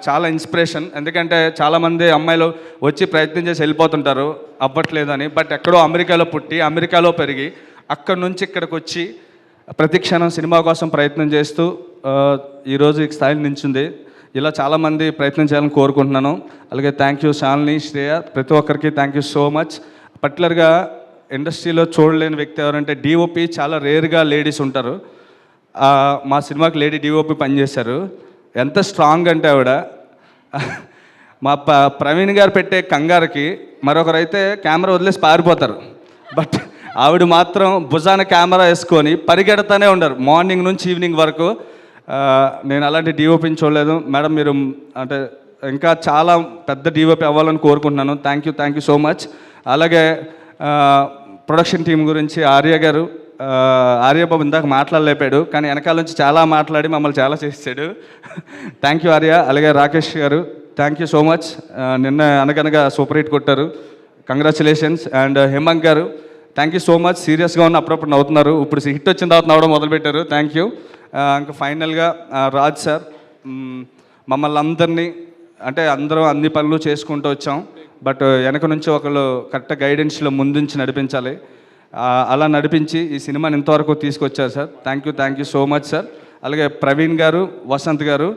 చాలా ఇన్స్పిరేషన్. ఎందుకంటే చాలామంది అమ్మాయిలు వచ్చి ప్రయత్నం చేసి వెళ్ళిపోతుంటారు అవ్వట్లేదని. బట్ ఎక్కడో అమెరికాలో పుట్టి, అమెరికాలో పెరిగి, అక్కడి నుంచి ఇక్కడికి వచ్చి ప్రతి క్షణం సినిమా కోసం ప్రయత్నం చేస్తూ ఈరోజు ఈ స్థాయిని నించుంది. ఇలా చాలామంది ప్రయత్నం చేయాలని కోరుకుంటున్నాను. అలాగే థ్యాంక్ యూ శాలిని, శ్రేయ, ప్రతి ఒక్కరికి థ్యాంక్ యూ సో మచ్. పర్టికులర్గా ఇండస్ట్రీలో చూడలేని వ్యక్తి ఎవరంటే డిఓపి. చాలా రేర్గా లేడీస్ ఉంటారు. మా సినిమాకి లేడీ డిఓపి పనిచేశారు. ఎంత స్ట్రాంగ్ అంటే ఆవిడ. మా ప్రవీణ్ గారు పెట్టే కంగారుకి మరొకరైతే కెమెరా వదిలేసి పారిపోతారు. బట్ ఆవిడ మాత్రం భుజాన కెమెరా వేసుకొని పరిగెడతానే ఉండరు మార్నింగ్ నుంచి ఈవినింగ్ వరకు. నేను అలాంటి డిఓపిని చూడలేదు. మేడం, మీరు అంటే ఇంకా చాలా పెద్ద డిఓపి అవ్వాలని కోరుకుంటున్నాను. Thank you so much. అలాగే ప్రొడక్షన్ టీం గురించి ఆర్యబాబు ఇందాక మాట్లాడలేపాడు, కానీ వెనకాల నుంచి చాలా మాట్లాడి మమ్మల్ని చాలా చేసాడు. Thank you Arya. అలాగే రాకేష్ గారు, థ్యాంక్ యూ సో మచ్. నిన్న అనగనగా సూపర్ హిట్ కొట్టారు, కంగ్రాచులేషన్స్. అండ్ హేమంత్ గారు, థ్యాంక్ యూ సో మచ్. సీరియస్గా ఉన్న అప్పుడప్పుడు నవ్వుతున్నారు, ఇప్పుడు హిట్ వచ్చిన తర్వాత నవ్వడం మొదలుపెట్టారు. Thank you. ఇంకా ఫైనల్గా రాజ్ సార్, మమ్మల్ని అందరినీ అంటే అందరం అన్ని పనులు చేసుకుంటూ వచ్చాం. బట్ వెనక నుంచి ఒకళ్ళు కరెక్ట్ గైడెన్స్లో ముందుంచి నడిపించాలి. అలా నడిపించి ఈ సినిమాని ఇంతవరకు తీసుకొచ్చారు sir. Thank you so much sir. అలాగే ప్రవీణ్ గారు, వసంత్ గారు,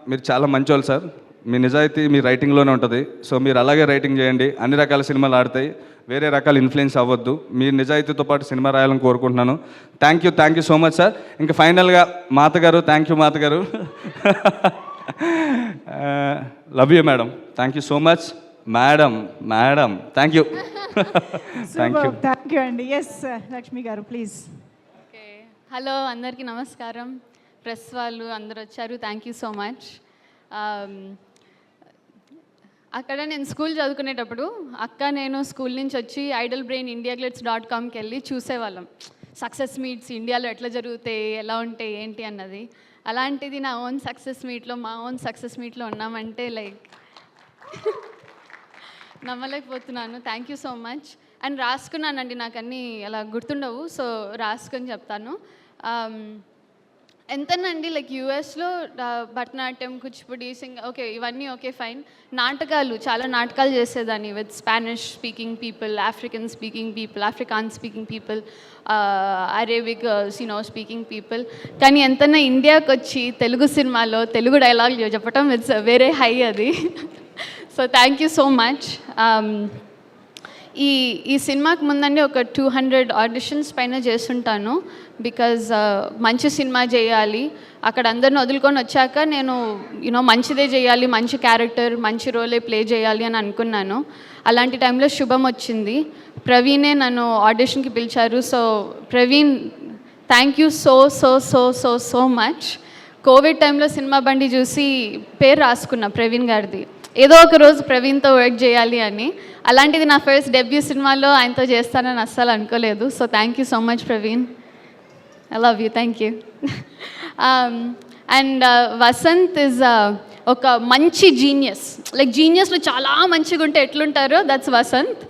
మీరు చాలా మంచోళ్ళు సార్. మీ నిజాయితీ మీ రైటింగ్లోనే ఉంటుంది. సో మీరు అలాగే రైటింగ్ చేయండి, అన్ని రకాల సినిమాలు ఆడతాయి, వేరే రకాల ఇన్ఫ్లుయెన్స్ అవ్వద్దు. మీ నిజాయితీతో పాటు సినిమా రాయాలని కోరుకుంటున్నాను. Thank you so much sir. ఇంకా ఫైనల్గా మాత గారు, థ్యాంక్ యూ మాత గారు. Love you madam, thank you so much madam. Thank you. Thank you. Thank you అండి. ఎస్ లక్ష్మి గారు ప్లీజ్. ఓకే, హలో అందరికీ నమస్కారం. ప్రెస్ వాళ్ళు అందరు వచ్చారు, థ్యాంక్ యూ సో మచ్. అక్కడ నేను స్కూల్ చదువుకునేటప్పుడు అక్క నేను స్కూల్ నుంచి వచ్చి idlebrain.indiaglitz.comకి వెళ్ళి చూసేవాళ్ళం సక్సెస్ మీట్స్ ఇండియాలో ఎట్లా జరుగుతాయి, ఎలా ఉంటాయి, ఏంటి అన్నది. అలాంటిది నా ఓన్ సక్సెస్ మీట్లో, మా ఓన్ సక్సెస్ మీట్లో ఉన్నామంటే లైక్ నమ్మలేకపోతున్నాను. Thank you so much. And రాసుకున్నానండి, నాకు అన్నీ అలా గుర్తుండవు, సో రాసుకొని చెప్తాను. ఎంతనండి లైక్ యూఎస్లో భరతనాట్యం, కూచిపూడి, ఓకే ఇవన్నీ ఓకే ఫైన్. నాటకాలు, చాలా నాటకాలు చేసేదాన్ని with Spanish speaking people, African speaking people, Afrikaans speaking people, Arabic speaking people. కానీ ఎంతన్నా ఇండియాకి వచ్చి తెలుగు సినిమాలో తెలుగు డైలాగులు చెప్పటం ఇట్స్ వేరే హై అది. So thank you so much. ఈ సినిమాకి ముందండి ఒక 200 ఆడిషన్స్ పైన చేస్తుంటాను. బికాజ్ మంచి సినిమా చేయాలి, అక్కడ అందరిని వదులుకొని వచ్చాక నేను మంచిదే చేయాలి, మంచి క్యారెక్టర్, మంచి రోలే ప్లే చేయాలి అని అనుకున్నాను. అలాంటి టైంలో శుభం వచ్చింది, ప్రవీణే నన్ను ఆడిషన్కి పిలిచారు. So Praveen, thank you so so so so so much. Covid టైంలో సినిమా బండి చూసి పేరు రాసుకున్నా ప్రవీణ్ గారిది, ఏదో ఒక రోజు ప్రవీణ్తో వర్క్ చేయాలి అని. అలాంటిది నా ఫస్ట్ డెబ్యూ సినిమాలో ఆయనతో చేస్తానని అస్సలు అనుకోలేదు. So thank you so much Praveen, I love you, thank you. And Vasanth is ఒక మంచి జీనియస్, లైక్ జీనియస్లో చాలా మంచిగా ఉంటే ఎట్లుంటారో దట్స్ వసంత్.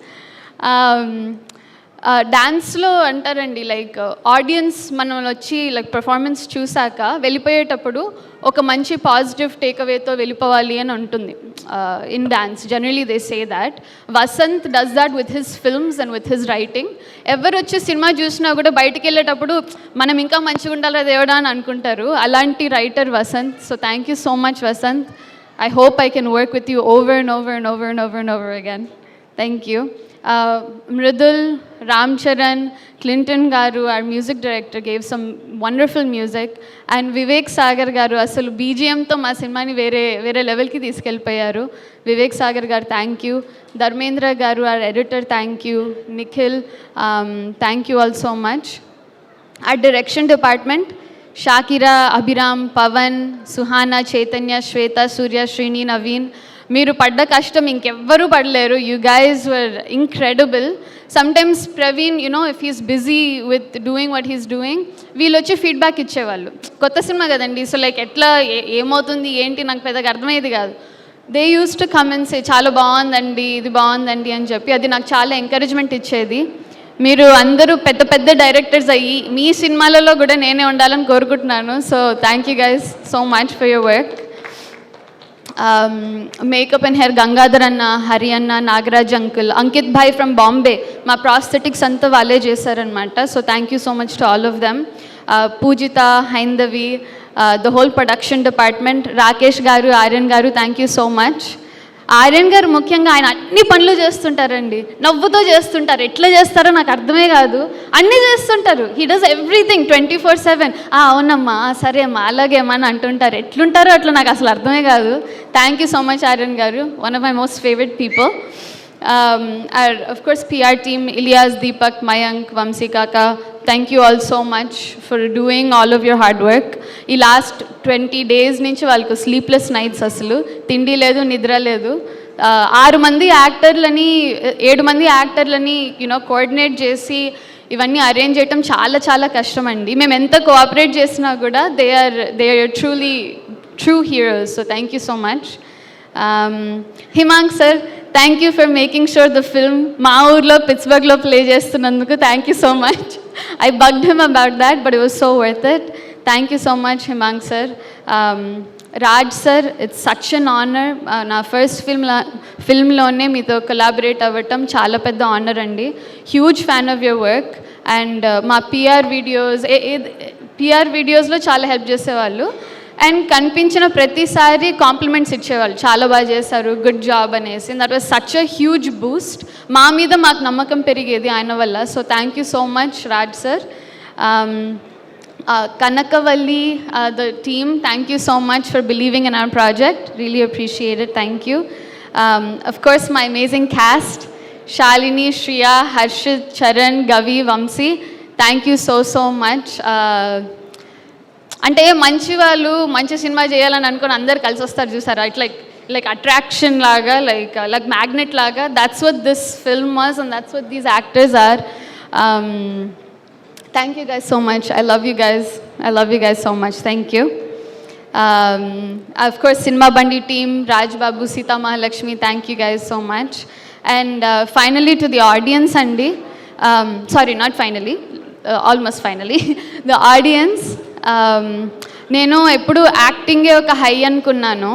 డ్యాన్స్లో అంటారండి లైక్ ఆడియన్స్ మనం వచ్చి లైక్ పర్ఫార్మెన్స్ చూసాక వెళ్ళిపోయేటప్పుడు ఒక మంచి పాజిటివ్ టేక్అవేతో వెళ్ళిపోవాలి అని ఉంటుంది in dance. Generally they say that. Vasanth does that with his films and with his writing. ఎవరు వచ్చి సినిమా చూసినా కూడా బయటికి వెళ్ళేటప్పుడు మనం ఇంకా మంచిగా ఉండాలి దేవుడా అని అనుకుంటారు. అలాంటి writer Vasanth. So thank you so much Vasanth. I hope I can work with you over and over and over and over and over again. Thank you. Mridul, Ram Charan, Clinton garu, our music director, gave some wonderful music. And Vivek Sagar garu, asalu BGM to ma cinema ni vere level ki తీసుకెళ్ళిపోయారు. Vivek Sagar garu, thank you. Dharmendra garu, our editor, thank you. Nikhil, thank you all so much. Our direction department, Shakira, Abhiram, Pavan, Suhana, Chaitanya, Shweta, Surya, Srini, Naveen. మీరు పడ్డ కష్టం ఇంకెవ్వరూ పడలేరు. You guys were incredible. Sometimes Praveen if he's busy with doing what he's doing, వీళ్ళు వచ్చి feedback ఇచ్చేవాళ్ళు. కొత్త cinema కదండి, సో లైక్ ఎట్లా ఏమవుతుంది ఏంటి నాకు పెద్దగా అర్థమయ్యేది కాదు. They use to come and say చాలా బాగుందండి, ఇది బాగుందండి అని చెప్పి, అది నాకు చాలా ఎంకరేజ్మెంట్ ఇచ్చేది. మీరు అందరూ పెద్ద పెద్ద డైరెక్టర్స్ అయ్యి మీ సినిమాలలో కూడా నేనే ఉండాలని కోరుకుంటున్నాను. So thank you guys so much for your work. Makeup and hair Gangadhar అన్న, హరి అన్న, నాగరాజ్ అంకుల్, అంకిత్ భాయ్ ఫ్రమ్ బాంబే, మా ప్రాస్థెటిక్స్ అంతా వాళ్ళే చేశారనమాట. So thank you so much to all of them. Poojitha, Haindavi, the whole production department, Rakesh garu, Aryan garu, thank you so much. Aryan garu ముఖ్యంగా ఆయన అన్ని పనులు చేస్తుంటారండి, నవ్వుతో చేస్తుంటారు. ఎట్లా చేస్తారో నాకు అర్థమే కాదు, అన్నీ చేస్తుంటారు. He does everything 24/7. అవునమ్మా, సరే అమ్మా, అలాగే అమ్మా అని అంటుంటారు. ఎట్లుంటారో అట్లా నాకు అసలు అర్థమే కాదు. Thank you so much Aryan garu, one of my most favourite people. Of course PR team, Ilyas, Deepak, Mayank, Vamsi Kaka, thank you all so much for doing all of your hard work. ఈ last 20 days నుంచి వాళ్ళకు sleepless nights, అసలు తిండి లేదు, నిద్ర లేదు. 7 మంది యాక్టర్లని coordinate చేసి ఇవన్నీ అరేంజ్ చేయటం చాలా చాలా కష్టం అండి. మేము ఎంత కోఆపరేట్ చేసినా కూడా they are truly true heroes. So thank you so much. Himank sir, thank you for making sure the film మా ఊర్లో పిట్స్బర్గ్లో ప్లే చేస్తున్నందుకు thank you so much. I bugged him about that but it was so worth it. Thank you so much Himank sir. Raj sir, it's such an honour. నా first ఫిల్మ్లోనే మీతో collaborate అవ్వటం చాలా పెద్ద ఆనర్ అండి. Huge fan of your work. And మా PR వీడియోస్లో చాలా హెల్ప్ చేసేవాళ్ళు. అండ్ కనిపించిన ప్రతిసారి కాంప్లిమెంట్స్ ఇచ్చేవాళ్ళు, చాలా బాగా చేశారు, గుడ్ జాబ్ అనేసి. That was such a huge Boost. మా మీద మాకు నమ్మకం పెరిగేది ఆయన వల్ల. So thank you so much Raj sir. Kanakavalli, the team, thank you so much for believing in our project. Really appreciate it. Thank you. Of course, my amazing cast, Shalini, Shriya, Harshit, Charan, Gavi, Vamsi. Thank you so much. అంటే మంచి వాళ్ళు మంచి cinema చేయాలని అనుకుని అందరు కలిసి వస్తారు చూసారా, ఇట్ లైక్ అట్రాక్షన్ లాగా, లైక్ మ్యాగ్నెట్ లాగా. That's what this film was and that's what these actors are. Thank you guys so much. I love you guys. I love you guys so much. Thank you. Of course, Cinema Bandi team, Raj Babu, Sita Mahalakshmi, thank you guys so much. And finally to the audience, Andi. Sorry, not finally. Almost finally. The audience. నేను ఎప్పుడు యాక్టింగే ఒక high అనుకున్నాను,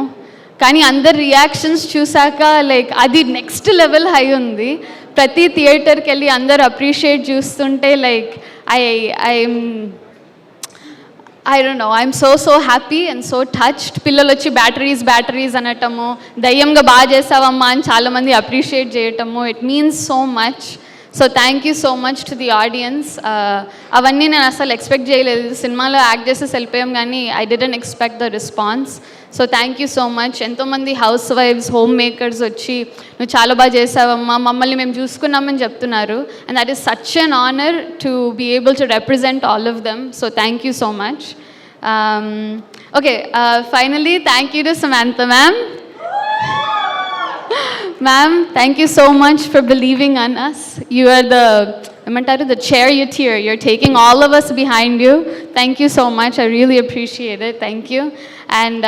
కానీ అందరి reactions చూసాక like అది next level high ఉంది. ప్రతి థియేటర్కి వెళ్ళి అందరు అప్రిషియేట్ చూస్తుంటే like I don't know, I'm so happy and so touched. పిల్లలు వచ్చి బ్యాటరీస్ అనటము, దయ్యంగా బాగా చేసావమ్మా అని చాలామంది అప్రిషియేట్ చేయటము, it means so much. So thank you so much to the audience. అవన్నీ నేను అసలు ఎక్స్పెక్ట్ చేయలేదు. సినిమాలో యాక్ట్ చేసి వెళ్ళిపోయాం కానీ I didn't expect the response. So thank you so much. ఎంతోమంది హౌస్ వైఫ్స్, హోమ్ మేకర్స్ వచ్చి నువ్వు చాలా బాగా చేసావమ్మా, మమ్మల్ని మేము చూసుకున్నామని చెప్తున్నారు. And that is such an honour to be able to represent all of them. So thank you so much. Okay, finally thank you to Samantha ma'am. Ma'am, thank you so much for believing in us. You are the charioteer. You're taking all of us behind you. Thank you so much. I really appreciate it. Thank you. And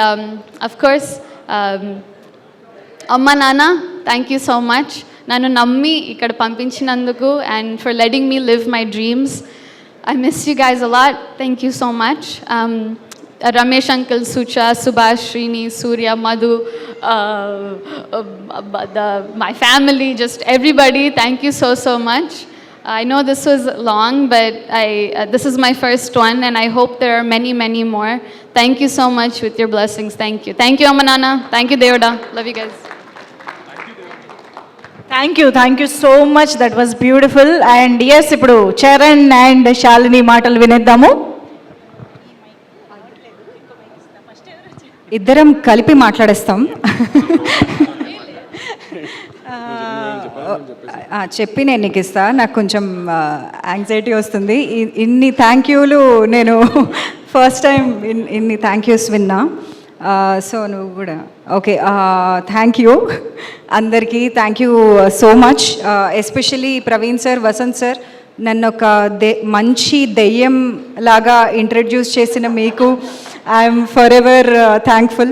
of course, Amma Nana, thank you so much. Nanu nammi ikkada pampinchiనందుకు and for letting me live my dreams. I miss you guys a lot. Thank you so much. Ramesh Uncle, Sucha, Subhash, Srini, Surya, Madhu, my family, just everybody, thank you so much. I know this was long, but this is my first one, and I hope there are many more. Thank you so much with your blessings. Thank you. Thank you, Amanana. Thank you, Devada. Love you guys. Thank you so much. That was beautiful. And yes, ఇప్పుడు Charan and Shalini మాటలు వినేద్దాము. ఇద్దరం కలిపి మాట్లాడేస్తాం. చెప్పి నేను నీకు ఇస్తా, నాకు కొంచెం యాంగ్జైటీ వస్తుంది. ఇన్ని థ్యాంక్ యూలు నేను ఫస్ట్ టైం ఇన్ని థ్యాంక్ యూస్ విన్నా. సో నువ్వు కూడా ఓకే. థ్యాంక్ యూ అందరికీ. Thank you so much. Especially Praveen sir, Vasanth sir, నన్ను ఒక మంచి దెయ్యం లాగా ఇంట్రడ్యూస్ చేసిన మీకు I'm forever thankful.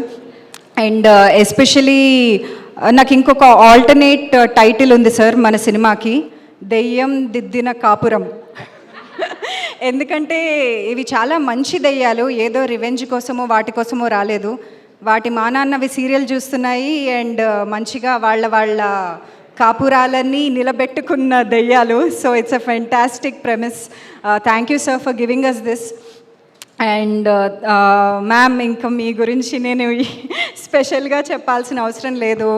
And especially నాకు ఇంకొక ఆల్టర్నేట్ టైటిల్ ఉంది సార్ మన సినిమాకి, దెయ్యం దిద్దిన కాపురం. ఎందుకంటే ఇవి చాలా మంచి దెయ్యాలు, ఏదో రివెంజ్ కోసమో వాటి కోసమో రాలేదు. వాటి మానాన్నవి సీరియల్ చూస్తున్నాయి అండ్ మంచిగా వాళ్ళ కాపురాలన్నీ నిలబెట్టుకున్న దెయ్యాలు. So it's a fantastic premise. Thank you sir for giving us this. And ma'am, ఇంకా మీ గురించి నేను స్పెషల్గా చెప్పాల్సిన అవసరం లేదు.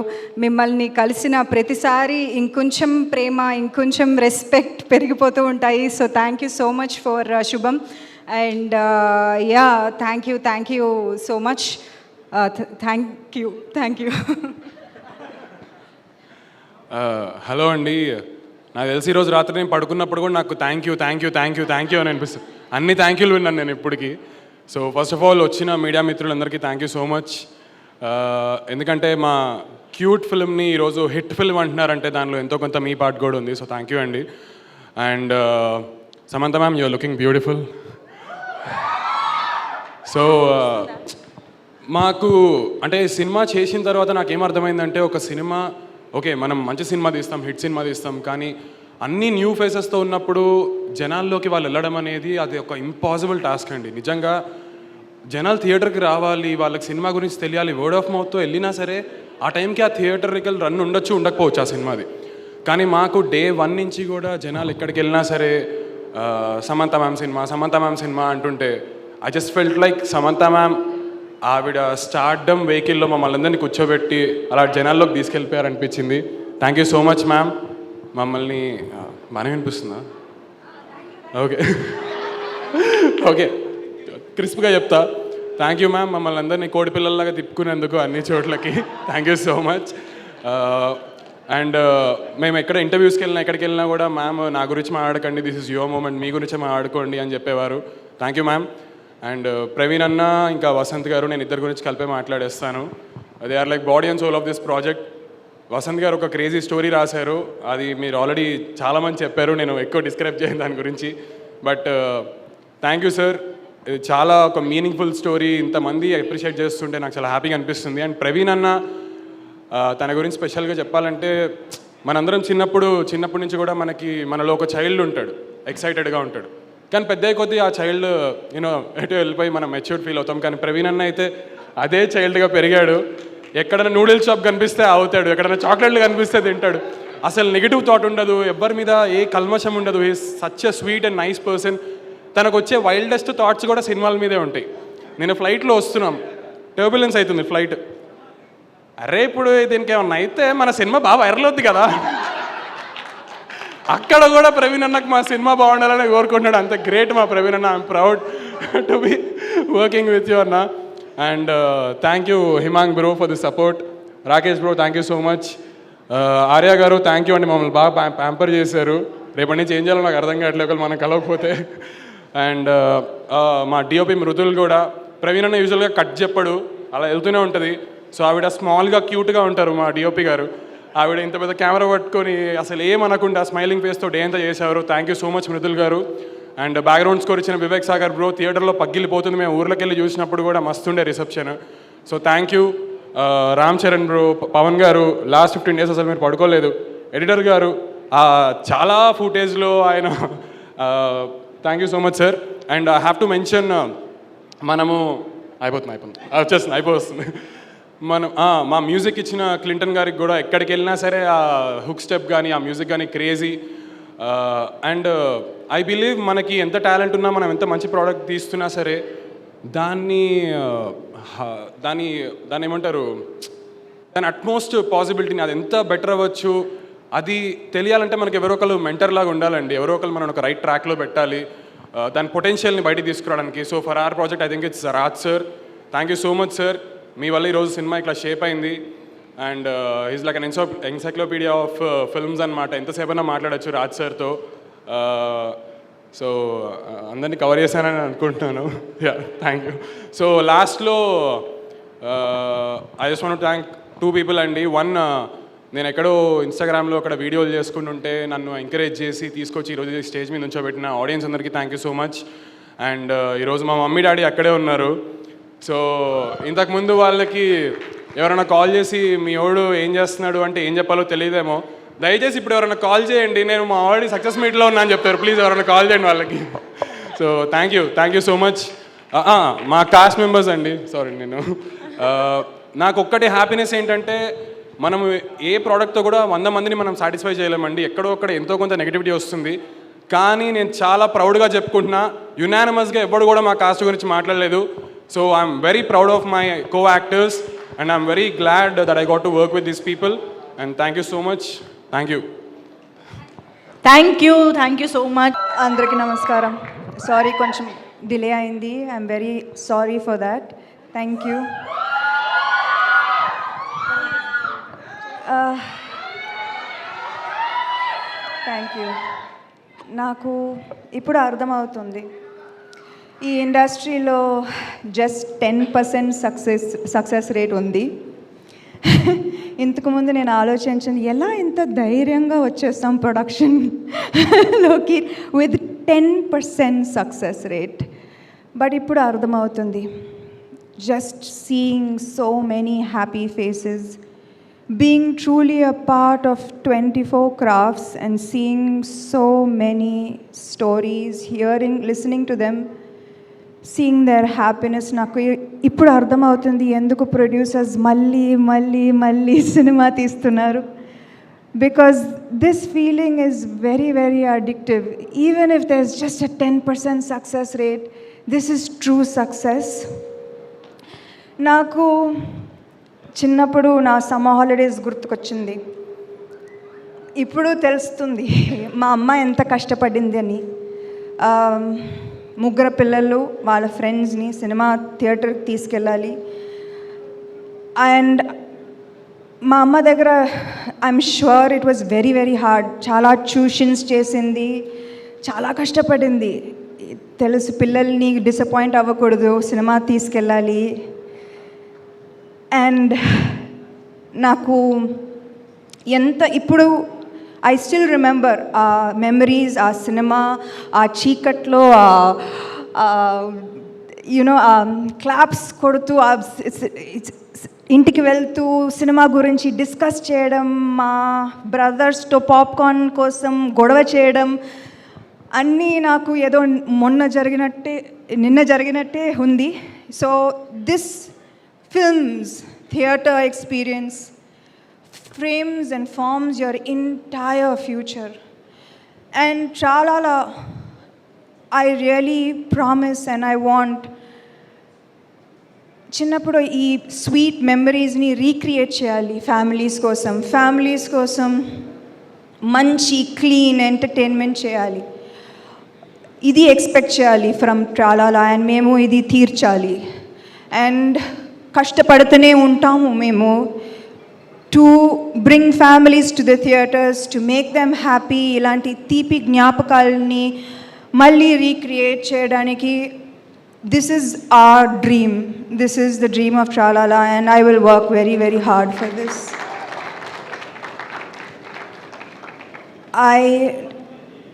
మిమ్మల్ని కలిసిన ప్రతిసారి ఇంకొంచెం ప్రేమ, ఇంకొంచెం రెస్పెక్ట్ పెరిగిపోతూ ఉంటాయి. So thank you so much for Subham. And yeah, thank you so much. Thank you. Hello అండి, నాకు తెలిసి ఈరోజు రాత్రి నేను పడుకున్నప్పుడు కూడా నాకు థ్యాంక్ యూ అని అనిపిస్తుంది. అన్ని థ్యాంక్ యూలు విన్నాను నేను ఇప్పటికీ. సో ఫస్ట్ ఆఫ్ ఆల్ వచ్చిన మీడియా మిత్రులందరికీ థ్యాంక్ యూ సో మచ్. ఎందుకంటే మా క్యూట్ ఫిల్మ్ని ఈరోజు హిట్ ఫిల్మ్ అంటున్నారంటే దానిలో ఎంతో కొంత మీ పార్ట్ కూడా ఉంది. సో థ్యాంక్ యూ అండి. And Samantha ma'am, you're looking beautiful. So మాకు అంటే సినిమా చేసిన తర్వాత నాకేమర్థమైందంటే, ఒక సినిమా ఓకే మనం మంచి సినిమా తీస్తాం, హిట్ సినిమా తీస్తాం, కానీ అన్ని న్యూ ఫేసెస్తో ఉన్నప్పుడు జనాల్లోకి వాళ్ళు వెళ్ళడం అనేది అది ఒక ఇంపాసిబుల్ టాస్క్ అండి. నిజంగా జనాలు థియేటర్కి రావాలి, వాళ్ళకి సినిమా గురించి తెలియాలి, వర్డ్ ఆఫ్ మౌత్తో వెళ్ళినా సరే ఆ టైంకి ఆ థియేటర్కి రన్ ఉండకపోవచ్చు ఆ సినిమాది. కానీ మాకు డే 1 నుంచి కూడా జనాలు ఎక్కడికి వెళ్ళినా సరే సమంత మ్యామ్ సినిమా అంటుంటే I just felt like Samantha ma'am ఆవిడ స్టార్డమ్ వెహికల్లో మమ్మల్ని అందరినీ కూర్చోబెట్టి అలా జనాల్లోకి తీసుకెళ్ళిపోయారనిపించింది. Thank you so much ma'am. మమ్మల్ని బాగానే వినిపిస్తుందా? ఓకే ఓకే, క్రిస్ప్గా చెప్తా. థ్యాంక్ యూ మ్యామ్, మమ్మల్ని అందరినీ కోడి పిల్లల్లాగా తిప్పుకునేందుకు అన్ని చోట్లకి. Thank you so much. And మేము ఎక్కడ ఇంటర్వ్యూస్కి వెళ్ళినా ఎక్కడికి వెళ్ళినా కూడా మ్యామ్ నా గురించి మాట్లాడకండి, దిస్ ఇస్ యువర్ మూమెంట్, మీ గురించే మాట్లాడుకోండి అని చెప్పేవారు. Thank you ma'am. And Praveen అన్న ఇంకా వసంత్ గారు, నేను ఇద్దరు గురించి కలిపే మాట్లాడేస్తాను. They are like body and soul of this project. Vasanth garu ఒక క్రేజీ స్టోరీ రాశారు, అది మీరు ఆల్రెడీ చాలామంది చెప్పారు, నేను ఎక్కువ డిస్క్రైబ్ చేయను దాని గురించి. బట్ థ్యాంక్ యూ సార్, ఇది చాలా ఒక మీనింగ్ఫుల్ స్టోరీ, ఇంతమంది అప్రిషియేట్ చేస్తుంటే నాకు చాలా హ్యాపీగా అనిపిస్తుంది. అండ్ ప్రవీణ్ అన్న తన గురించి స్పెషల్గా చెప్పాలంటే, మనందరం చిన్నప్పటి నుంచి కూడా మనలో ఒక చైల్డ్ ఉంటాడు, ఎక్సైటెడ్గా ఉంటాడు. కానీ పెద్ద కొద్దీ ఆ చైల్డ్ ఎటు వెళ్ళిపోయి మనం మెచ్యూర్డ్ ఫీల్ అవుతాం. కానీ ప్రవీణ్ అన్న అయితే అదే చైల్డ్గా పెరిగాడు. ఎక్కడైనా నూడిల్స్ షాప్ కనిపిస్తే అవుతాడు, ఎక్కడైనా చాక్లెట్లు కనిపిస్తే తింటాడు. అసలు నెగిటివ్ థాట్ ఉండదు, ఎవ్వరి మీద ఏ కల్మషం ఉండదు. He is such a sweet and nice person. తనకు వచ్చే వైల్డెస్ట్ థాట్స్ కూడా సినిమాల మీదే ఉంటాయి. నేను ఫ్లైట్లో వస్తున్నాం, టర్బులెన్స్ అవుతుంది ఫ్లైట్. అరే ఇప్పుడు దీనికి ఏమన్నా అయితే మన సినిమా బాగా వైరల్ అవుద్ది కదా, అక్కడ కూడా ప్రవీణ్ అన్నకు మా సినిమా బాగుండాలని కోరుకుంటున్నాడు. అంత గ్రేట్ మా ప్రవీణ్ అన్న. I'm proud to be working with you అన్న. And thank you Himang bro for the support. Rakesh bro thank you so much. Arya garu thank you అండి, మమ్మల్ని బాగా ప్యాంపర్ చేశారు. రేపటి నుంచి ఏం చేయాలో నాకు అర్థం కావట్లేదు మనం కలవకపోతే. అండ్ మా డిఓపి మృదుల్ కూడా, ప్రవీణ్ అన్న యూజువల్గా కట్ చెప్పడు, అలా వెళ్తూనే ఉంటుంది. సో ఆవిడ స్మాల్గా క్యూట్గా ఉంటారు మా డిఓపి గారు. ఆవిడ ఇంత పెద్ద కెమెరా పట్టుకొని అసలు ఏమనకుండా స్మైలింగ్ ఫేస్తో డే అంతా చేశారు. Thank you so much Mridul garu. And background score ఇచ్చిన వివేక్ సాగర్ బ్రో, థియేటర్లో పగిలిపోతుంది, మేము ఊర్లోకి వెళ్ళి చూసినప్పుడు కూడా మస్తుండే reception. So thank you. Ram Charan bro, Pavan garu, last 15 days అసలు మీరు పడుకోలేదు. ఎడిటర్ గారు చాలా ఫుటేజ్లో ఆయన, thank you so much sir. And I have to mention, మనము అయిపోతుంది మనం మా మ్యూజిక్ ఇచ్చిన క్లింటన్ గారికి కూడా ఎక్కడికి వెళ్ళినా సరే ఆ హుక్ స్టెప్ కానీ ఆ మ్యూజిక్ కానీ క్రేజీ. అండ్ ఐ బిలీవ్ మనకి ఎంత టాలెంట్ ఉన్నా, మనం ఎంత మంచి ప్రోడక్ట్ తీస్తున్నా సరే దాన్ని ఏమంటారు, దాని అట్మోస్ట్ పాసిబిలిటీని, అది ఎంత బెటర్ అవ్వచ్చు అది తెలియాలంటే మనకి ఎవరో ఒకరు మెంటర్ లాగా ఉండాలండి. ఎవరో ఒకరు మనం ఒక రైట్ ట్రాక్లో పెట్టాలి, దాని పొటెన్షియల్ని బయటికి తీసుకురావడానికి. So for our project I think it's Raj sir. Thank you so much sir, మీ వల్ల ఈరోజు సినిమా ఇట్లా షేప్ అయింది. And is like an encyclopedia of films అనమాట. ఎంతసేపైనా మాట్లాడచ్చు రాజ్ సార్తో. సో అందరినీ కవర్ చేశానని అనుకుంటున్నాను. Thank you. సో లాస్ట్లో I just want to thank 2 people అండి. వన్, నేను ఎక్కడో ఇన్స్టాగ్రామ్లో అక్కడ వీడియోలు చేసుకుంటుంటే నన్ను ఎంకరేజ్ చేసి తీసుకొచ్చి ఈరోజు స్టేజ్ మీద నుంచోబెట్టిన ఆడియన్స్ అందరికీ thank you so much. And ఈరోజు మా మమ్మీ డాడీ అక్కడే ఉన్నారు. సో ఇంతకుముందు వాళ్ళకి ఎవరైనా కాల్ చేసి మీ వాడు ఏం చేస్తున్నాడు అంటే ఏం చెప్పాలో తెలియదేమో, దయచేసి ఇప్పుడు ఎవరైనా కాల్ చేయండి, నేను మా వాడి సక్సెస్ మీట్లో ఉన్నా అని చెప్తారు. ప్లీజ్ ఎవరైనా కాల్ చేయండి వాళ్ళకి. So thank you so much. మా కాస్ట్ మెంబర్స్ అండి, సారీ నేను నాకు ఒక్కటి హ్యాపీనెస్ ఏంటంటే, మనం ఏ ప్రోడక్ట్తో కూడా 100 మందిని మనం సాటిస్ఫై చేయలేమండి. ఎక్కడో ఒక్కడ ఎంతో కొంత నెగిటివిటీ వస్తుంది. కానీ నేను చాలా ప్రౌడ్గా చెప్పుకుంటున్నా, యునానిమస్గా ఎవ్వడు కూడా మా కాస్ట్ గురించి మాట్లాడలేదు. So I'm very proud of my co-actors and I'm very glad that I got to work with these people and thank you so much. Thank you. Thank you so much. అందరికీ నమస్కారం. Sorry కొంచెం delay అయింది, I'm very sorry for that. Thank you. నాకు ఇప్పుడు అర్థమవుతుంది, ఈ ఇండస్ట్రీలో just 10% success rate ఉంది. ఇంతకుముందు నేను ఆలోచించింది, ఎలా ఇంత ధైర్యంగా వచ్చేస్తాం ప్రొడక్షన్లోకి విత్ 10% సక్సెస్ రేట్. బట్ ఇప్పుడు అర్థమవుతుంది, just seeing so many happy faces, being truly a part of 24 crafts and seeing so many stories, listening to them, seeing their happiness. నాకు ఇప్పుడు అర్థమవుతుంది ఎందుకు ప్రొడ్యూసర్స్ మళ్ళీ సినిమా తీస్తున్నారు. Because this feeling is very very addictive. Even if there is just a 10% success rate, this is true success. నాకు చిన్నప్పుడు నా సమ్మర్ హాలిడేస్ గుర్తుకొచ్చింది. ఇప్పుడు తెలుస్తుంది మా అమ్మ ఎంత కష్టపడింది అని. ముగ్గురు పిల్లలు వాళ్ళ ఫ్రెండ్స్ని సినిమా థియేటర్కి తీసుకెళ్ళాలి. అండ్ మా అమ్మ దగ్గర I'm sure it was very very hard. చాలా ట్యూషన్స్ చేసింది, చాలా కష్టపడింది. తెలుసు పిల్లల్ని డిసప్పాయింట్ అవ్వకూడదు, సినిమా తీసుకెళ్ళాలి. అండ్ నాకు ఎంత ఇప్పుడు ఐ స్టిల్ రిమెంబర్ ఆ మెమరీస్, ఆ సినిమా, ఆ చీకట్లో యూనో క్లాప్స్ కొడుతూ ఇంటికి వెళ్తూ సినిమా గురించి డిస్కస్ చేయడం, మా బ్రదర్స్తో పాప్కార్న్ కోసం గొడవ చేయడం అన్నీ నాకు ఏదో నిన్న జరిగినట్టే ఉంది. So this films, theatre experience frames and forms your entire future. And Tralala, I really promise and I want చిన్నప్పుడు ఈ స్వీట్ మెమరీస్ని రీక్రియేట్ చేయాలి. ఫ్యామిలీస్ కోసం మంచి క్లీన్ ఎంటర్టైన్మెంట్ చేయాలి. ఇది ఎక్స్పెక్ట్ చేయాలి ఫ్రమ్ ట్రాలాలా. అండ్ మేము ఇది తీర్చాలి. అండ్ కష్టపడుతూనే ఉంటాము మేము to bring families to the theatres, to make them happy. ఇలాంటి తీపి జ్ఞాపకాలని మళ్ళీ రీక్రియేట్ చేయడానికి this is our dream. This is the dream of Tralala and I will work very very hard for this.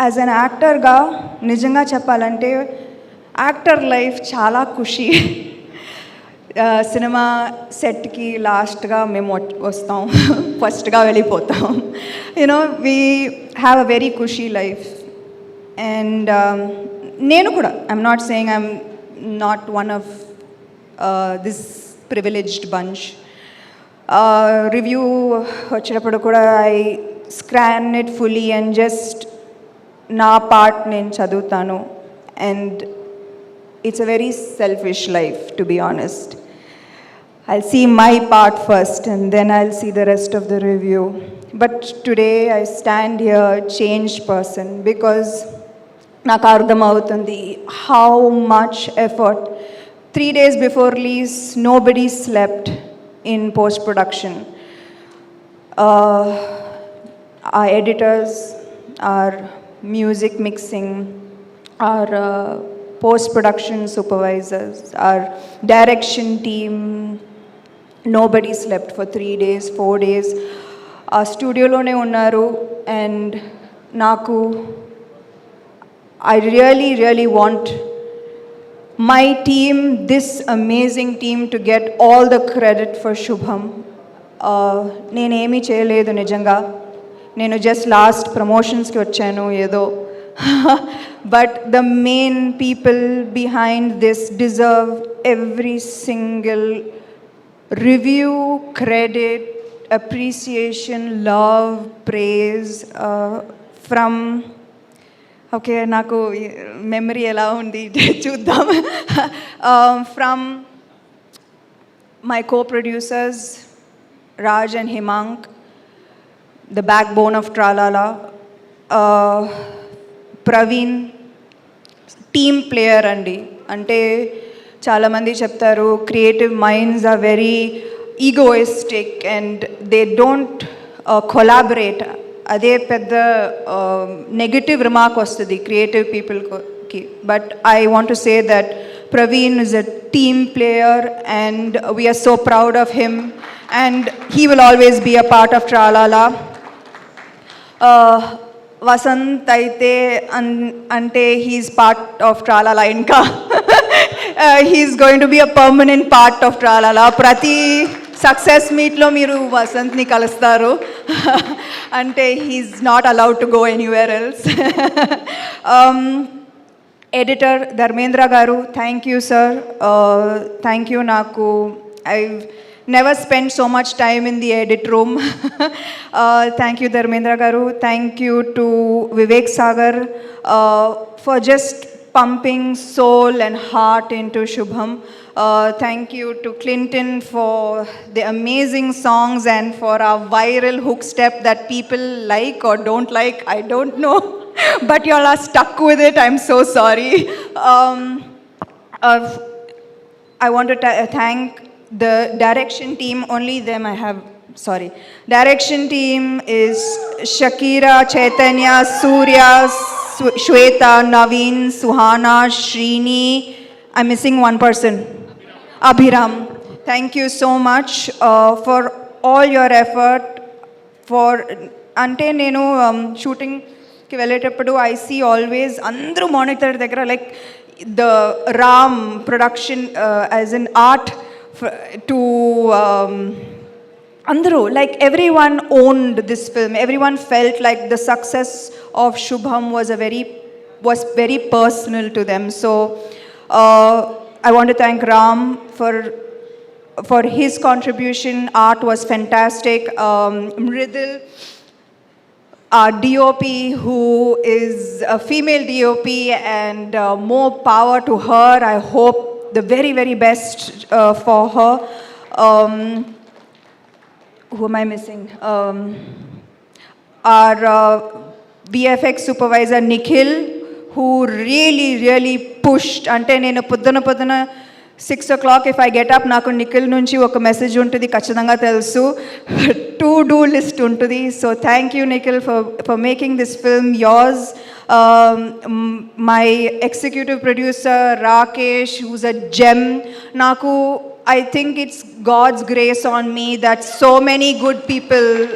As an యాక్టర్గా నిజంగా చెప్పాలంటే actor life చాలా ఖుషి. Cinema సెట్కి లాస్ట్గా మేము వస్తాం, ఫస్ట్గా వెళ్ళిపోతాం. You know we have a very ఖుషీ లైఫ్. అండ్ నేను కూడా I'm not saying I'm not one of this privileged bunch. Review వచ్చేటప్పుడు కూడా I scan it fully and just నా పార్ట్ నేను చదువుతాను. And it's a very selfish life, to be honest. I'll see my part first and then I'll see the rest of the review. But today I stand here changed person because నాకు అర్థమవుతుంది how much effort. 3 days before release nobody slept in post production. Our editors, our music mixing, our post-production supervisors, our direction team, nobody slept for 3 days, 4 days. ఆ స్టూడియోలోనే ఉన్నారు. And నాకు I really want my team, this amazing team to get all the credit for శుభం. నేనేమీ చేయలేదు నిజంగా. నేను just last ప్రమోషన్స్కి వచ్చాను ఏదో. But the main people behind this deserve every single review, credit, appreciation, love, praise from okay naku memory ela undi chuddam from my co-producers Raj and Himank, the backbone of Tralala. Praveen team player అండి. అంటే చాలామంది చెప్తారు creative minds are very egoistic and they don't collaborate. అదే పెద్ద negative remark వస్తుంది క్రియేటివ్ పీపుల్కి. But I want to say that Praveen is a team player and we're so proud of him and he will always be a part of Tralala. Vasanth అయితే అంటే he's part of Tralala. ఇంకా he's going to be a permanent part of ట్రాలాలా. ప్రతి success మీట్లో మీరు వసంత్ని కలుస్తారు. అంటే he's not allowed to go anywhere else. Editor Dharmendra garu, thank you sir, thank you. నాకు I've never spent so much time in the edit room. Thank you Dharmendra garu. Thank you to Vivek Sagar for just pumping soul and heart into Shubham. Thank you to Clinton for the amazing songs and for our viral hook step that people like or don't like. I don't know, but you all are stuck with it. I'm so sorry. I want to thank the direction team. Only them I have. Sorry. Direction team is Shakira, Chaitanya, Surya, Shweta, Naveen, Suhana, Srini. I'm missing one person. Abhiram. Thank you so much for all your effort. For ante nenu shooting ki velletappudu I see always andru monitor daggara like the Ram production as an art to andru like everyone owned this film. Everyone felt like the success of Shubham was very personal to them. So I want to thank Ram for his contribution. Art was fantastic. Mridil, our DOP, who is a female DOP, and more power to her. I hope the very, very best for her. Who am I missing? Our VFX supervisor Nikhil, who really pushed. Ante nenu poddana 6 o'clock if I get up, naku Nikhil nunchi oka message untudi kachadanga telusu, to-do list untudi. So thank you Nikhil for making this film yours. My executive producer Rakesh, who's a gem. I think it's God's grace on me that so many good people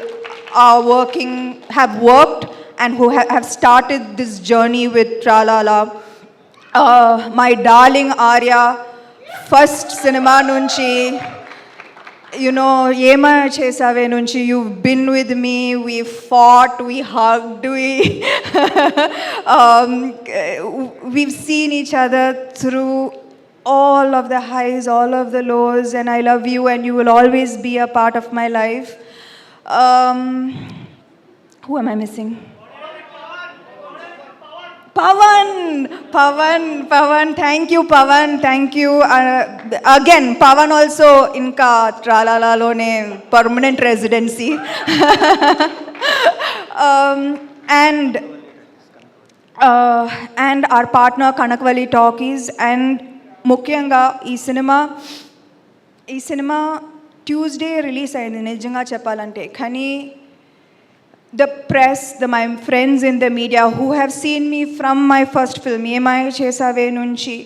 have worked and who have started this journey with Tralala. My darling Arya, first cinema nunchi, you know, Yema Chesave nunchi, you've been with me, we fought, we hugged, we've seen each other through all of the highs, all of the lows, and I love you and you will always be a part of my life. Who am I missing? Pawan, thank you Pawan, thank you. Again, Pawan also inka Tralala lone permanent residency. And our partner Kanakvali Talkies, and ముఖ్యంగా ఈ cinema Tuesday release అయింది నిజంగా చెప్పాలంటే. కానీ the press, my friends in the media who have seen me from my first film, Yemai Chesave nunchi,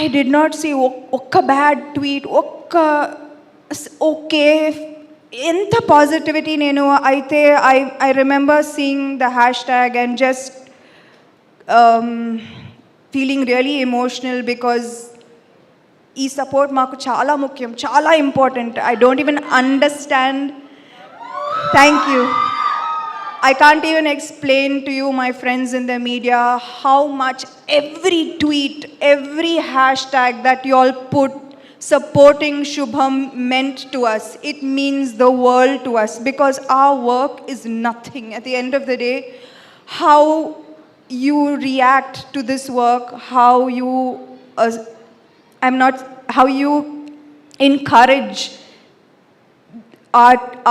I did not see okka bad tweet, okka okay, enta positivity nenu aithe. I remember seeing the hashtag and just feeling really emotional because ee support maaku chala mukyam, chala important. I don't even understand. Thank you. I can't even explain to you, my friends in the media, how much every tweet, every hashtag that you all put supporting Shubham meant to us. It means the world to us because our work is nothing. At the end of the day, how you react to this work, how you encourage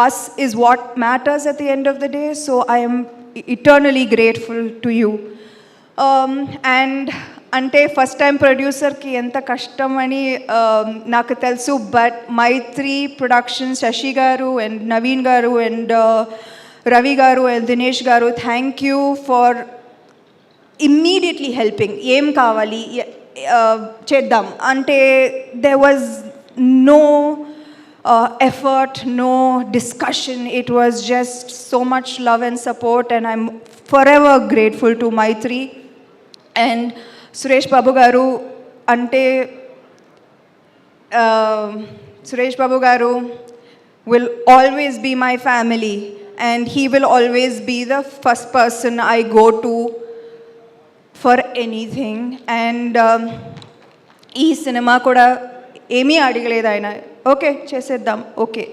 us is what matters at the end of the day. So I am eternally grateful to you. And ante first time producer ki enta kashtam ani naaku telusu, but Maitri Productions, Shashi garu and Naveen garu and Ravi garu and Dinesh garu, thank you for immediately helping. Em kavali cheddam ante there was no effort, no discussion. It was just so much love and support, and I'm forever grateful to Maitri. And Suresh Babu garu ante Suresh Babu garu will always be my family, and he will always be the first person I go to for anything. And ఈ cinema కూడా ఏమీ అడగలేదు ఆయన, okay చేసేద్దాం okay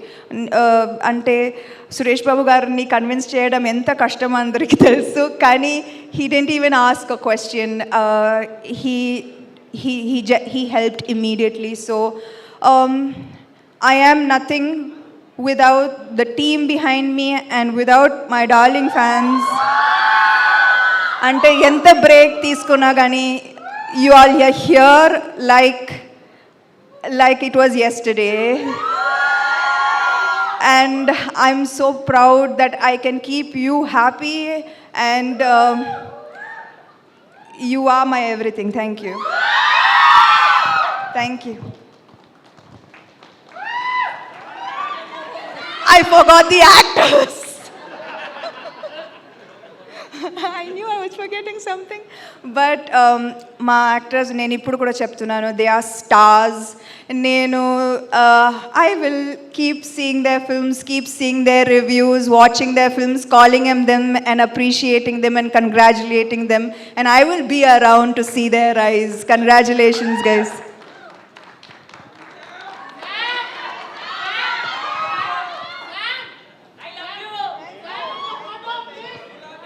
అంటే సురేష్ బాబు గారిని convince చేయడం ఎంత కష్టం అందరికీ తెలుసు. కానీ he didn't even ask a question. He helped immediately. So I am nothing without the team behind me and without my darling fans. అంటే ఎంత బ్రేక్ తీసుకున్నా కానీ you all are here like it was yesterday. And I'm so proud that I can keep you happy, and you are my everything. Thank you. Thank you. I forgot the actors. I knew I was forgetting something. But మా actors నేను ఇప్పుడు కూడా చెప్తున్నాను, they are stars. నేను I will keep seeing their films, keep seeing their reviews, watching their films, calling them and appreciating them and congratulating them. And I will be around to see their eyes. Congratulations, guys.